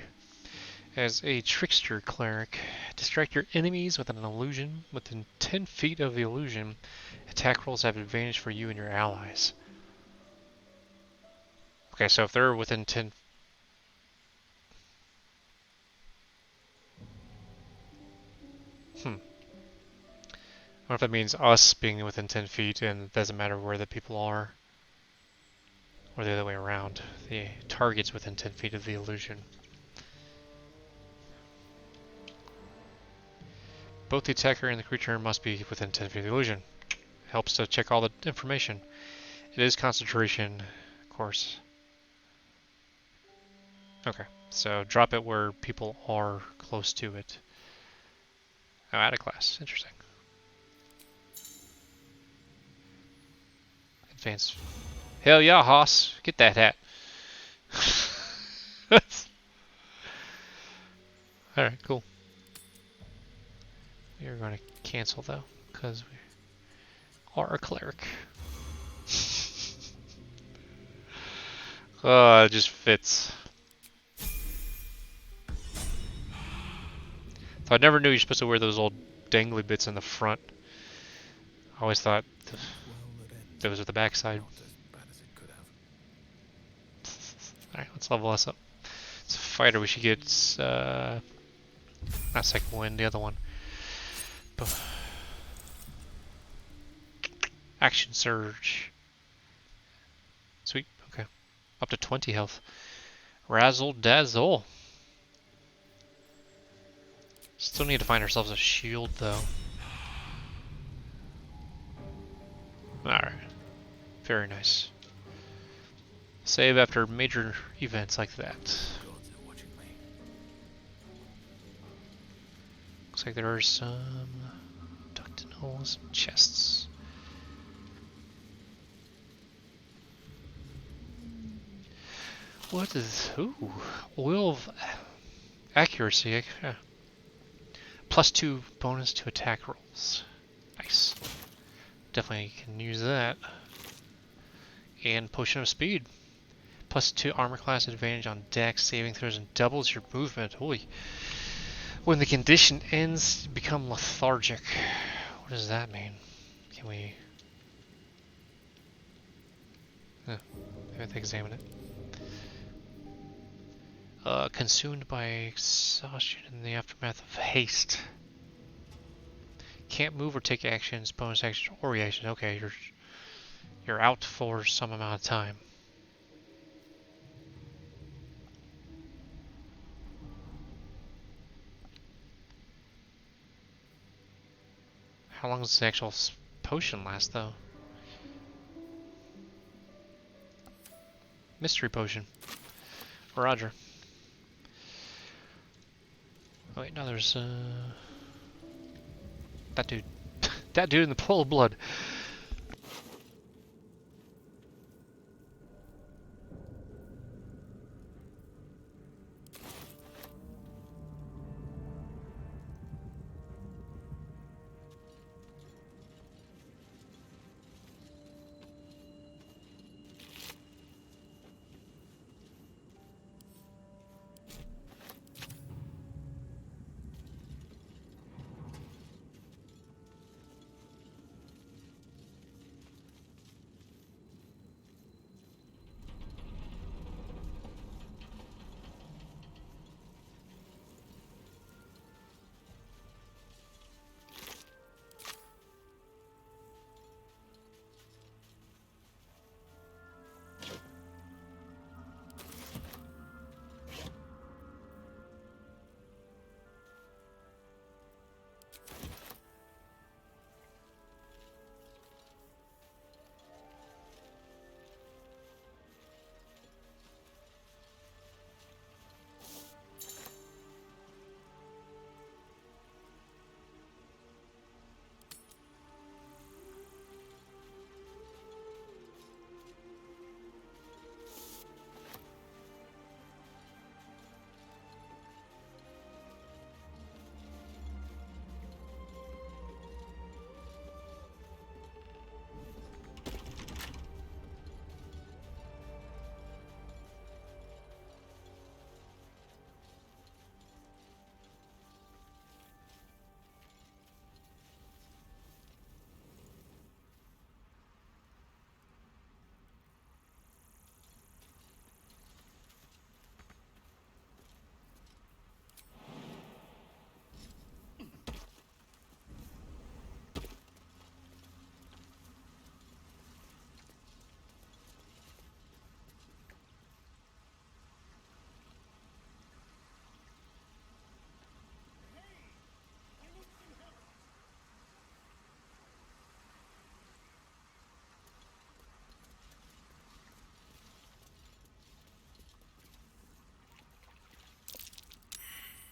As a trickster cleric, distract your enemies with an illusion within 10 feet of the illusion. Attack rolls have advantage for you and your allies. Okay, so if they're within 10... I wonder if that means us being within 10 feet and it doesn't matter where the people are. Or the other way around. The target's within 10 feet of the illusion. Both the attacker and the creature must be within 10 feet of the illusion. Helps to check all the information. It is concentration, of course. Okay, so drop it where people are close to it. Oh, add a class. Interesting. Advanced. Hell yeah, Hoss. Get that hat. Alright, cool. We are going to cancel though, because we are a cleric. Oh, it just fits. So I never knew you're supposed to wear those old dangly bits in the front. I always thought those are the backside. Alright, let's level us up. It's a fighter. We should get not second wind, the other one. But action surge. Sweet, okay. Up to 20 health. Razzle dazzle. Still need to find ourselves a shield though. Alright. Very nice. Save after major events like that. Looks like there are some ductinals, chests. What is... Ooh. Oil of accuracy. +2 bonus to attack rolls. Nice. Definitely can use that. And Potion of Speed. +2 armor class advantage on dex saving throws and doubles your movement. Holy. When the condition ends, you become lethargic. What does that mean? Can we... I have to examine it. Consumed by exhaustion in the aftermath of haste. Can't move or take actions, bonus action or reaction. Okay, you're out for some amount of time. How long does the actual potion last, though? Mystery potion. Roger. Oh wait, no, there's that dude. That dude in the pool of blood.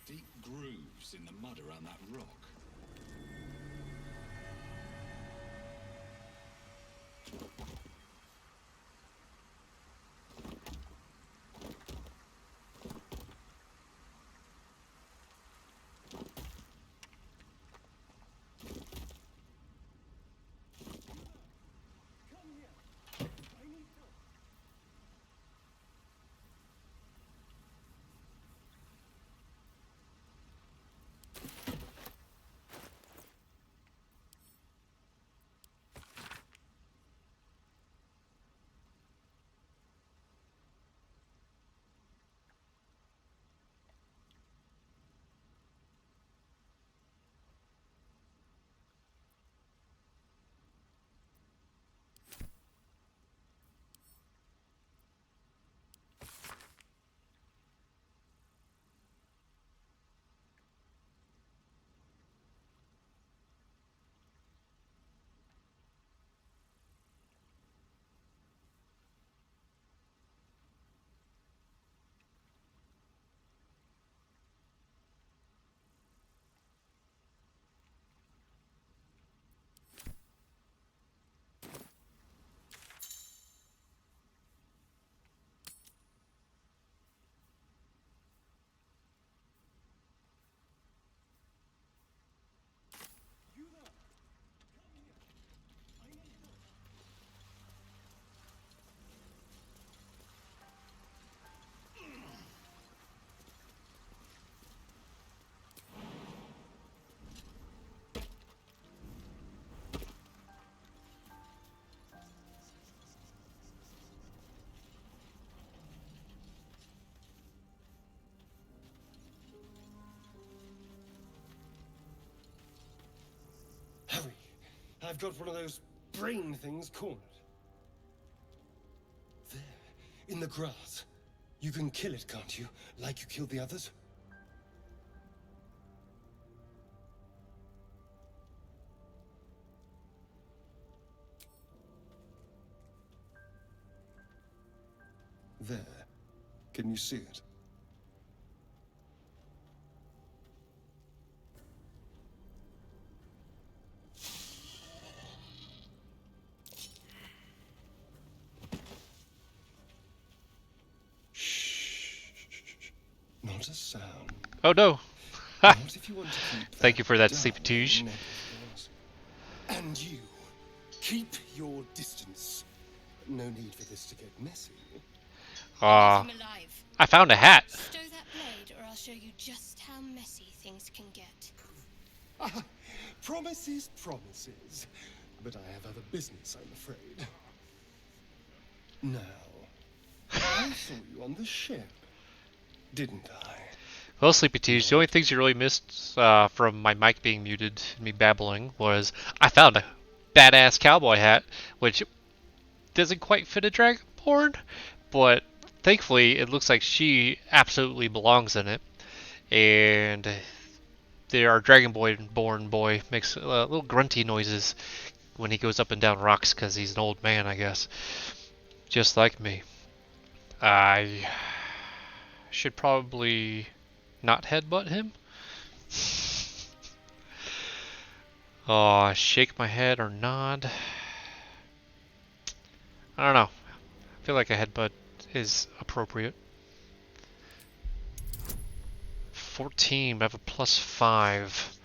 Deep grooves in the mud around that rock. I've got one of those brain things cornered. There, in the grass. You can kill it, can't you? Like you killed the others? There. Can you see it? Not a sound. Oh no! Not if you want to keep Thank you for that, down Sleepy Touche. neck of yours. And you, keep your distance. No need for this to get messy. Aw, I'm alive. I found a hat. Stow that blade, or I'll show you just how messy things can get. Promises, promises. But I have other business, I'm afraid. Now, I saw you on the ship, didn't I? Well, Sleepy Touche, the only things you really missed from my mic being muted and me babbling was I found a badass cowboy hat, which doesn't quite fit a Dragonborn, but thankfully it looks like she absolutely belongs in it. And our Dragonborn boy makes little grunty noises when he goes up and down rocks because he's an old man, I guess. Just like me. I should probably not headbutt him. Oh, shake my head or nod. I don't know. I feel like a headbutt is appropriate. 14, I have a +5.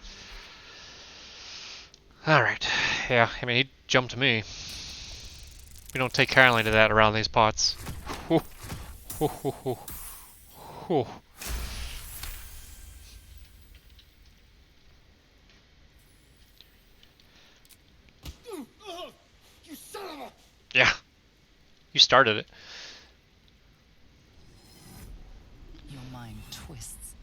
Alright. Yeah, I mean, he jumped me. We don't take kindly to that around these parts. Whew. Whew, whew, whew. Whew. You son of a... Yeah. You started it. Your mind twists.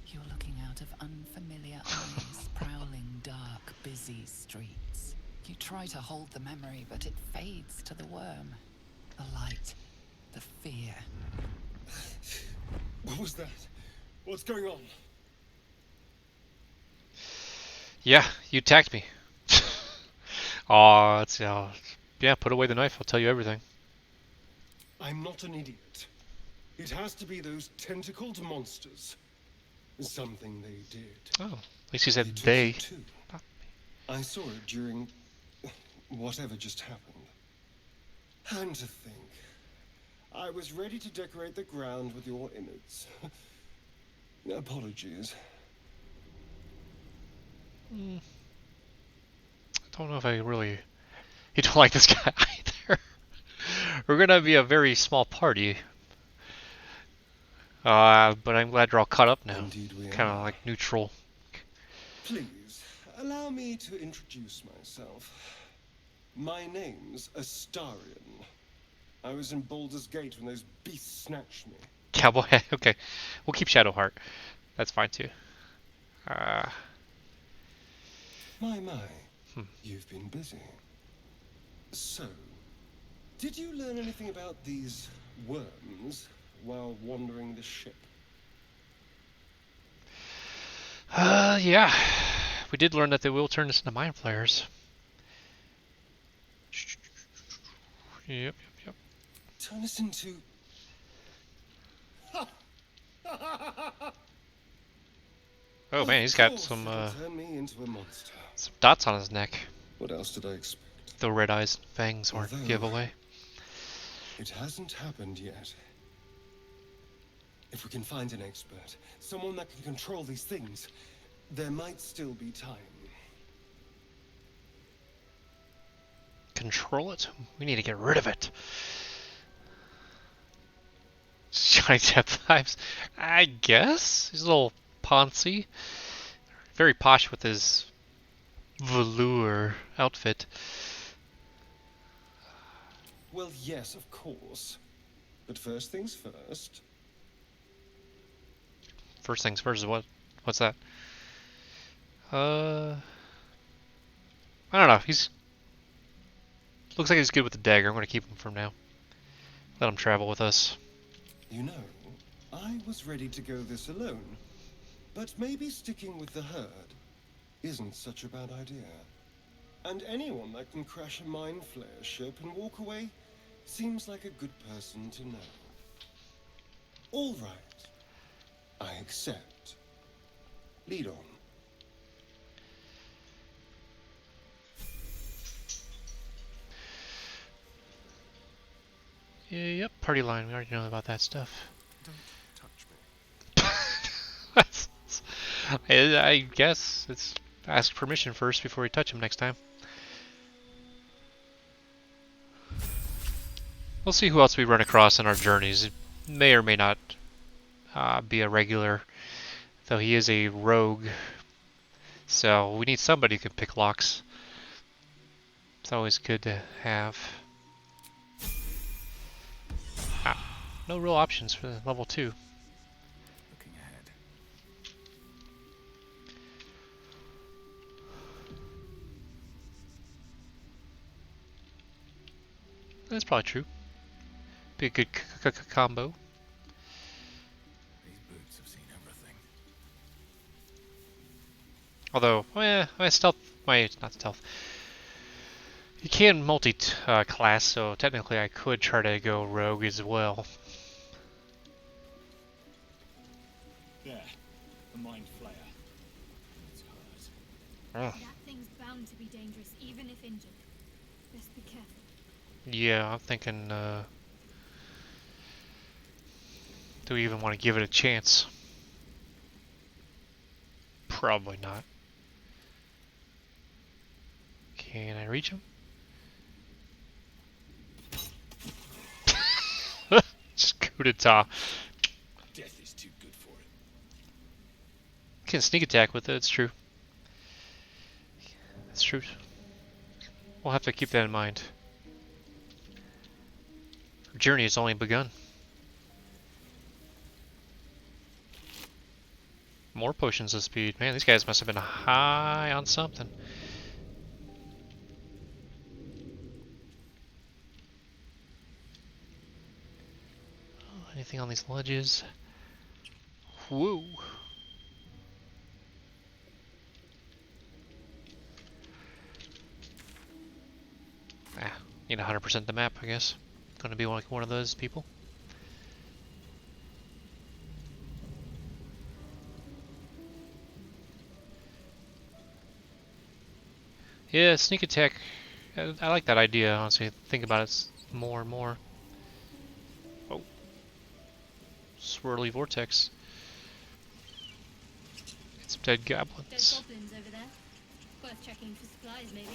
You're looking out of unfamiliar eyes, prowling dark, busy streets. You try to hold the memory, but it fades to the worm. The light. The fear. What was that? What's going on? Yeah, you attacked me. Aw, it's, yeah, put away the knife, I'll tell you everything. I'm not an idiot. It has to be those tentacled monsters. Something they did. Oh, at least you said took they. you too. I saw it during whatever just happened. And to think, I was ready to decorate the ground with your innards. Apologies. I don't know if I really... You don't like this guy either. We're gonna be a very small party. But I'm glad you're all caught up now. Indeed we Kind are. of like neutral. Please, allow me to introduce myself. My name's Astarion. I was in Baldur's Gate when those beasts snatched me. Cowboy, okay. We'll keep Shadowheart. That's fine too. My, Hmm. you've been busy. So, did you learn anything about these worms while wandering the ship? Yeah. We did learn that they will turn us into mind flayers. Yep. Turn us into... Oh man, he's got some turn me into a monster. some dots on his neck. What else did I expect? The red eyes and fangs weren't Although- giveaway. It hasn't happened yet. If we can find an expert, someone that can control these things, there might still be time. Control it? We need to get rid of it. Johnny Depp vibes. I guess? He's a little poncy. Very posh with his velour outfit. Well, yes, of course. But first things first. First things first, what's that? I don't know. He's Looks like he's good with the dagger. I'm going to keep him for now. Let him travel with us. You know, I was ready to go this alone. But maybe sticking with the herd isn't such a bad idea. And anyone that can crash a mind flayer ship and walk away seems like a good person to know. All right. I accept. Lead on. Yeah, yep, party line. We already know about that stuff. Don't touch me. I guess it's ask permission first before we touch him next time. We'll see who else we run across in our journeys. It may or may not be a regular, though he is a rogue. So we need somebody who can pick locks. It's always good to have. No real options for level 2. Looking ahead. That's probably true. Be a good combo. These boots have seen everything. Although, my stealth, not stealth. You can multi-class, so technically I could try to go rogue as well. There, the mind flayer. It's hers. That thing's bound to be dangerous, even if injured. Best be careful. Yeah, I'm thinking, do we even want to give it a chance? Probably not. Can I reach him? Just coup d'etat. Death is too good for it. Can sneak attack with it, it's true. That's true. We'll have to keep that in mind. Our journey has only begun. More potions of speed. Man, these guys must have been high on something. Anything on these ledges? Whoa. Need 100% the map, I guess. Gonna be like one of those people. Yeah, sneak attack. I like that idea, honestly. Think about it more and more. Oh. Swirly vortex. Get some dead Those goblins. goblins over there. Worth checking for supplies, maybe.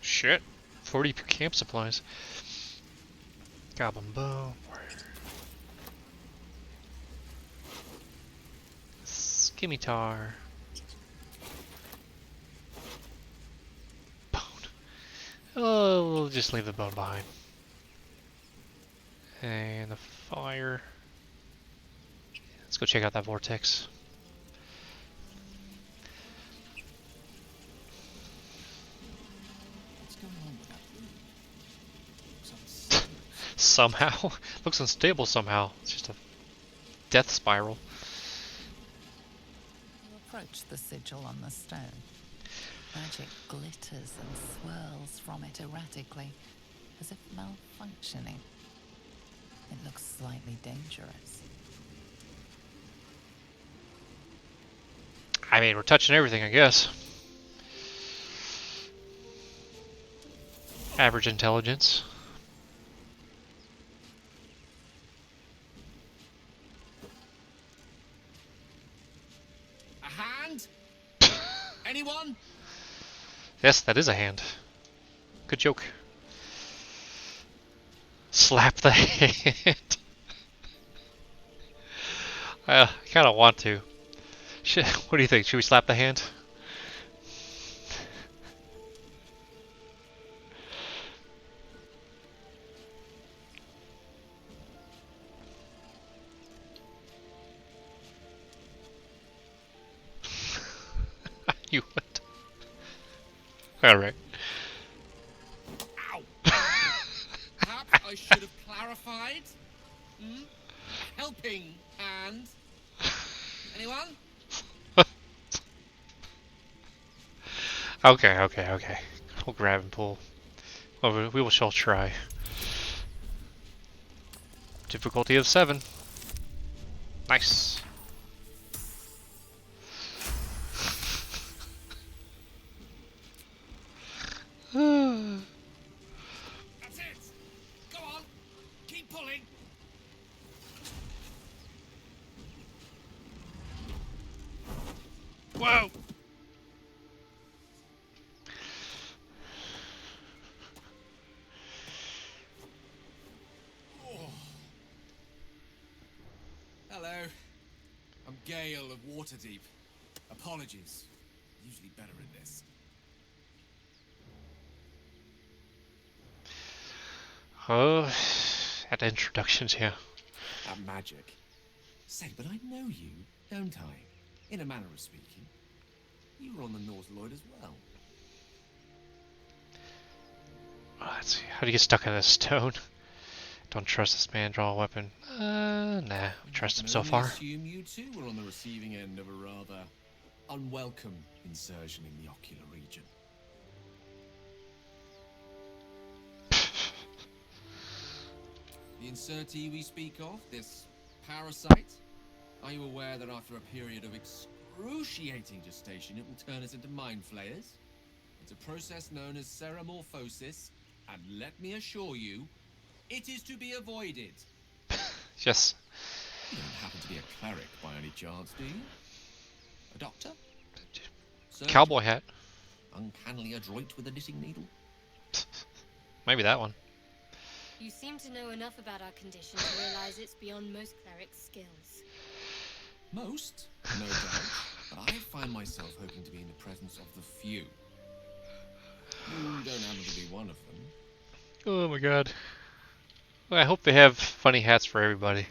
Shit. 40 camp supplies. Goblin bow. Scimitar. Bone. Oh, we'll just leave the bone behind. And the fire. Let's go check out that vortex. What's going on with that room? Looks unstable. Somehow. Looks unstable somehow. It's just a death spiral. You approach the sigil on the stone. Magic glitters and swirls from it erratically, as if malfunctioning. It looks slightly dangerous. I mean, we're touching everything, I guess. Average intelligence. A hand? Anyone? Yes, that is a hand. Good joke. Slap the hand. I kind of want to. What do you think? Should we slap the hand? You would. Alright. should have clarified. Hmm? Helping hand. Anyone? Okay, okay, okay. We'll grab and pull. Well, we shall try. Difficulty of 7. Nice. That's it. Go on. Keep pulling. Whoa! Hello. I'm Gale of Waterdeep. Apologies. Usually better at this. Oh, at introductions here. That magic. Say, but I know you, don't I? In a manner of speaking. You were on the Nautiloid as well. Let's see. How do you get stuck in a stone? Don't trust this man. Draw a weapon. Nah. Trust him so far. I assume you too were on the receiving end of a rather unwelcome insertion in the ocular region. The insertee we speak of, this parasite, are you aware that after a period of excruciating gestation, it will turn us into mind flayers? It's a process known as ceramorphosis, and let me assure you, it is to be avoided. Yes. You don't happen to be a cleric by any chance, do you? A doctor? Surgeon? Cowboy hat. Uncannily adroit with a knitting needle? Maybe that one. You seem to know enough about our condition to realize it's beyond most clerics' skills. Most? No doubt. But I find myself hoping to be in the presence of the few. You don't happen to be one of them. Oh my god. Well, I hope they have funny hats for everybody.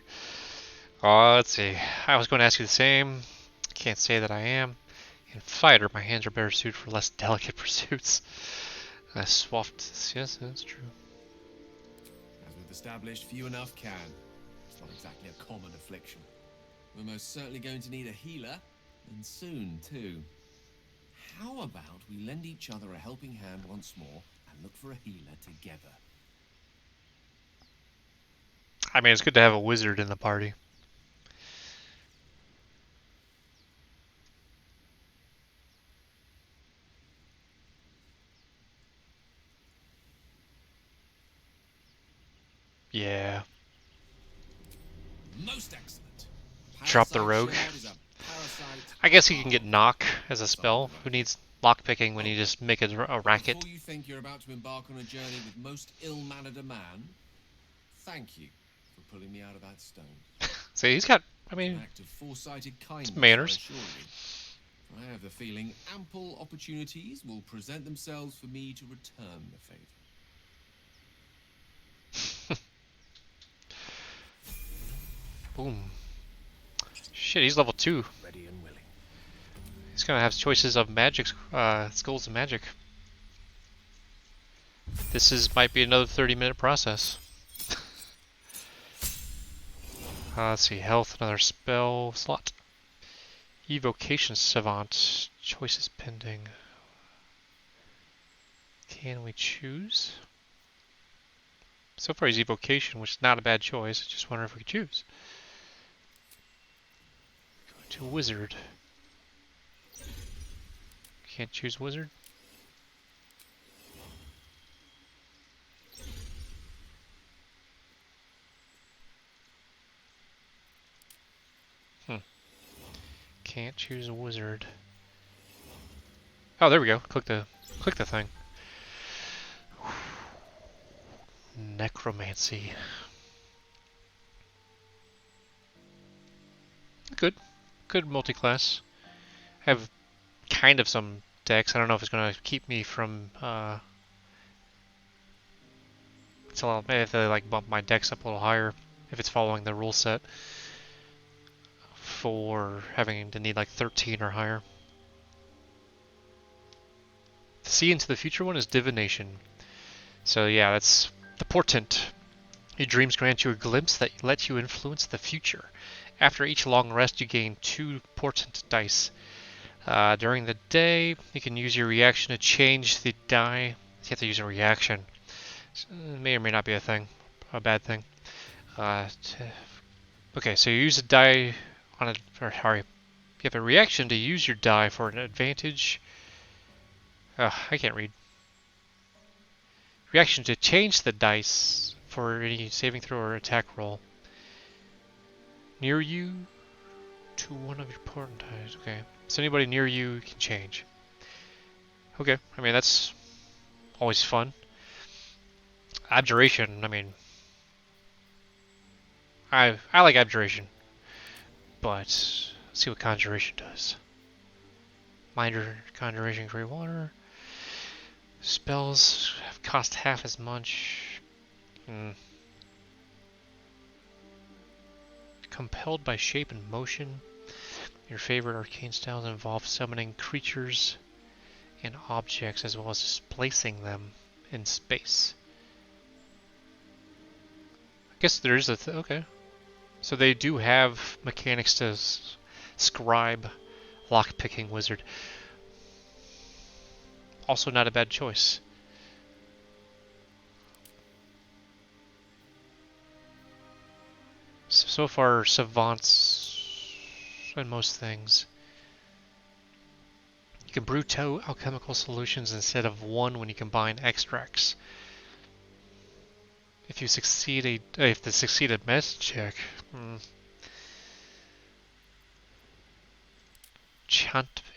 Oh, let's see. I was going to ask you the same. Can't say that I am. In fighter, my hands are better suited for less delicate pursuits. I swapped. Yes, that's true. As we've established, few enough can. It's not exactly a common affliction. We're most certainly going to need a healer, and soon too. How about we lend each other a helping hand once more and look for a healer together? I mean, it's good to have a wizard in the party. Yeah. Most excellent. Drop the rogue. I guess he can get knock as a spell. Who needs lockpicking when you just make a racket? Before you think you're about to embark on a journey with most ill-mannered a man, thank you for pulling me out of that stone. See, he's got, I mean, an act of foresighted kindness, manners. I assure you. I have the feeling ample opportunities will present themselves for me to return the favor. Boom. Shit, he's level 2. Ready and willing. He's gonna have choices of magic, schools of magic. This might be another 30-minute process. Let's see, health, another spell slot. Evocation Savant, choices pending. Can we choose? So far he's Evocation, which is not a bad choice. I just wonder if we could choose. Go to Wizard. Can't choose Wizard? Can't choose a wizard. Oh, there we go. Click the thing. Necromancy. Good multi-class. I have kind of some decks. I don't know if it's gonna keep me from maybe if they like bump my decks up a little higher if it's following the rule set. For having to need like 13 or higher. The See into the Future one is Divination. So yeah, that's the portent. Your dreams grant you a glimpse that lets you influence the future. After each long rest, you gain 2 portent dice. During the day, you can use your reaction to change the die. You have to use a reaction. It may or may not be a bad thing. Okay, so you use a die on a, or sorry, you have a reaction to use your die for an advantage. I can't read. Reaction to change the dice for any saving throw or attack roll. Near you to one of your portent dice. Okay, so anybody near you can change. Okay, I mean that's always fun. Abjuration, I mean, I like Abjuration, but let's see what Conjuration does. Minor Conjuration, Great Water. Spells cost half as much. Compelled by shape and motion. Your favorite arcane styles involve summoning creatures and objects as well as displacing them in space. I guess there is okay. So they do have mechanics to scribe lockpicking wizard. Also not a bad choice. So far, savants and most things. You can brew 2 alchemical solutions instead of 1 when you combine extracts. If you succeed if they succeed a medicine check.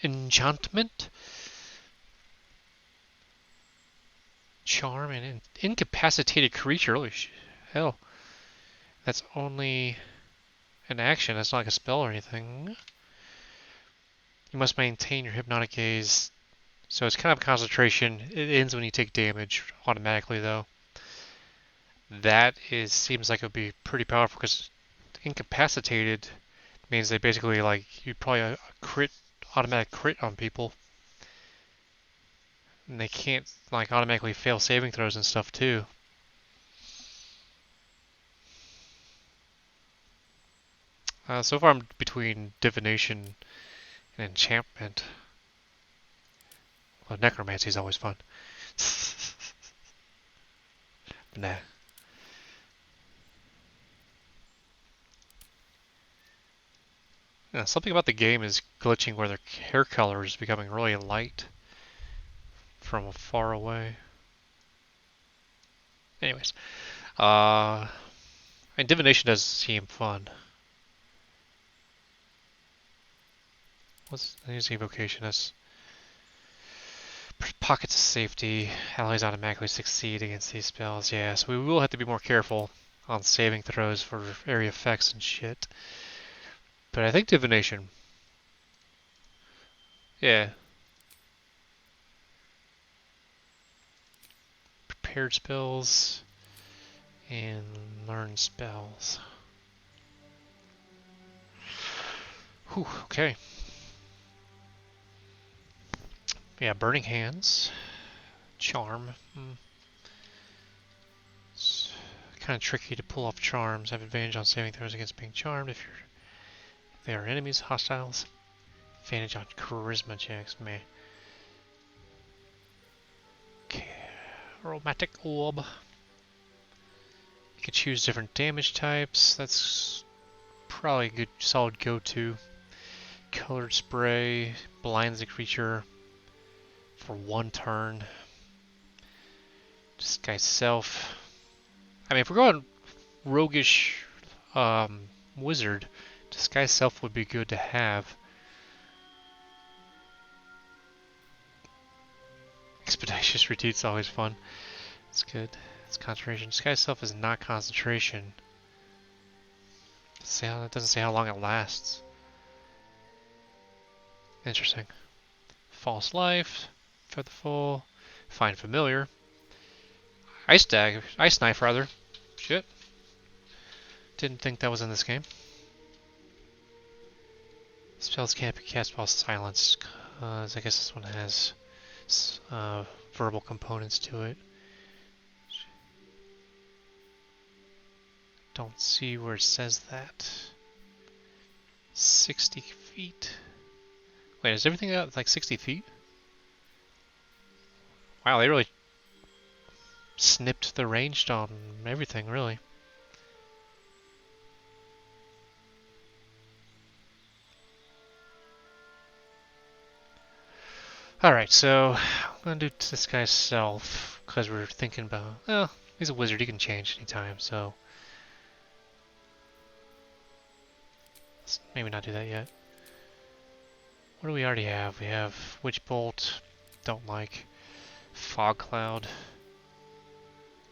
Enchantment? Charm and incapacitated creature. Holy hell. That's only an action. That's not like a spell or anything. You must maintain your hypnotic gaze. So it's kind of concentration. It ends when you take damage automatically, though. That seems like it would be pretty powerful because incapacitated means they basically you probably automatic crit on people. And they can't automatically fail saving throws and stuff too. So far I'm between divination and enchantment. Well, necromancy is always fun. Nah. Something about the game is glitching where their hair color is becoming really light from far away. Anyways, and divination does seem fun. What's the evocation? That's pockets of safety. Allies automatically succeed against these spells. Yeah, so we will have to be more careful on saving throws for area effects and shit. But I think divination. Yeah. Prepared spells and learn spells. Whew, okay. Yeah, Burning Hands. Charm. It's kind of tricky to pull off charms. Have advantage on saving throws against being charmed if they are enemies, hostiles. Advantage on charisma checks, meh. Okay. Aromatic Orb. You can choose different damage types. That's probably a good solid go-to. Colored Spray blinds the creature for 1 turn. Disguise Self. I mean, if we're going roguish wizard, Disguise Self would be good to have. Expeditious Retreat's always fun. It's good. It's concentration. Disguise Self is not concentration. It doesn't say how long it lasts. Interesting. False Life. Featherfall. Find Familiar. Ice Knife rather. Shit. Didn't think that was in this game. Spells can't be cast while silenced. I guess this one has verbal components to it. Don't see where it says that. 60 feet. Wait, is everything out like 60 feet? Wow, they really snipped the range on everything, really. Alright, so I'm gonna do this guy's self, because we're thinking about, well, he's a wizard, he can change anytime, so let's maybe not do that yet. What do we already have? We have Witch Bolt, don't like. Fog Cloud.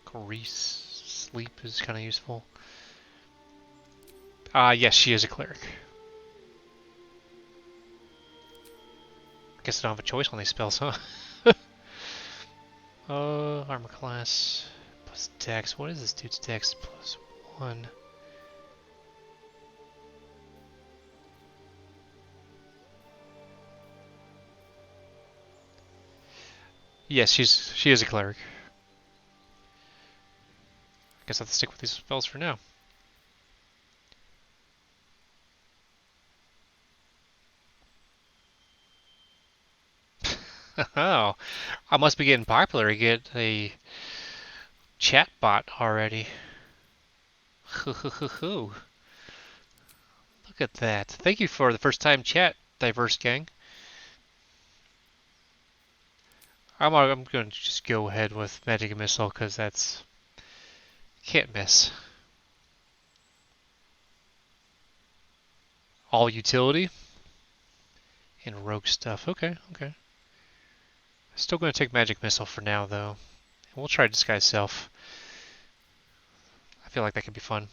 Grease. Sleep is kind of useful. Yes, she is a cleric. Guess I don't have a choice on these spells, huh? Armor class plus dex. What is this dude's dex? Plus 1. Yes, she is a cleric. I guess I have to stick with these spells for now. Oh, I must be getting popular to get a chat bot already. Look at that. Thank you for the first time chat, Diverse Gang. I'm going to just go ahead with Magic Missile because that's can't miss. All utility and rogue stuff. Okay, okay. Still going to take Magic Missile for now, though. And we'll try Disguise Self. I feel like that could be fun.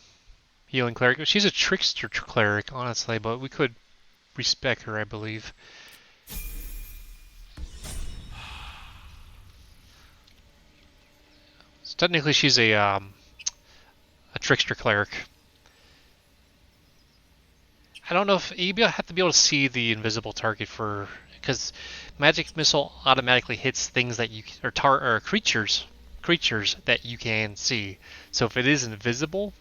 Healing Cleric. She's a trickster cleric, honestly, but we could respec her, I believe. So technically, she's a trickster cleric. I don't know if you have to be able to see the invisible target for, because Magic Missile automatically hits things that you or creatures that you can see. So if it is invisible,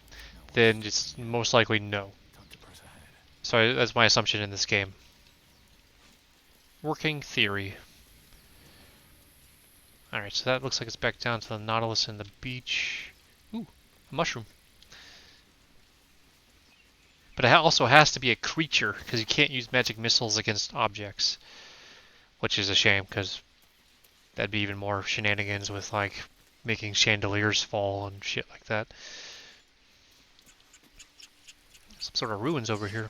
then it's most likely no. So that's my assumption in this game. Working theory. Alright, so that looks like it's back down to the Nautilus and the beach. Ooh, a mushroom. But it also has to be a creature, because you can't use magic missiles against objects. Which is a shame, because that'd be even more shenanigans with, like, making chandeliers fall and shit like that. Some sort of ruins over here.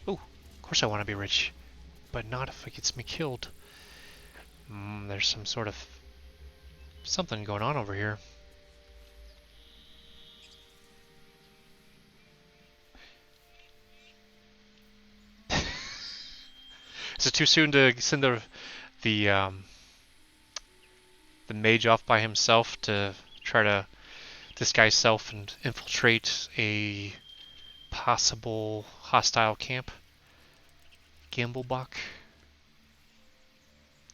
Ooh, of course I want to be rich. But not if it gets me killed. There's some sort of something going on over here. Is it too soon to send the mage off by himself to try to disguise self and infiltrate a possible hostile camp? Gamblebuck?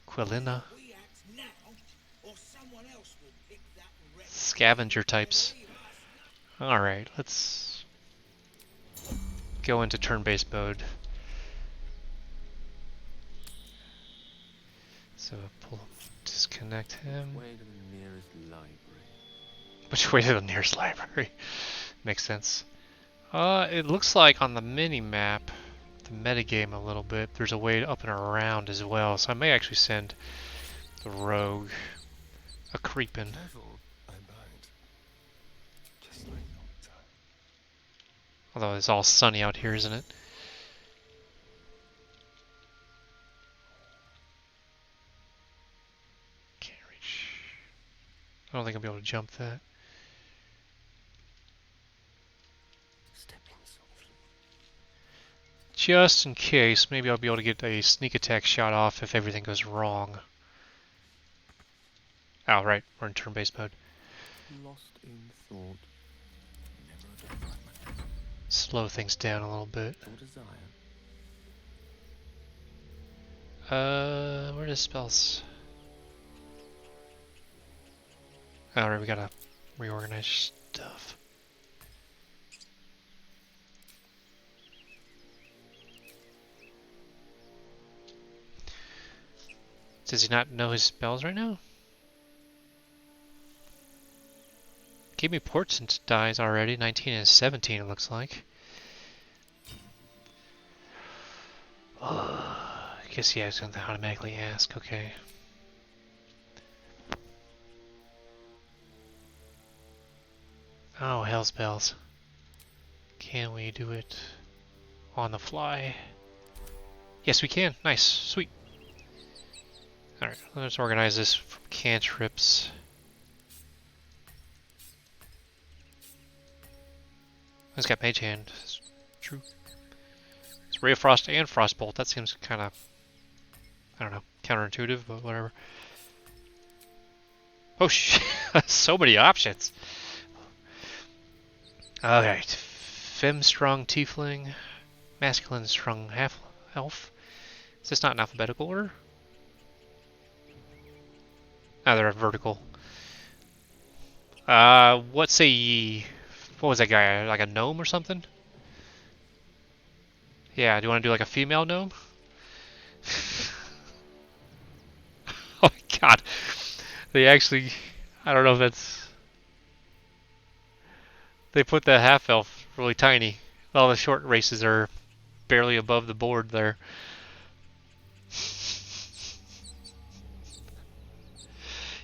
Quillina? Scavenger types. Alright, let's go into turn-based mode. So disconnect him. Way to the nearest library. Which way to the nearest library? Makes sense. It looks like on the mini-map, the metagame a little bit, there's a way up and around as well, so I may actually send the rogue a creepin'. Although it's all sunny out here, isn't it? Can't reach. I don't think I'll be able to jump that. Just in case, maybe I'll be able to get a sneak attack shot off if everything goes wrong. Oh, right, we're in turn-based mode. Lost in thought. Slow things down a little bit. Where does spells? Alright, we gotta reorganize stuff. Does he not know his spells right now? Gave me portent dies already, 19 and 17 it looks like. I guess yeah, it's gonna automatically ask, okay. Oh, hell's bells. Can we do it on the fly? Yes, we can. Nice. Sweet. Alright, let's organize this from cantrips. It's got Mage Hand. It's true. It's Ray of Frost and Frostbolt. That seems kind of, I don't know, counterintuitive, but whatever. Oh shit, so many options. Alright. Femme Strong Tiefling. Masculine Strong Half-Elf. Is this not in alphabetical order? Ah, they're vertical. What's a... What was that guy? Like a gnome or something? Yeah, do you want to do like a female gnome? Oh my god. They actually... I don't know if that's... They put the half-elf really tiny. All the short races are barely above the board there.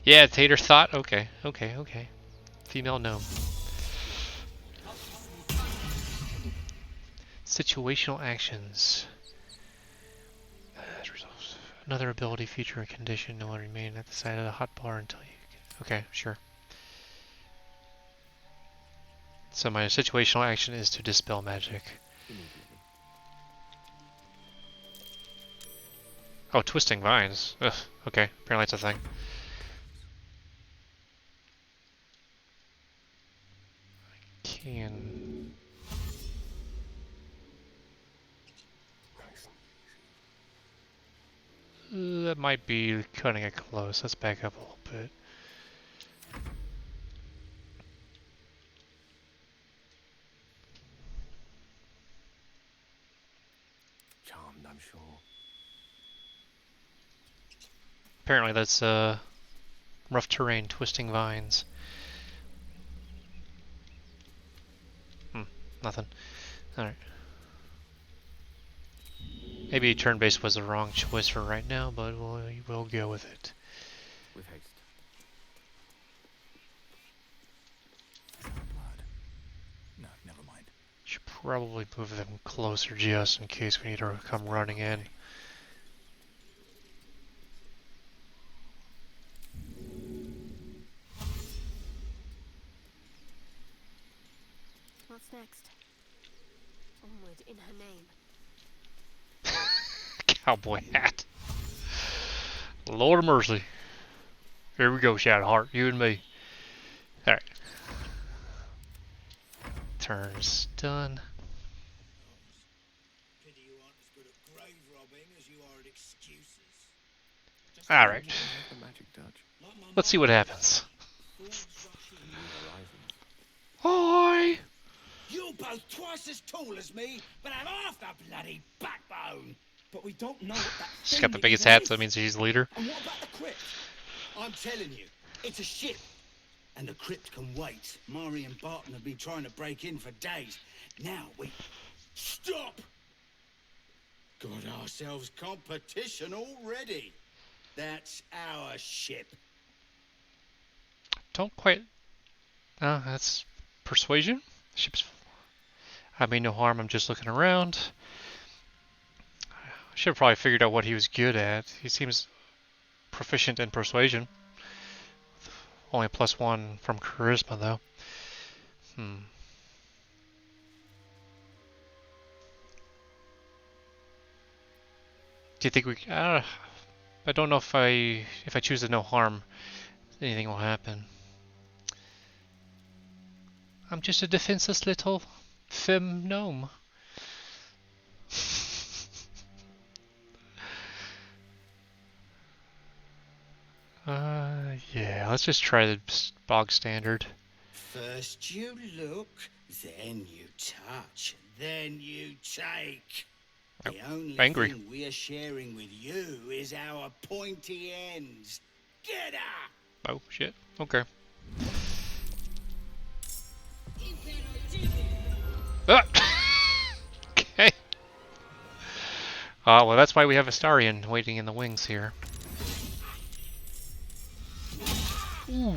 Yeah, Tater thought. Okay. Female gnome. Situational actions. Another ability, feature, or condition. No one remain at the side of the hotbar until you... Okay, sure. So my situational action is to dispel magic. Oh, twisting vines. Ugh, okay, apparently it's a thing. Can... That might be cutting it close. Let's back up a little bit. Charmed, I'm sure. Apparently that's rough terrain, twisting vines. Nothing. Alright. Maybe turn-based was the wrong choice for right now, but we'll go with it. With haste. Blood. No, never mind. Should probably move them closer just in case we need to come running in. What's next? Onward in her name. Cowboy hat. Lord of mercy. Here we go, Shadowheart. You and me. Alright. Turn's done. Pity you aren't as good at grave robbing as you are at excuses. Alright. The magic touch. Let's see what happens. Hi! You're both twice as tall as me, but have half the bloody backbone. But we don't know what that She's thing got the biggest is. hat, so that means she's the leader. And what about the crypt? I'm telling you, it's a ship. And the crypt can wait. Mari and Barton have been trying to break in for days. Now we... Stop! Got ourselves competition already. That's our ship. Don't quite... that's persuasion? Ship's... I mean no harm, I'm just looking around. I should have probably figured out what he was good at. He seems proficient in persuasion. Only +1 from charisma, though. Do you think we... I don't know if I choose the no harm, anything will happen. I'm just a defenseless little femme gnome. Yeah, let's just try the bog standard. First you look, then you touch, then you take. The only angry. thing we're sharing with you is our pointy ends. Get up! Oh, shit. Okay. Ah! Okay. Well, that's why we have Astarion waiting in the wings here. Ooh.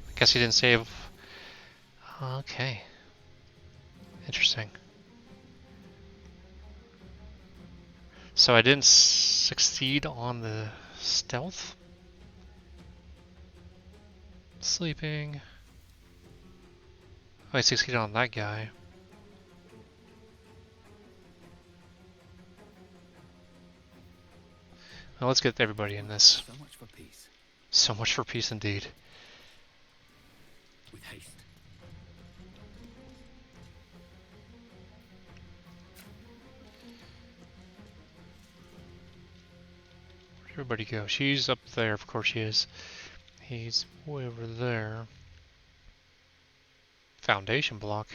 I guess he didn't save. Okay. Interesting. So I didn't succeed on the stealth. Sleeping. Oh, I succeeded on that guy. Well, let's get everybody in this. So much for peace. So much for peace indeed. With haste. Where'd everybody go? She's up there, of course she is. He's way over there. Foundation block.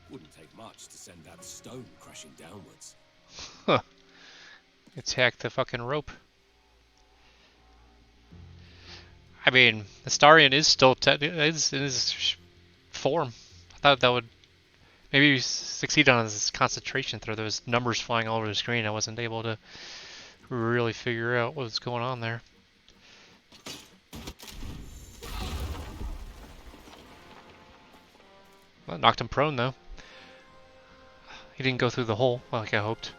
Wouldn't take much to send that stone crashing downwards. Huh. Attack the fucking rope. I mean, Astarion is still is in his form. I thought that would maybe succeed on his concentration through those numbers flying all over the screen. I wasn't able to really figure out what was going on there. Well, knocked him prone though. He didn't go through the hole like I hoped.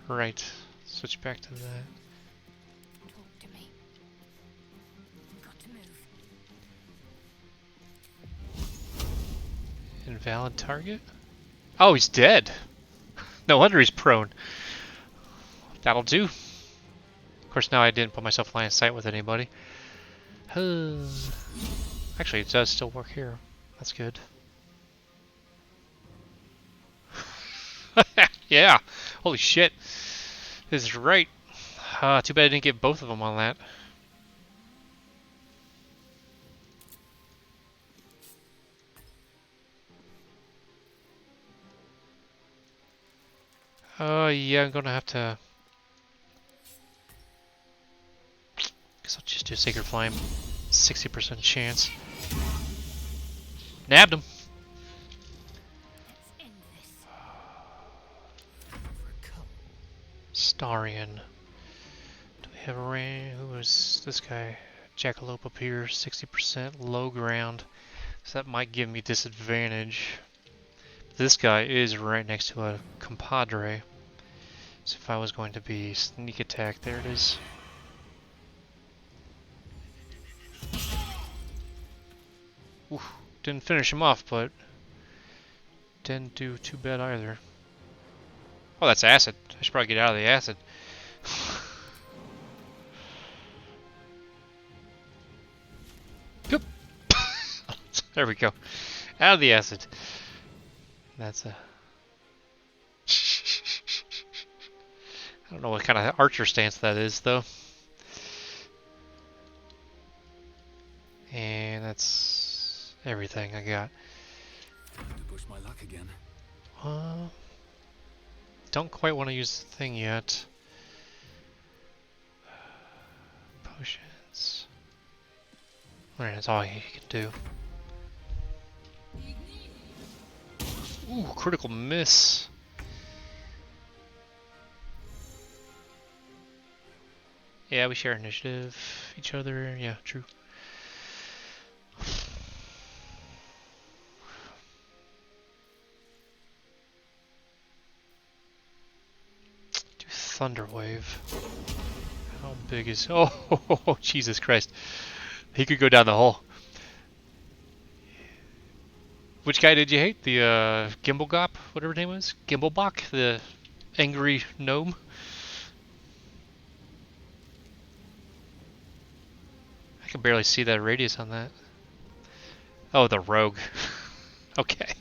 Right. Switch back to that. Talk to me. Got to move. Invalid target? Oh, he's dead. No wonder he's prone. That'll do. Of course, now I didn't put myself in line of sight with anybody. Actually, it does still work here. That's good. Yeah. Holy shit. This is right. Too bad I didn't get both of them on that. Yeah, I'm gonna have to. Guess I'll just do Sacred Flame. 60% chance. Nabbed him. Starion. Do we have a range? Who is this guy? Jackalope up here, 60% low ground. So that might give me disadvantage. This guy is right next to a compadre. So if I was going to be sneak attack, there it is. Oof, didn't finish him off, but didn't do too bad either. Oh, that's acid. I should probably get out of the acid. There we go. Out of the acid. That's a... I don't know what kind of archer stance that is, though. And that's everything I got. To push my luck again. Don't quite want to use the thing yet. Potions. Alright, that's all you can do. Ooh, critical miss. Yeah, we share initiative. Each other. Yeah, true. Do Thunder Wave. How big is... Oh, Jesus Christ. He could go down the hole. Which guy did you hate? The Gimblegop? Whatever his name was? Gimblebach? The angry gnome. I can barely see that radius on that. Oh, the rogue. Okay.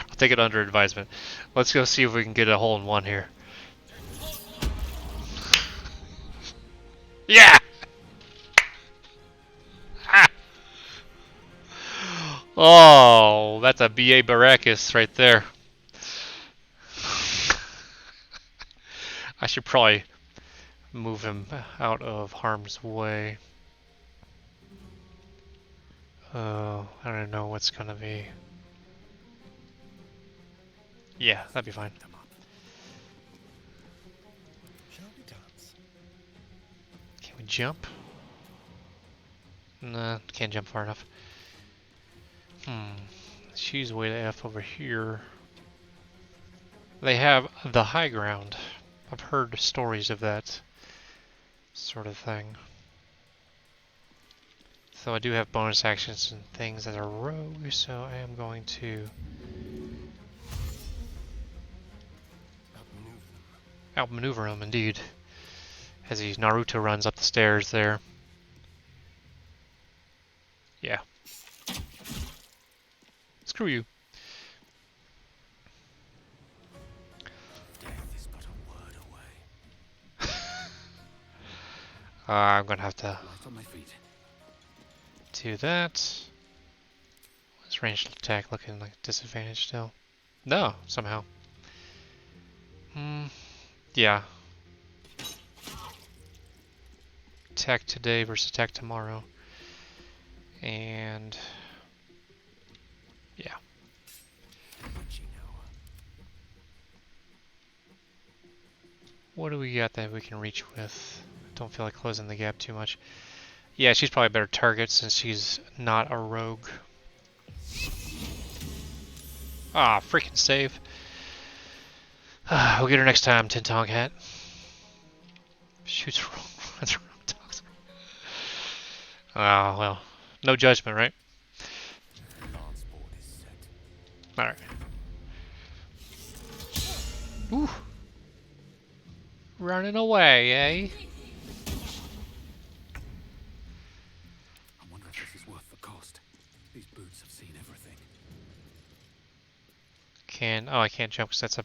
I'll take it under advisement. Let's go see if we can get a hole in one here. Yeah! Ah! Oh, that's a BA Baracus right there. I should probably move him out of harm's way. Oh, I don't know what's gonna be. Yeah, that'd be fine. Can we jump? Nah, can't jump far enough. Let's use way to F over here. They have the high ground. I've heard stories of that sort of thing. So I do have bonus actions and things as a rogue, so I am going to outmaneuver him indeed. As he Naruto runs up the stairs there. Yeah. Screw you. Death is but a word away. I'm gonna have to Light on my feet. do that. This ranged attack looking like disadvantage still. No, somehow. Yeah. Attack today versus attack tomorrow. And yeah. What do we got that we can reach with? Don't feel like closing the gap too much. Yeah, she's probably a better target since she's not a rogue. Ah, freaking save. We'll get her next time, Tintong Hat. Shoots wrong. That's wrong dogs. Ah, well. No judgment, right? Alright. Ooh. Running away, eh? I wonder if this is worth the cost. These boots have seen everything. Oh, I can't jump because that's a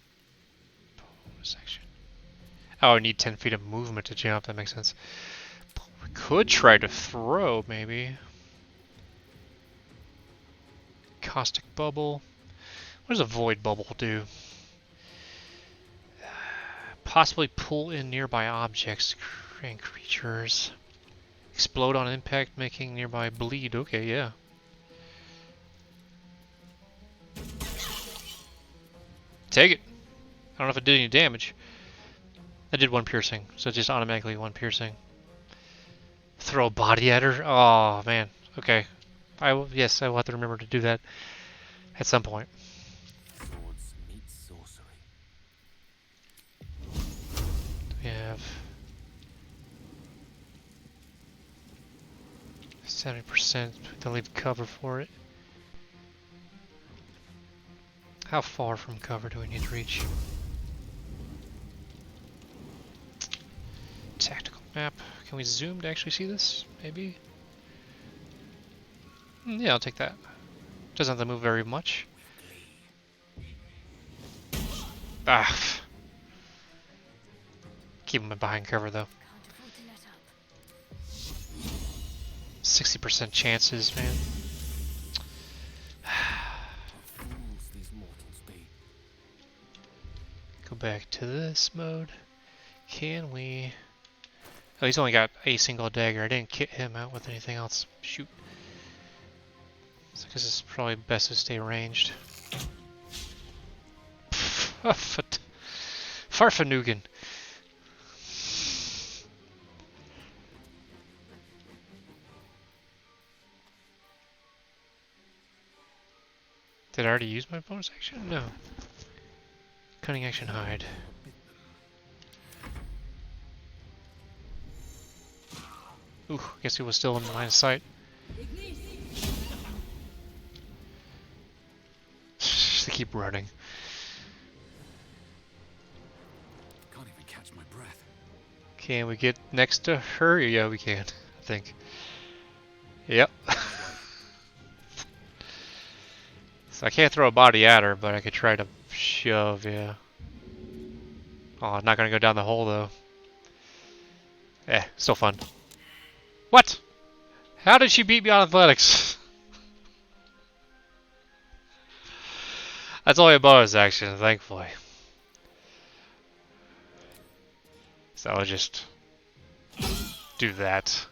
bonus section. Oh, I need 10 feet of movement to jump. That makes sense. We could try to throw, maybe. Caustic bubble. What does a void bubble do? Possibly pull in nearby objects and creatures. Explode on impact, making nearby bleed. Okay, yeah. Take it. I don't know if it did any damage. I did 1 piercing, so just automatically 1 piercing. Throw a body at her? Oh, man. Okay. Yes, I will have to remember to do that at some point. Swords meet sorcery. We have 70% to leave cover for it. How far from cover do we need to reach? Tactical map. Can we zoom to actually see this? Maybe? Yeah, I'll take that. Doesn't have to move very much. Ah. Keep him behind cover though. 60% chances, man. Go back to this mode. Can we... Oh, he's only got a single dagger. I didn't kit him out with anything else. Shoot. So I guess it's probably best to stay ranged. Farfanugan. Did I already use my bonus action? No. Cunning action hide. Ooh, guess he was still in line of sight. They keep running. Can we get next to her? Yeah, we can, I think. Yep. So I can't throw a body at her, but I could try to shove, yeah. Oh, I'm not gonna go down the hole though. Still fun. What? How did she beat me on athletics? That's only a bonus action, thankfully. So I'll just do that.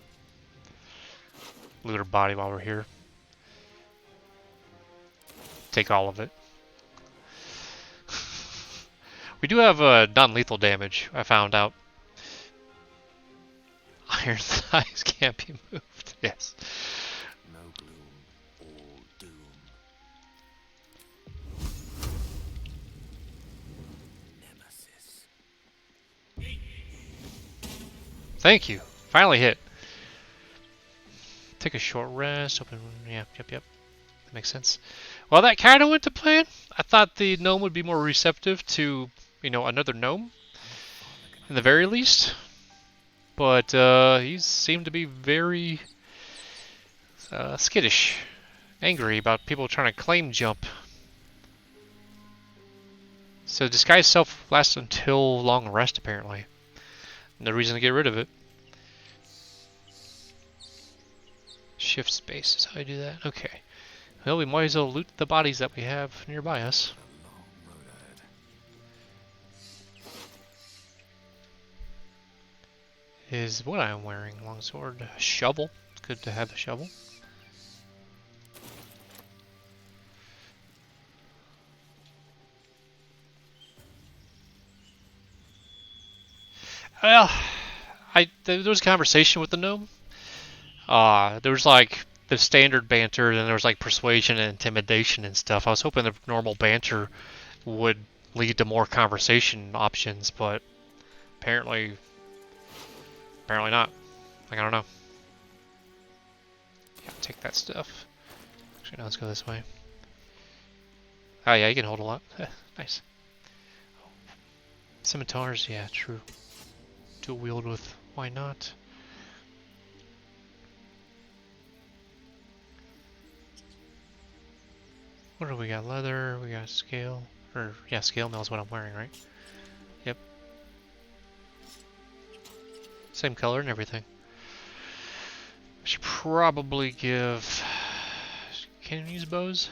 Loot her body while we're here. Take all of it. We do have non-lethal damage, I found out. Iron thighs can't be moved. Yes. No gloom, all doom. Nemesis. Thank you. Finally hit. Take a short rest. Open. Yep. That makes sense. Well, that kind of went to plan. I thought the gnome would be more receptive to, another gnome, in the very least. But he seemed to be very skittish, angry about people trying to claim jump. So disguise self lasts until long rest, apparently. No reason to get rid of it. Shift space is how you do that. Okay. Well, we might as well loot the bodies that we have nearby us. Is what I'm wearing. Longsword. A shovel. It's good to have a shovel. Well, there was a conversation with the gnome. There was like the standard banter, and there was like persuasion and intimidation and stuff. I was hoping the normal banter would lead to more conversation options, but apparently not. Like, I don't know. Yeah, take that stuff. Actually, no, let's go this way. Oh yeah, you can hold a lot. Nice. Scimitars, yeah, true. Dual wield with, why not? What do we got? Leather, we got scale. Yeah, scale mail is what I'm wearing, right? Yep. Same color and everything. I should probably give... Can you use bows?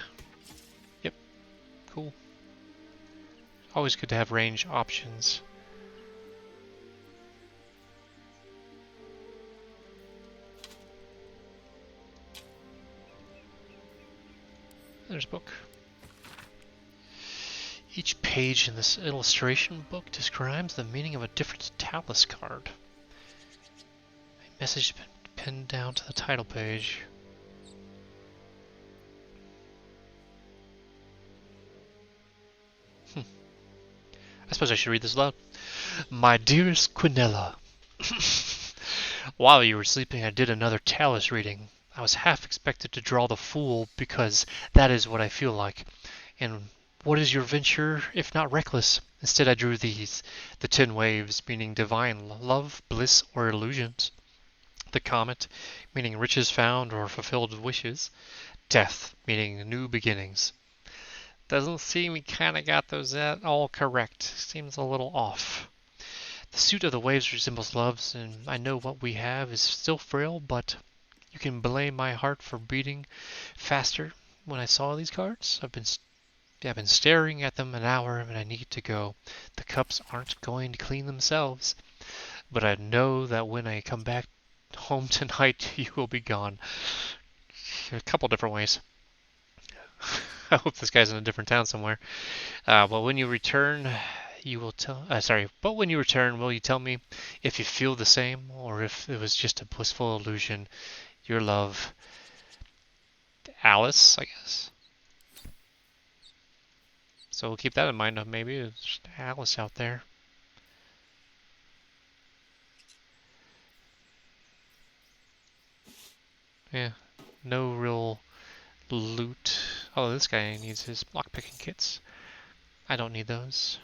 Yep. Cool. Always good to have range options. There's a book. Each page in this illustration book describes the meaning of a different Talus card. A message has been pinned down to the title page. I suppose I should read this aloud. My dearest Quinella, while you were sleeping I did another Talus reading. I was half expected to draw the Fool because that is what I feel like. And what is your venture if not reckless? Instead I drew these, the 10 waves, meaning divine love, bliss, or illusions. The comet, meaning riches found or fulfilled wishes. Death, meaning new beginnings. Doesn't seem we kind of got those all correct. Seems a little off. The suit of the waves resembles love's, and I know what we have is still frail, but you can blame my heart for beating faster when I saw these cards. I've been staring at them an hour and I need to go. The cups aren't going to clean themselves, but I know that when I come back home tonight, you will be gone. A couple different ways. I hope this guy's in a different town somewhere. But when you return, you will tell. But when you return, will you tell me if you feel the same or if it was just a blissful illusion? Your love, Alice, I guess. So we'll keep that in mind. Maybe it's just Alice out there. Yeah, no real loot. Oh, this guy needs his lockpicking kits. I don't need those.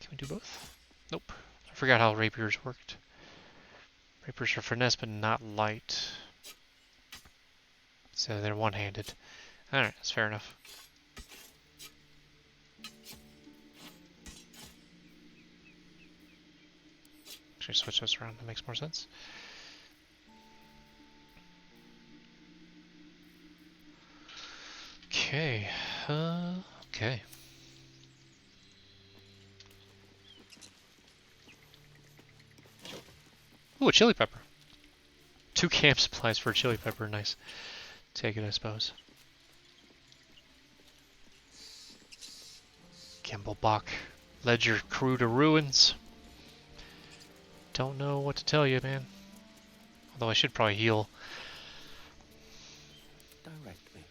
Can we do both? Nope. I forgot how rapiers worked. Rapiers are finesse, but not light. So they're one-handed. Alright, that's fair enough. Actually, switch those around. That makes more sense. Okay. Okay. Ooh, a chili pepper. 2 camp supplies for a chili pepper. Nice. Take it, I suppose. Kemblebach led your crew to ruins. Don't know what to tell you, man. Although I should probably heal. Direct me.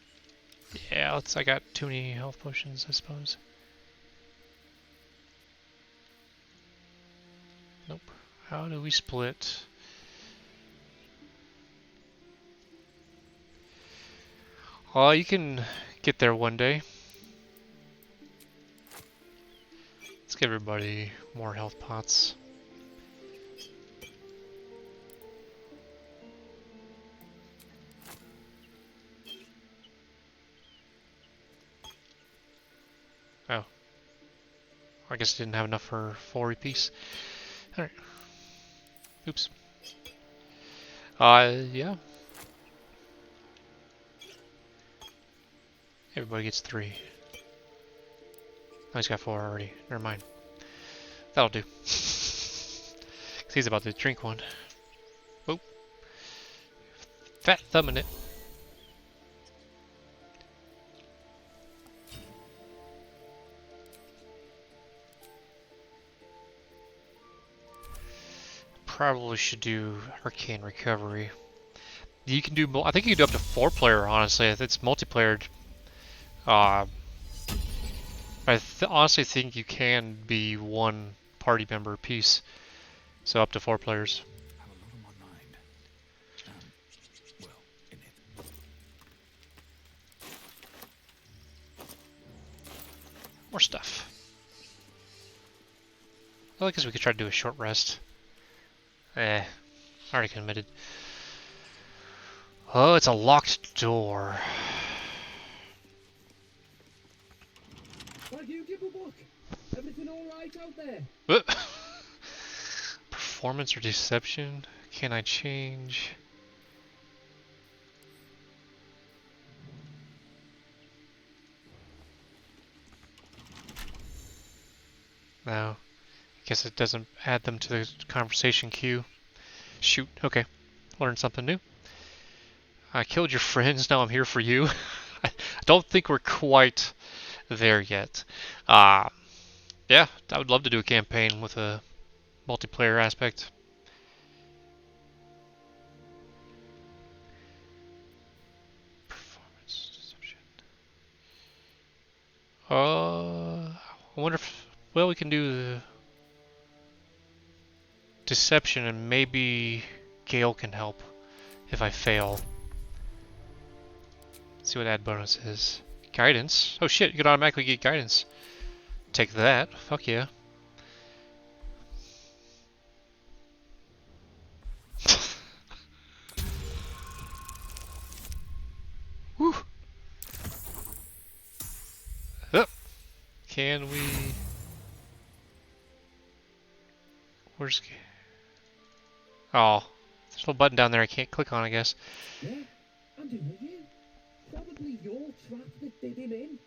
Yeah, I got too many health potions, I suppose. Nope. How do we split? Oh, you can get there one day. Let's give everybody more health pots. Oh. I guess I didn't have enough for 4 apiece. Alright. Oops. Yeah. Everybody gets 3. Oh, he's got 4 already. Never mind. That'll do. 'Cause he's about to drink one. Oh. Fat thumbing it. Probably should do Arcane Recovery. You can do, I think you can do up to 4 player, honestly. If it's multiplayer, I honestly think you can be 1 party member apiece. So up to 4 players. Have a lot on my mind. Well, in it. More stuff. Well, I guess we could try to do a short rest. Already committed. Oh, it's a locked door. Thank you, Gibblebook. Everything all right out there? Performance or deception? Can I change? No. I guess it doesn't add them to the conversation queue. Shoot. Okay. Learned something new. I killed your friends, now I'm here for you. I don't think we're quite there yet. Yeah, I would love to do a campaign with a multiplayer aspect. Performance deception. I wonder if, well, we can do the deception and maybe Gale can help if I fail. Let's see what add bonus is. Guidance. Oh shit, you can automatically get guidance. Take that. Fuck yeah. Woo. Oh. Can we? Where's? Oh, there's a little button down there I can't click on, I guess. Yeah, I'm doing it. Probably your trap that did him in.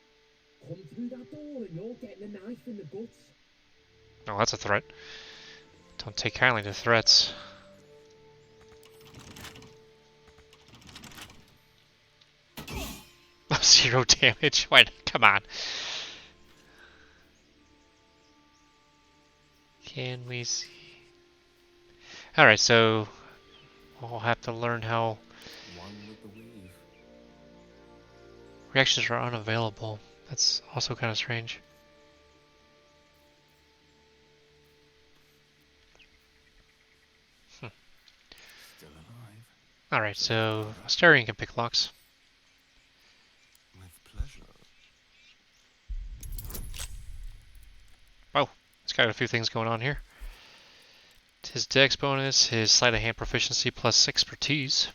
Come through that door and you're getting a knife in the guts. Oh, that's a threat. Don't take kindly to threats. Oh, 0 damage. Wait, come on. Can we see? Alright, so we'll have to learn how reactions are unavailable. That's also kind of strange. Still alive. Alright, so Astarion can pick locks. With pleasure. Oh, it's got a few things going on here. His dex bonus, his sleight of hand proficiency plus expertise.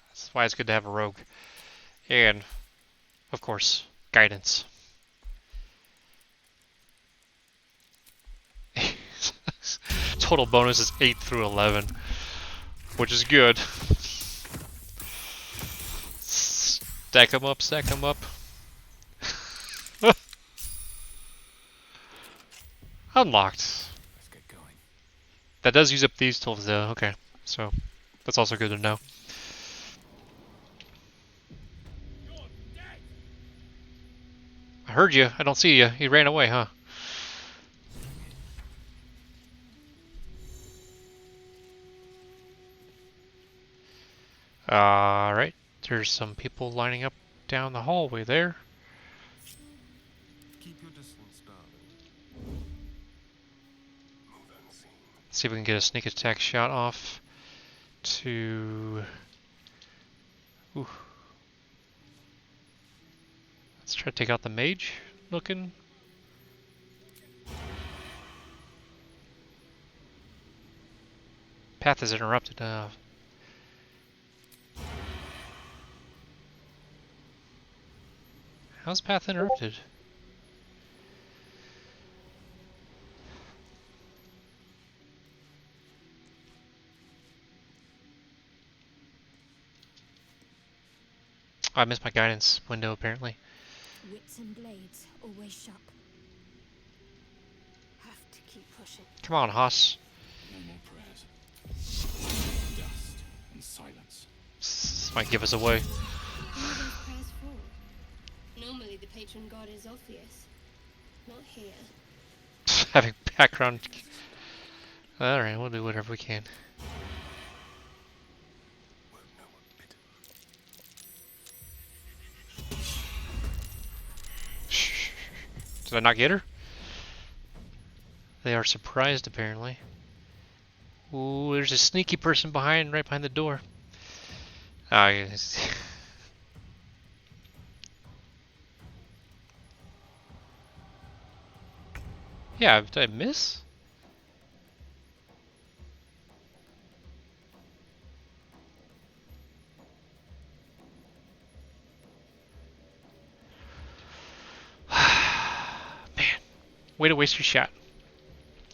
That's why it's good to have a rogue. And, of course, guidance. Total bonus is 8 through 11, which is good. Stack them up, stack them up. Unlocked. Let's get going. That does use up these tools though, okay. So, that's also good to know. I heard you, I don't see you. You ran away, huh? Alright, there's some people lining up down the hallway there. Keep your distance, darling. Move unseen. See if we can get a sneak attack shot off to... Ooh. Let's try to take out the mage looking. Path is interrupted. How's path interrupted? I missed my guidance window apparently. Wits and blades always sharp. Have to keep pushing. Come on, Haas. No more prayers. Dust and silence. This might give us away. Who are those prayers for? Normally the patron god is obvious. Not here. Having background. Alright, we'll do whatever we can. Shh. Did I not get her? They are surprised apparently. Ooh, there's a sneaky person behind, right behind the door. Ah, yes. Yeah, did I miss? Man, way to waste your shot.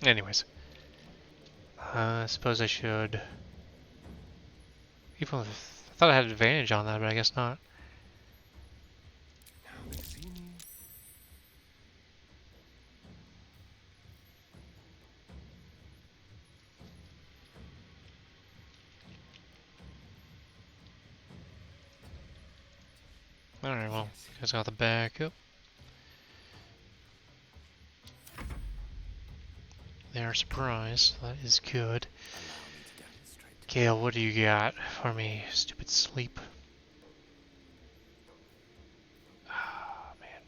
Anyways, I suppose I should. Even if, I thought I had advantage on that, but I guess not. Alright, well, you guys got the backup. They are surprised. That is good. Gale, what do you got for me? Stupid sleep. Ah, man.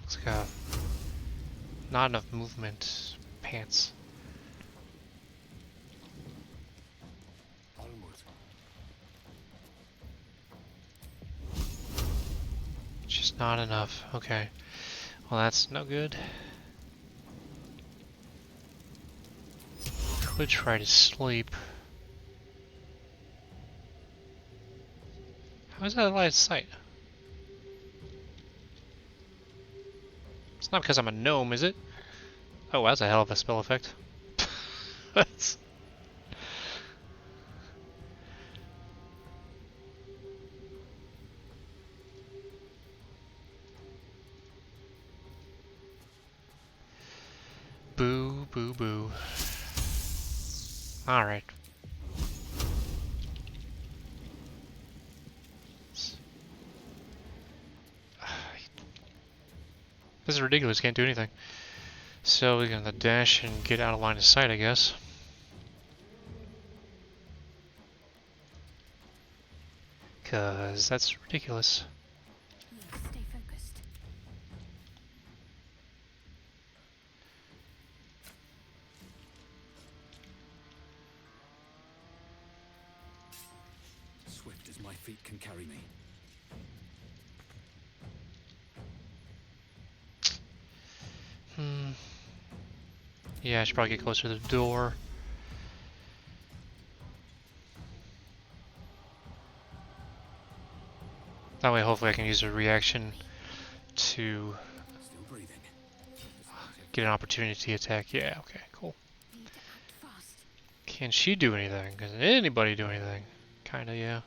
Looks like not enough movement. Pants. Just not enough. Okay. Well, that's no good. Could try to sleep. How is that a line of sight? It's not because I'm a gnome, is it? Oh, that's a hell of a spell effect. That's... Boo, boo, boo. Alright. This is ridiculous, can't do anything. So we're gonna dash and get out of line of sight, I guess. Cause that's ridiculous. Stay focused. Swift as my feet can carry me. Yeah, I should probably get closer to the door. That way, hopefully, I can use a reaction to get an opportunity to attack. Yeah, okay, cool. Can she do anything? Can anybody do anything? Kinda, yeah.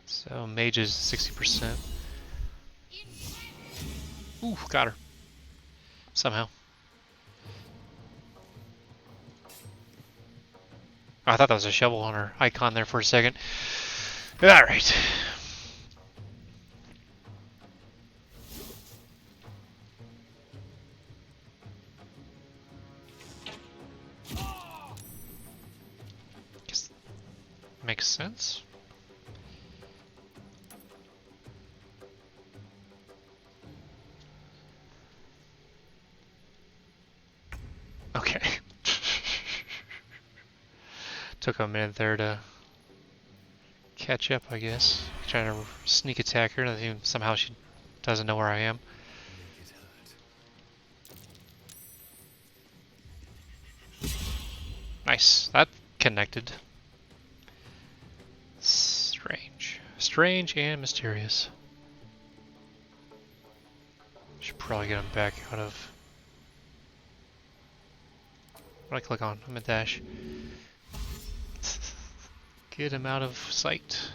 So, mage is 60%. Ooh, got her. Somehow. Oh, I thought that was a shovel on her icon there for a second. Alright. Guess makes sense. Okay. Took a minute there to catch up, I guess. Trying to sneak attack her, and then somehow she doesn't know where I am. Nice. That connected. Strange. Strange and mysterious. Should probably get him back out of... What do I click on? I'm a dash. Get him out of sight.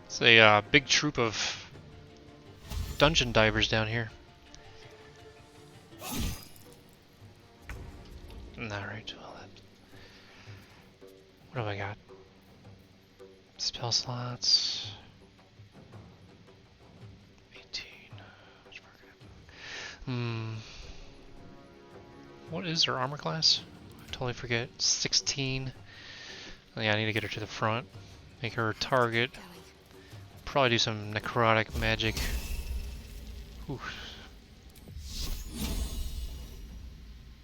It's a big troop of dungeon divers down here. Alright, well then. What have I got? Spell slots. 18. What is her armor class? I totally forget. 16. Oh, yeah, I need to get her to the front. Make her a target. Probably do some necrotic magic. Ooh.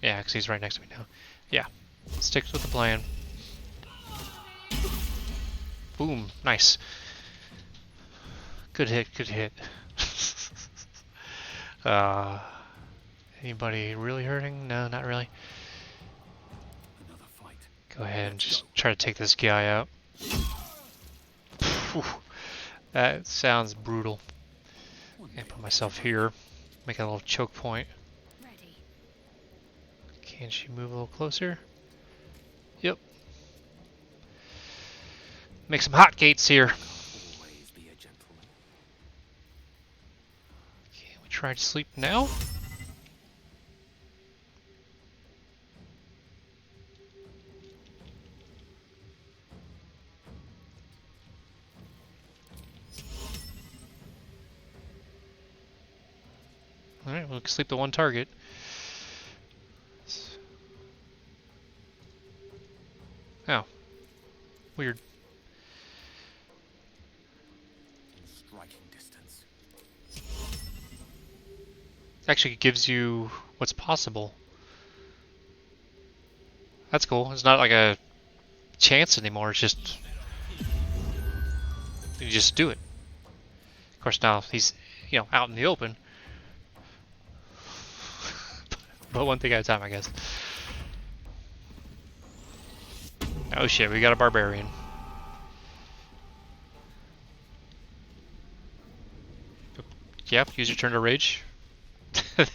Yeah, because he's right next to me now. Yeah. Sticks with the plan. Boom. Nice. Good hit, good hit. Anybody really hurting? No, not really. Go ahead and just try to take this guy out. Whew. That sounds brutal. And put myself here. Make a little choke point. Can she move a little closer? Yep. Make some hot gates here. Can we try to sleep now? Alright, we'll sleep the one target. Oh. Weird. Striking distance. Actually gives you what's possible. That's cool. It's not like a chance anymore, it's just... You just do it. Of course now he's, you know, out in the open. But one thing at a time, I guess. Oh shit, we got a barbarian. Yep, use your turn to rage.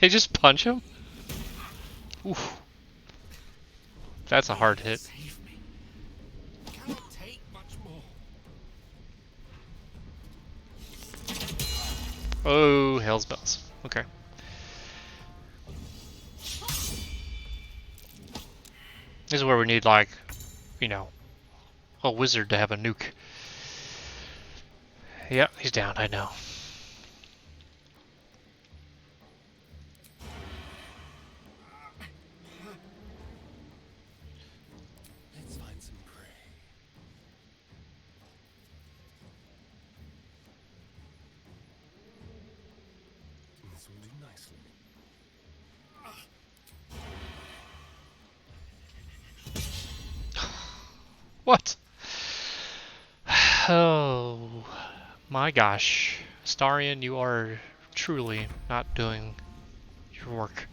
They just punch him? Oof. That's a hard hit. Oh, hell's bells. Okay. This is where we need, like, you know, a wizard to have a nuke. Yep, he's down, I know. Let's find some prey. This will do nicely. What? My gosh. Astarion, you are truly not doing your work.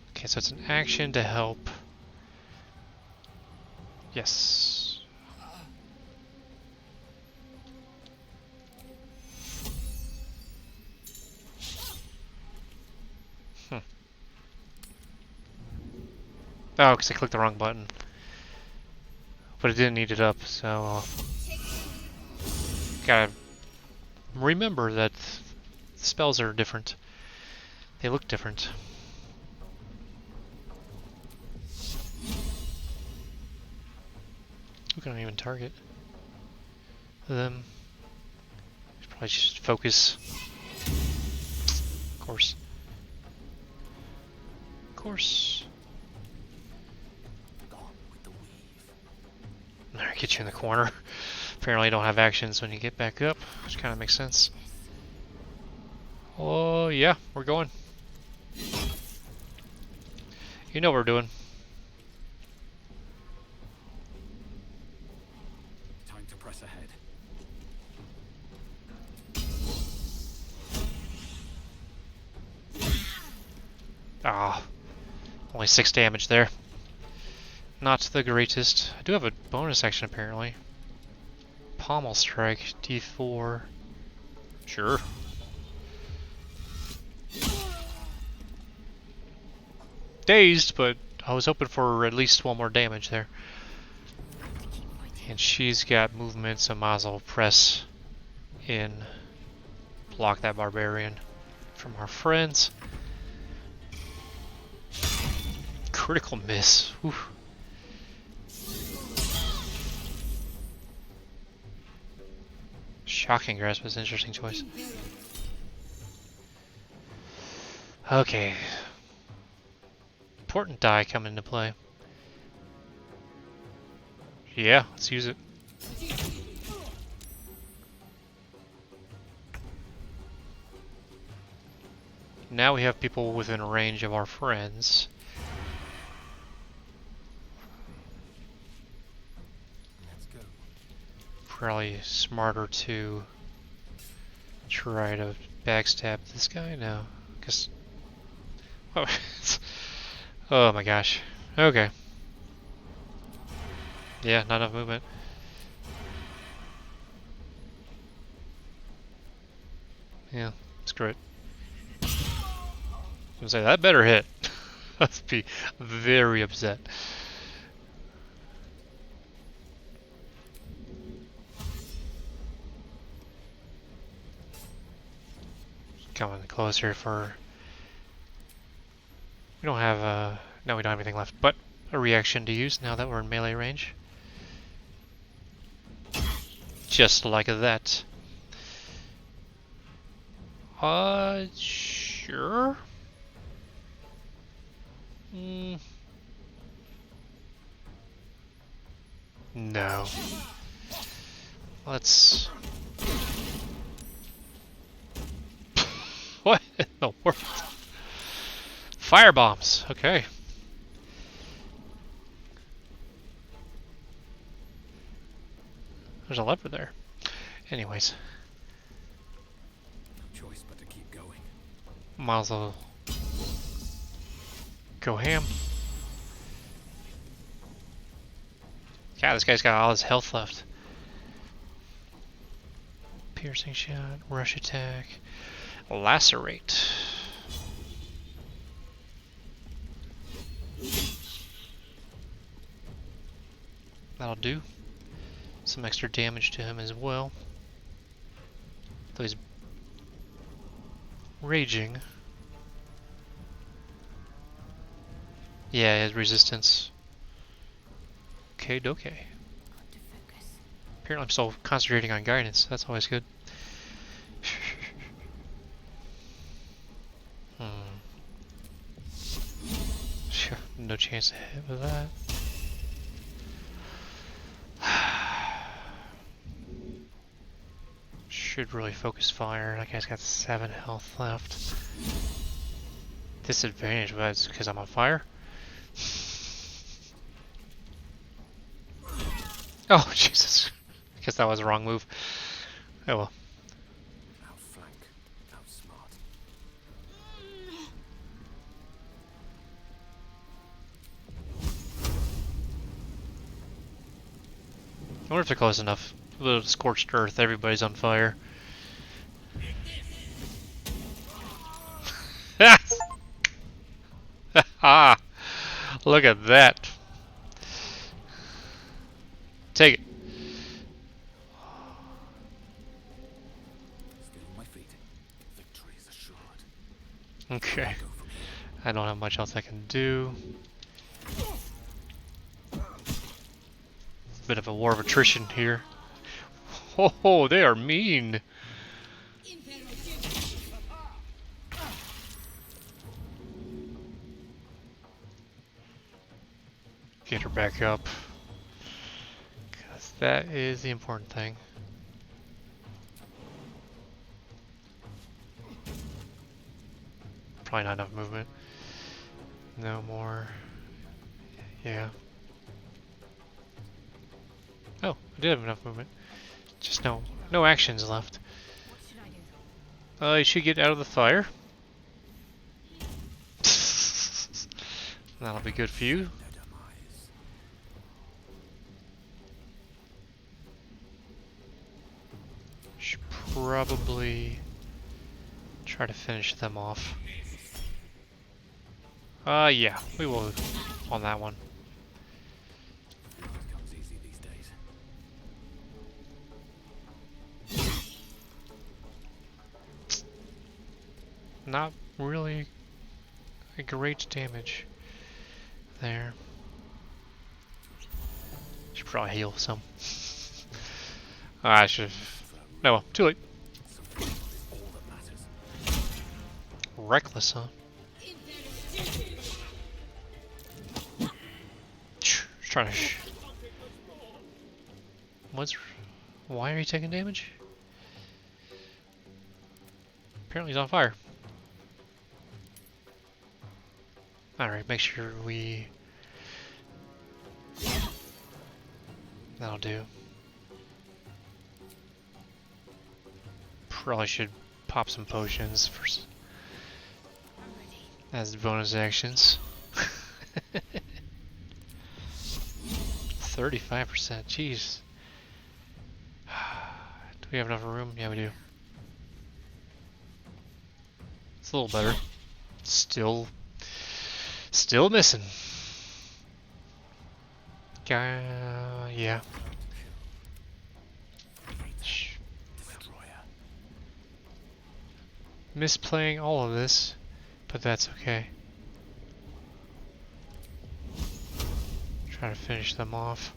Okay, so it's an action to help. Yes. Oh, because I clicked the wrong button. But it didn't need it up, so... gotta remember that spells are different. They look different. We can't even target them. Should probably just focus. Of course. Of course. Alright, get you in the corner. Apparently you don't have actions when you get back up, which kind of makes sense. Oh yeah, we're going. You know what we're doing. Time to press ahead. Ah, only 6 damage there. Not the greatest. I do have a bonus action apparently. Pommel strike, D4. Sure. Dazed, but I was hoping for at least 1 more damage there. And she's got movement, so might as well press in. Block that barbarian from our friends. Critical miss. Whew. Shocking grasp was an interesting choice. Okay. Important die come into play. Yeah, let's use it. Now we have people within range of our friends. Probably smarter to try to backstab this guy now, because oh my gosh. Okay. Yeah, not enough movement. Yeah, screw it. I was gonna say that better hit. Let's be very upset. Coming closer for... We don't have no, we don't have anything left but a reaction to use now that we're in melee range. Just like that. Sure. No. Let's... What in the world? Fire bombs. Okay. There's a lever there. Anyways. No choice but to keep going. Might as well go ham. God, this guy's got all his health left. Piercing shot, rush attack, lacerate. That'll do. Some extra damage to him as well. Though he's raging. Yeah, he has resistance. Okay, okay. Apparently I'm still concentrating on guidance. That's always good. No chance to hit with that. Should really focus fire. That guy's got 7 health left. Disadvantage was because I'm on fire. Oh Jesus! I guess that was the wrong move. Oh well. Outflank, outsmart. I wonder if they're close enough. A little scorched earth. Everybody's on fire. Ah! Look at that. Take it. Still on my feet. Victory is assured. Okay. I don't have much else I can do. Bit of a war of attrition here. Oh, they are mean. Get her back up. Because that is the important thing. Probably not enough movement. No more. Yeah. Oh, I did have enough movement. Just no actions left. You should get out of the fire. That'll be good for you. Should probably try to finish them off. Yeah, we will on that one. Comes easy these days. Not really a great damage there. Should probably heal some. I should. No, well, too late. Reckless, huh? Trying to. Why are you taking damage? Apparently he's on fire. Alright, make sure we... That'll do. Probably should pop some potions first as bonus actions. 35%, jeez. Do we have enough room? Yeah, we do. It's a little better. Still missing. Yeah. Misplaying all of this, but that's okay. Try to finish them off.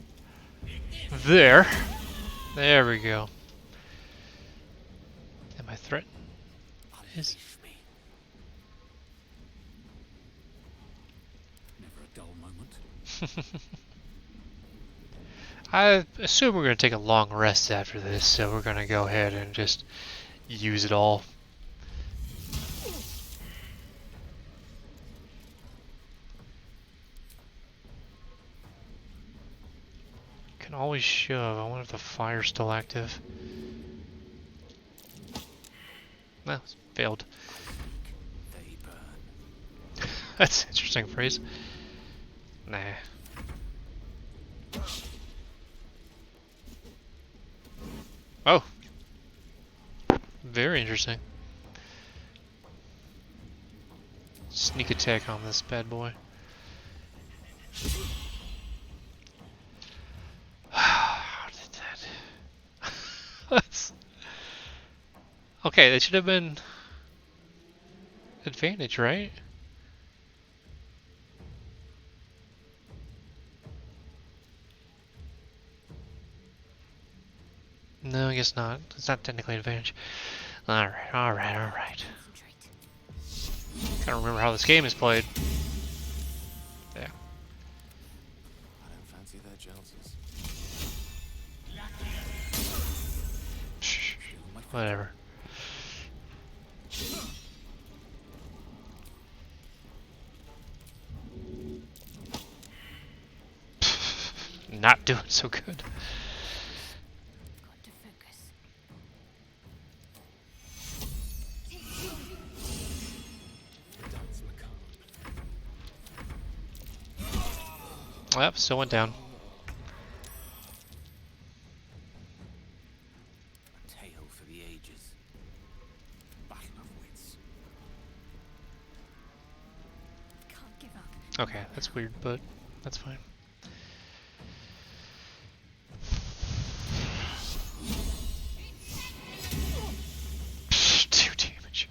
There we go. Am I threatened? Is Never a dull moment. I assume we're going to take a long rest after this, so we're going to go ahead and just use it all. Can always shove. I wonder if the fire's still active. No, it's failed. They burn. That's an interesting phrase. Nah. Oh. Very interesting. Sneak attack on this bad boy. How did that? Okay, that should have been advantage, right? No, I guess not. It's not technically advantage. Alright. Gotta remember how this game is played. Yeah. I don't fancy their chances. Shh. Still on my feet. Whatever. Not doing so good. Got to focus. Yep, still went down. A tale for the ages. Battle of wits. Can't give up. Okay, that's weird, but that's fine. Pfft, 2 damage.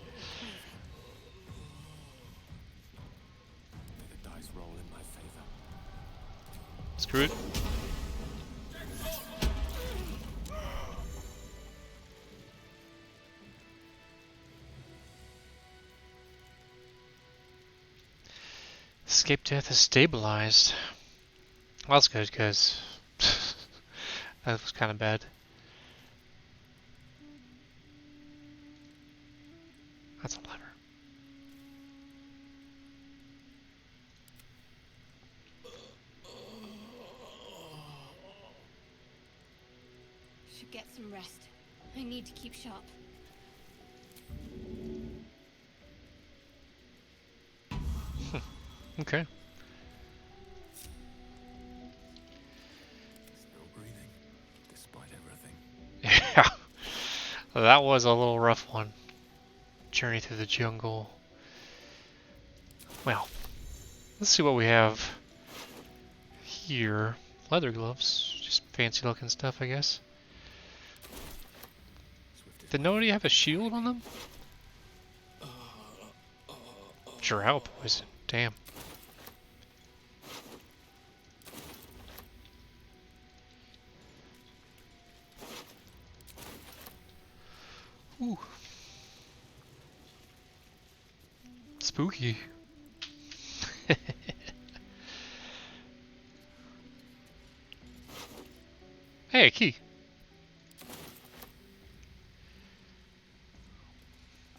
May the dice roll in my favor. Screw it. Escape death is stabilized. Well, that's good, because that was kind of bad. That's a lever. Should get some rest. I need to keep sharp. Okay. Still breathing, despite everything. Yeah. That was a little rough one. Journey through the jungle. Well, let's see what we have here. Leather gloves. Just fancy looking stuff, I guess. Did nobody have a shield on them? Drow poison. Damn. Ooh. Spooky. Hey, a key.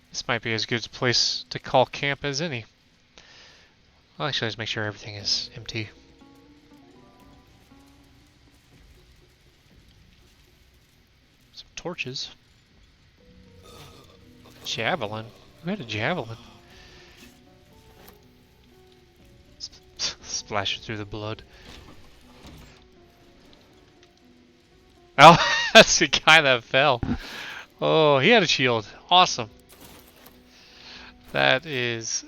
This might be as good a place to call camp as any. Well, actually, let's make sure everything is empty. Some torches. Javelin. Who had a javelin? Splash through the blood. Oh, that's the guy that fell. Oh, he had a shield. Awesome. That is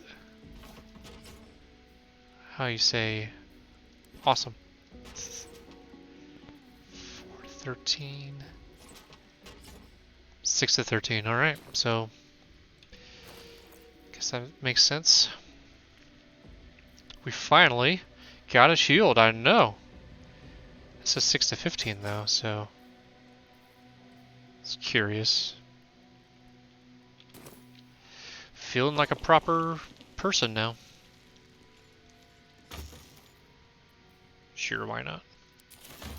how you say awesome. 4 to 13. 6 to 13. Alright, so guess that makes sense. We finally got a shield, I know. This is 6 to 15 though, so it's curious. Feeling like a proper person now. Sure, why not?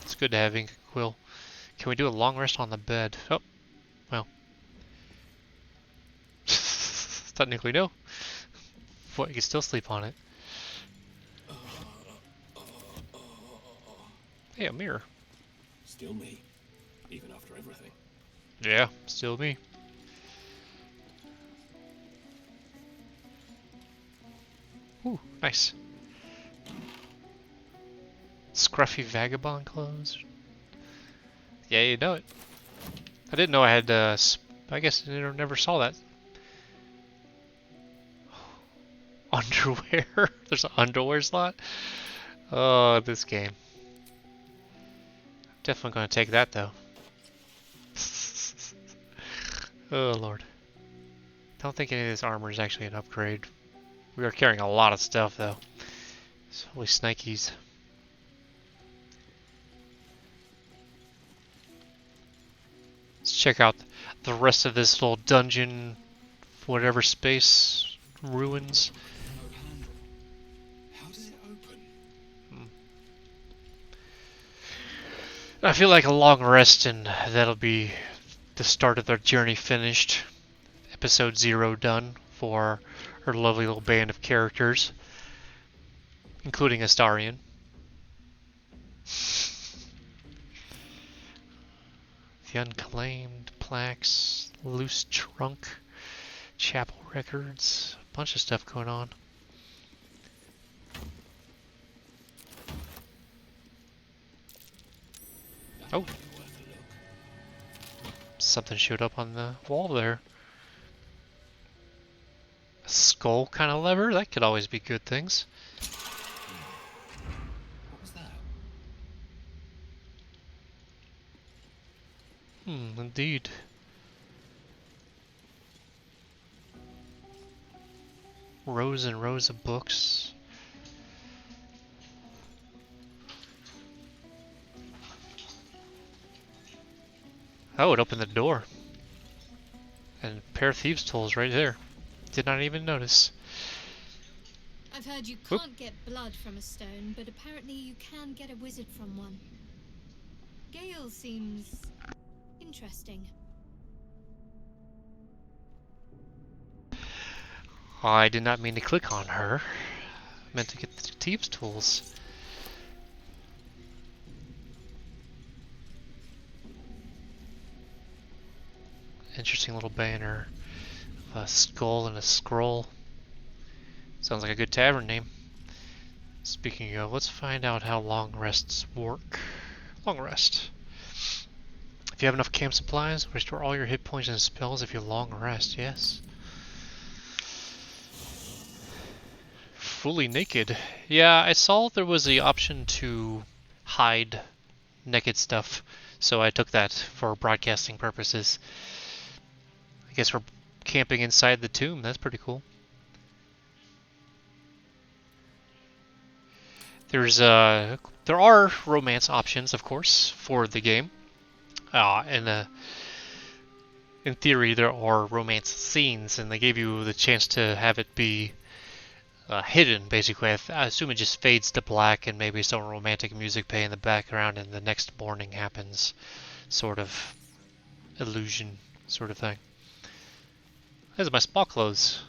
It's good to have ink and quill. Can we do a long rest on the bed? Oh, well. Technically no. What, you can still sleep on it. Hey, a mirror. Still me, even after everything. Yeah, still me. Ooh, nice. Scruffy vagabond clothes. Yeah, you know it. I didn't know I had, I guess I never saw that. Underwear? There's an underwear slot? Oh, this game. Definitely gonna take that though. Oh lord. Don't think any of this armor is actually an upgrade. We are carrying a lot of stuff though. So, holy snikes. Let's check out the rest of this little dungeon, whatever space, ruins. How does it open? I feel like a long rest and that'll be the start of their journey finished. Episode 0 done for her lovely little band of characters, including Astarion. The unclaimed plaques, loose trunk, chapel records, a bunch of stuff going on. Oh. Something showed up on the wall there. A skull kind of lever? That could always be good things. What was that? Indeed. Rows and rows of books. Oh, it opened the door. And a pair of thieves' tools right there. Did not even notice. I've heard you can't get blood from a stone, but apparently you can get a wizard from one. Gale seems interesting. I did not mean to click on her. I meant to get the thieves' tools. Interesting little banner. A skull and a scroll. Sounds like a good tavern name. Speaking of, let's find out how long rests work. Long rest. If you have enough camp supplies, restore all your hit points and spells if you long rest. Yes. Fully naked. Yeah, I saw there was the option to hide naked stuff, so I took that for broadcasting purposes. I guess we're camping inside the tomb. That's pretty cool. There are romance options, of course, for the game. And in theory, there are romance scenes, and they gave you the chance to have it be hidden, basically. I assume it just fades to black, and maybe some romantic music play in the background, and the next morning happens. Sort of illusion, sort of thing. These are my spa clothes.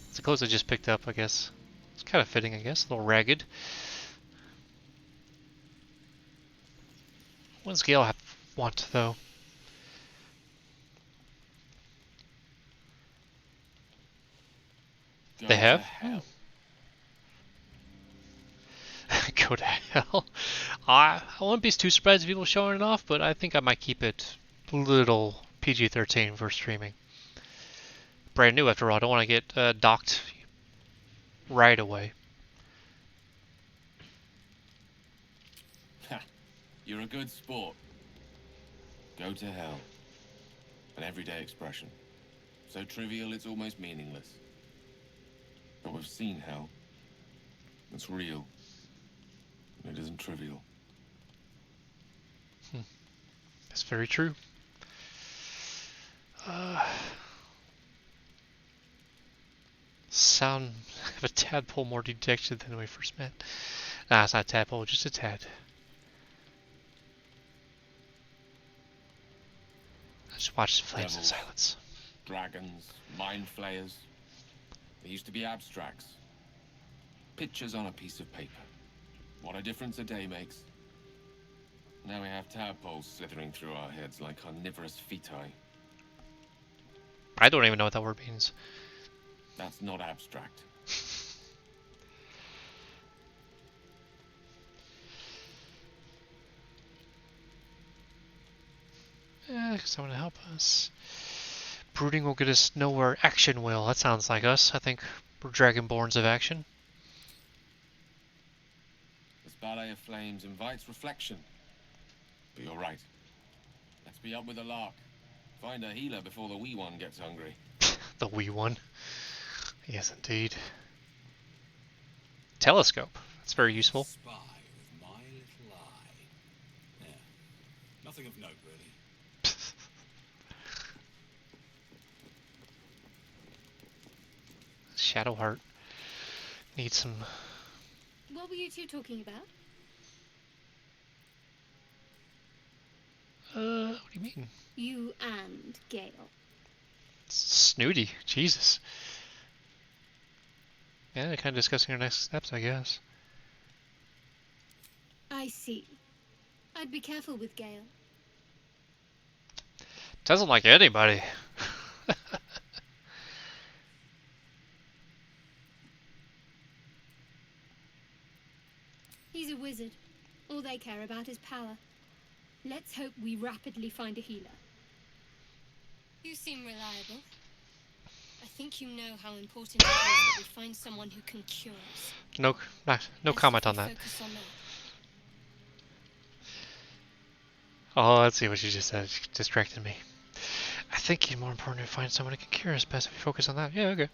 It's the clothes I just picked up, I guess. It's kind of fitting, I guess. A little ragged. What does Gale want, though? They have? Go to hell. I wouldn't be too surprised if people showing it off, but I think I might keep it a little PG-13 for streaming. Brand new, after all. I don't want to get docked right away. You're a good sport. Go to hell. An everyday expression. So trivial it's almost meaningless. But we've seen hell. It's real. And it isn't trivial. That's very true. Sound of a tadpole more dejected than when we first met. Nah, it's not a tadpole, just a tad. I just watched Flames in Silence. Dragons, mind flayers. They used to be abstracts. Pictures on a piece of paper. What a difference a day makes. Now we have tadpoles slithering through our heads like carnivorous feti. I don't even know what that word means. That's not abstract. Someone to help us. Brooding will get us nowhere. Action will. That sounds like us. I think we're Dragonborns of action. This ballet of flames invites reflection. But you're right. Let's be up with the lark. Find a healer before the wee one gets hungry. The wee one. Yes, indeed. Telescope. That's very useful. Spy with my little eye. Yeah. Nothing of note, really. Shadowheart. Need some... What were you two talking about? What do you mean? You and Gale. Snooty. Jesus. Yeah, kind of discussing our next steps, I guess. I see. I'd be careful with Gale. Doesn't like anybody. He's a wizard. All they care about is power. Let's hope we rapidly find a healer. You seem reliable. I think you know how important it is that we find someone who can cure us. No comment on that. Focus on that. Oh, let's see what you just said. It distracted me. I think it's more important to find someone who can cure us best if we focus on that. Yeah, okay.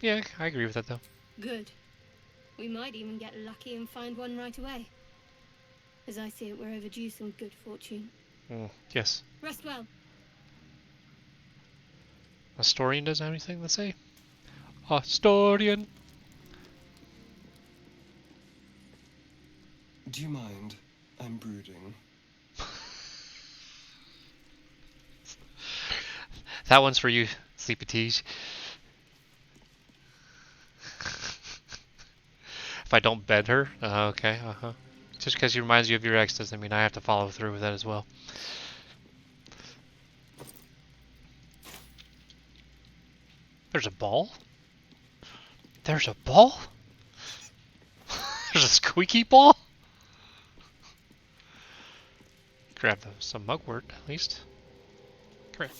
Yeah, I agree with that though. Good. We might even get lucky and find one right away. As I see it, we're overdue some good fortune. Yes. Rest well. Astorian doesn't have anything to say? Astorian! Do you mind? I'm brooding. That one's for you, Sleepy Tease. If I don't bed her? Okay, Just because she reminds you of your ex doesn't mean I have to follow through with that as well. There's a ball? There's a ball? There's a squeaky ball? Grab some mugwort, at least. Great.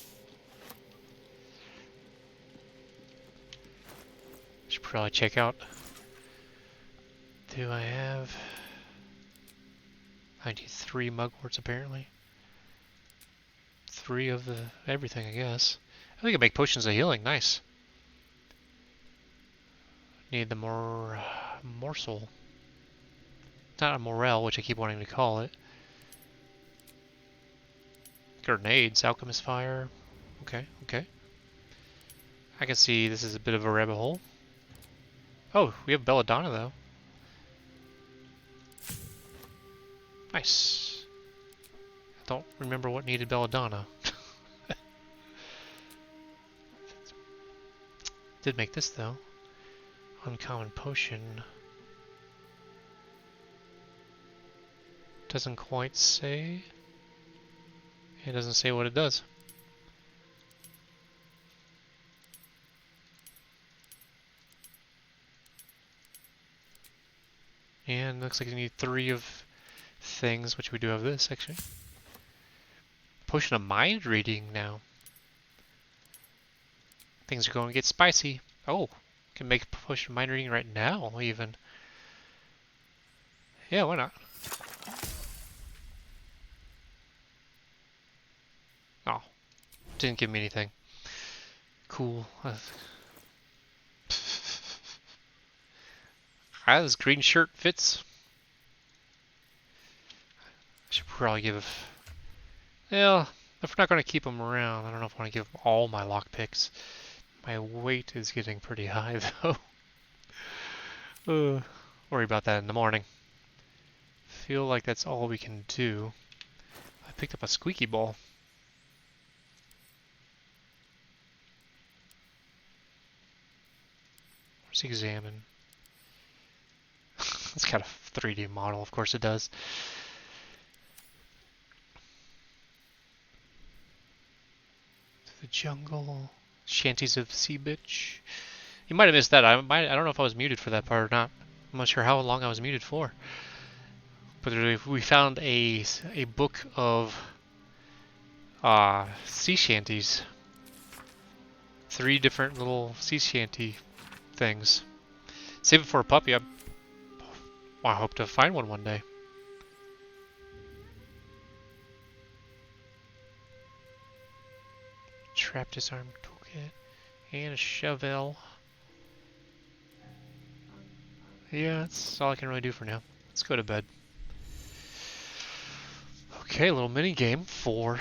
Should probably check out. Do I have... I need 3 mugworts apparently. 3 of the everything, I guess. I think I can make potions of healing. Nice. Need the morsel. Not a morel, which I keep wanting to call it. Grenades, alchemist fire. Okay, okay. I can see this is a bit of a rabbit hole. Oh, we have belladonna though. Nice. I don't remember what needed belladonna. Did make this though. Uncommon potion. Doesn't quite say. It doesn't say what it does. And looks like you need 3 of things, which we do have this actually. Potion of mind reading now. Things are going to get spicy. Oh, can make potion of mind reading right now even. Yeah, why not? Oh, didn't give me anything. Cool. This green shirt fits. I should probably give... Well, if we're not going to keep them around, I don't know if I want to give them all my lockpicks. My weight is getting pretty high, though. Worry about that in the morning. Feel like that's all we can do. I picked up a squeaky ball. Let's examine. It's got a 3D model, of course it does. The jungle, shanties of Sea Bitch. You might have missed that. I don't know if I was muted for that part or not. I'm not sure how long I was muted for. But we found a book of sea shanties. 3 different little sea shanty things. Save it for a puppy. I hope to find one day. Trap disarm toolkit and a shovel. Yeah, that's all I can really do for now. Let's go to bed. Okay, a little mini game for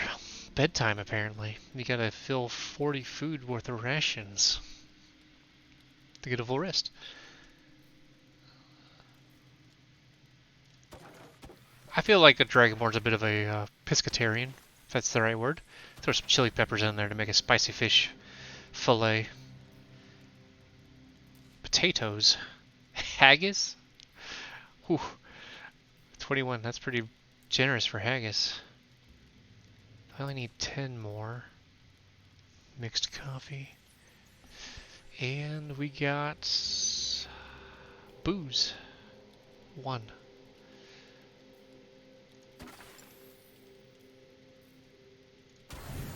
bedtime apparently. You gotta fill 40 food worth of rations to get a full rest. I feel like a Dragonborn's a bit of a pescatarian, if that's the right word. Throw some chili peppers in there to make a spicy fish fillet. Potatoes. Haggis? Whew. 21, that's pretty generous for haggis. I only need 10 more. Mixed coffee. And we got booze. 1.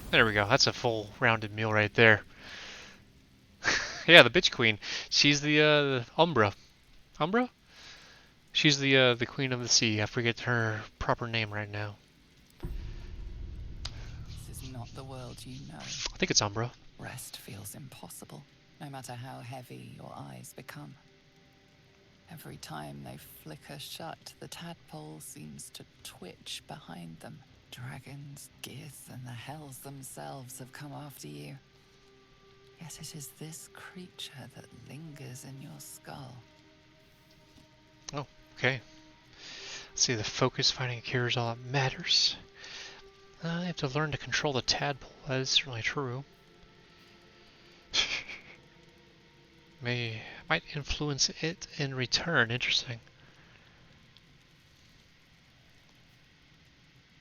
There we go. That's a full rounded meal right there. Yeah, the bitch queen. She's the Umbra. Umbra? She's the queen of the sea. I forget her proper name right now. This is not the world you know. I think it's Umbra. Rest feels impossible, no matter how heavy your eyes become. Every time they flicker shut, the tadpole seems to twitch behind them. Dragons, Gith, and the hells themselves have come after you. Yet it is this creature that lingers in your skull. Oh, okay. Let's see, the focus finding a cure is all that matters. I have to learn to control the tadpole. That is certainly true. Might influence it in return. Interesting.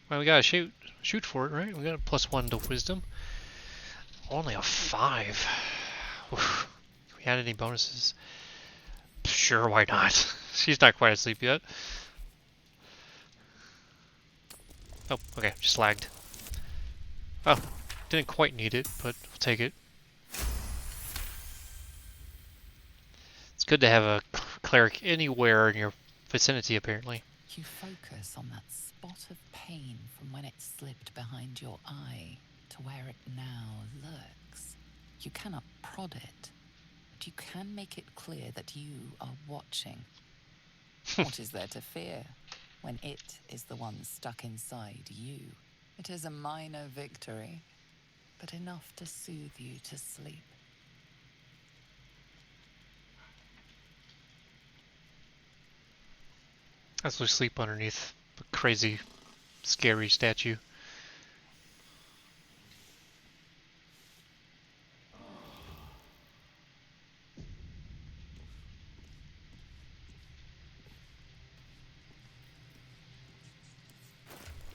Well, we gotta shoot for it, right? We got a +1 to wisdom. Only a 5. Oof. Can we add any bonuses? Sure, why not? She's not quite asleep yet. Oh, okay, just lagged. Oh, didn't quite need it, but I'll take it. It's good to have a cleric anywhere in your vicinity, apparently. You focus on that spot of pain from when it slipped behind your eye to where it now lurks. You cannot prod it, but you can make it clear that you are watching. What is there to fear when it is the one stuck inside you? It is a minor victory, but enough to soothe you to sleep. As we sleep underneath the crazy, scary statue.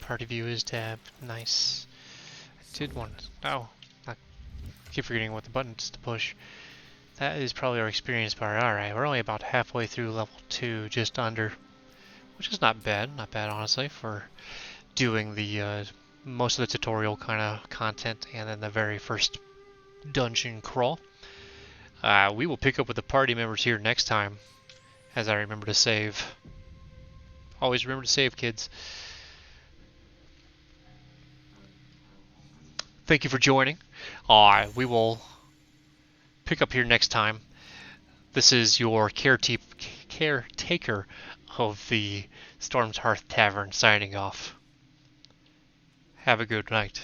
Party view is tabbed. Nice. I did one. Oh, I keep forgetting what the buttons to push. That is probably our experience bar. Alright, we're only about halfway through level 2, just under. Which is not bad, honestly, for doing the most of the tutorial kind of content and then the very first dungeon crawl. We will pick up with the party members here next time, as I remember to save. Always remember to save, kids. Thank you for joining. We will pick up here next time. This is your caretaker of the Storm's Hearth Tavern signing off. Have a good night.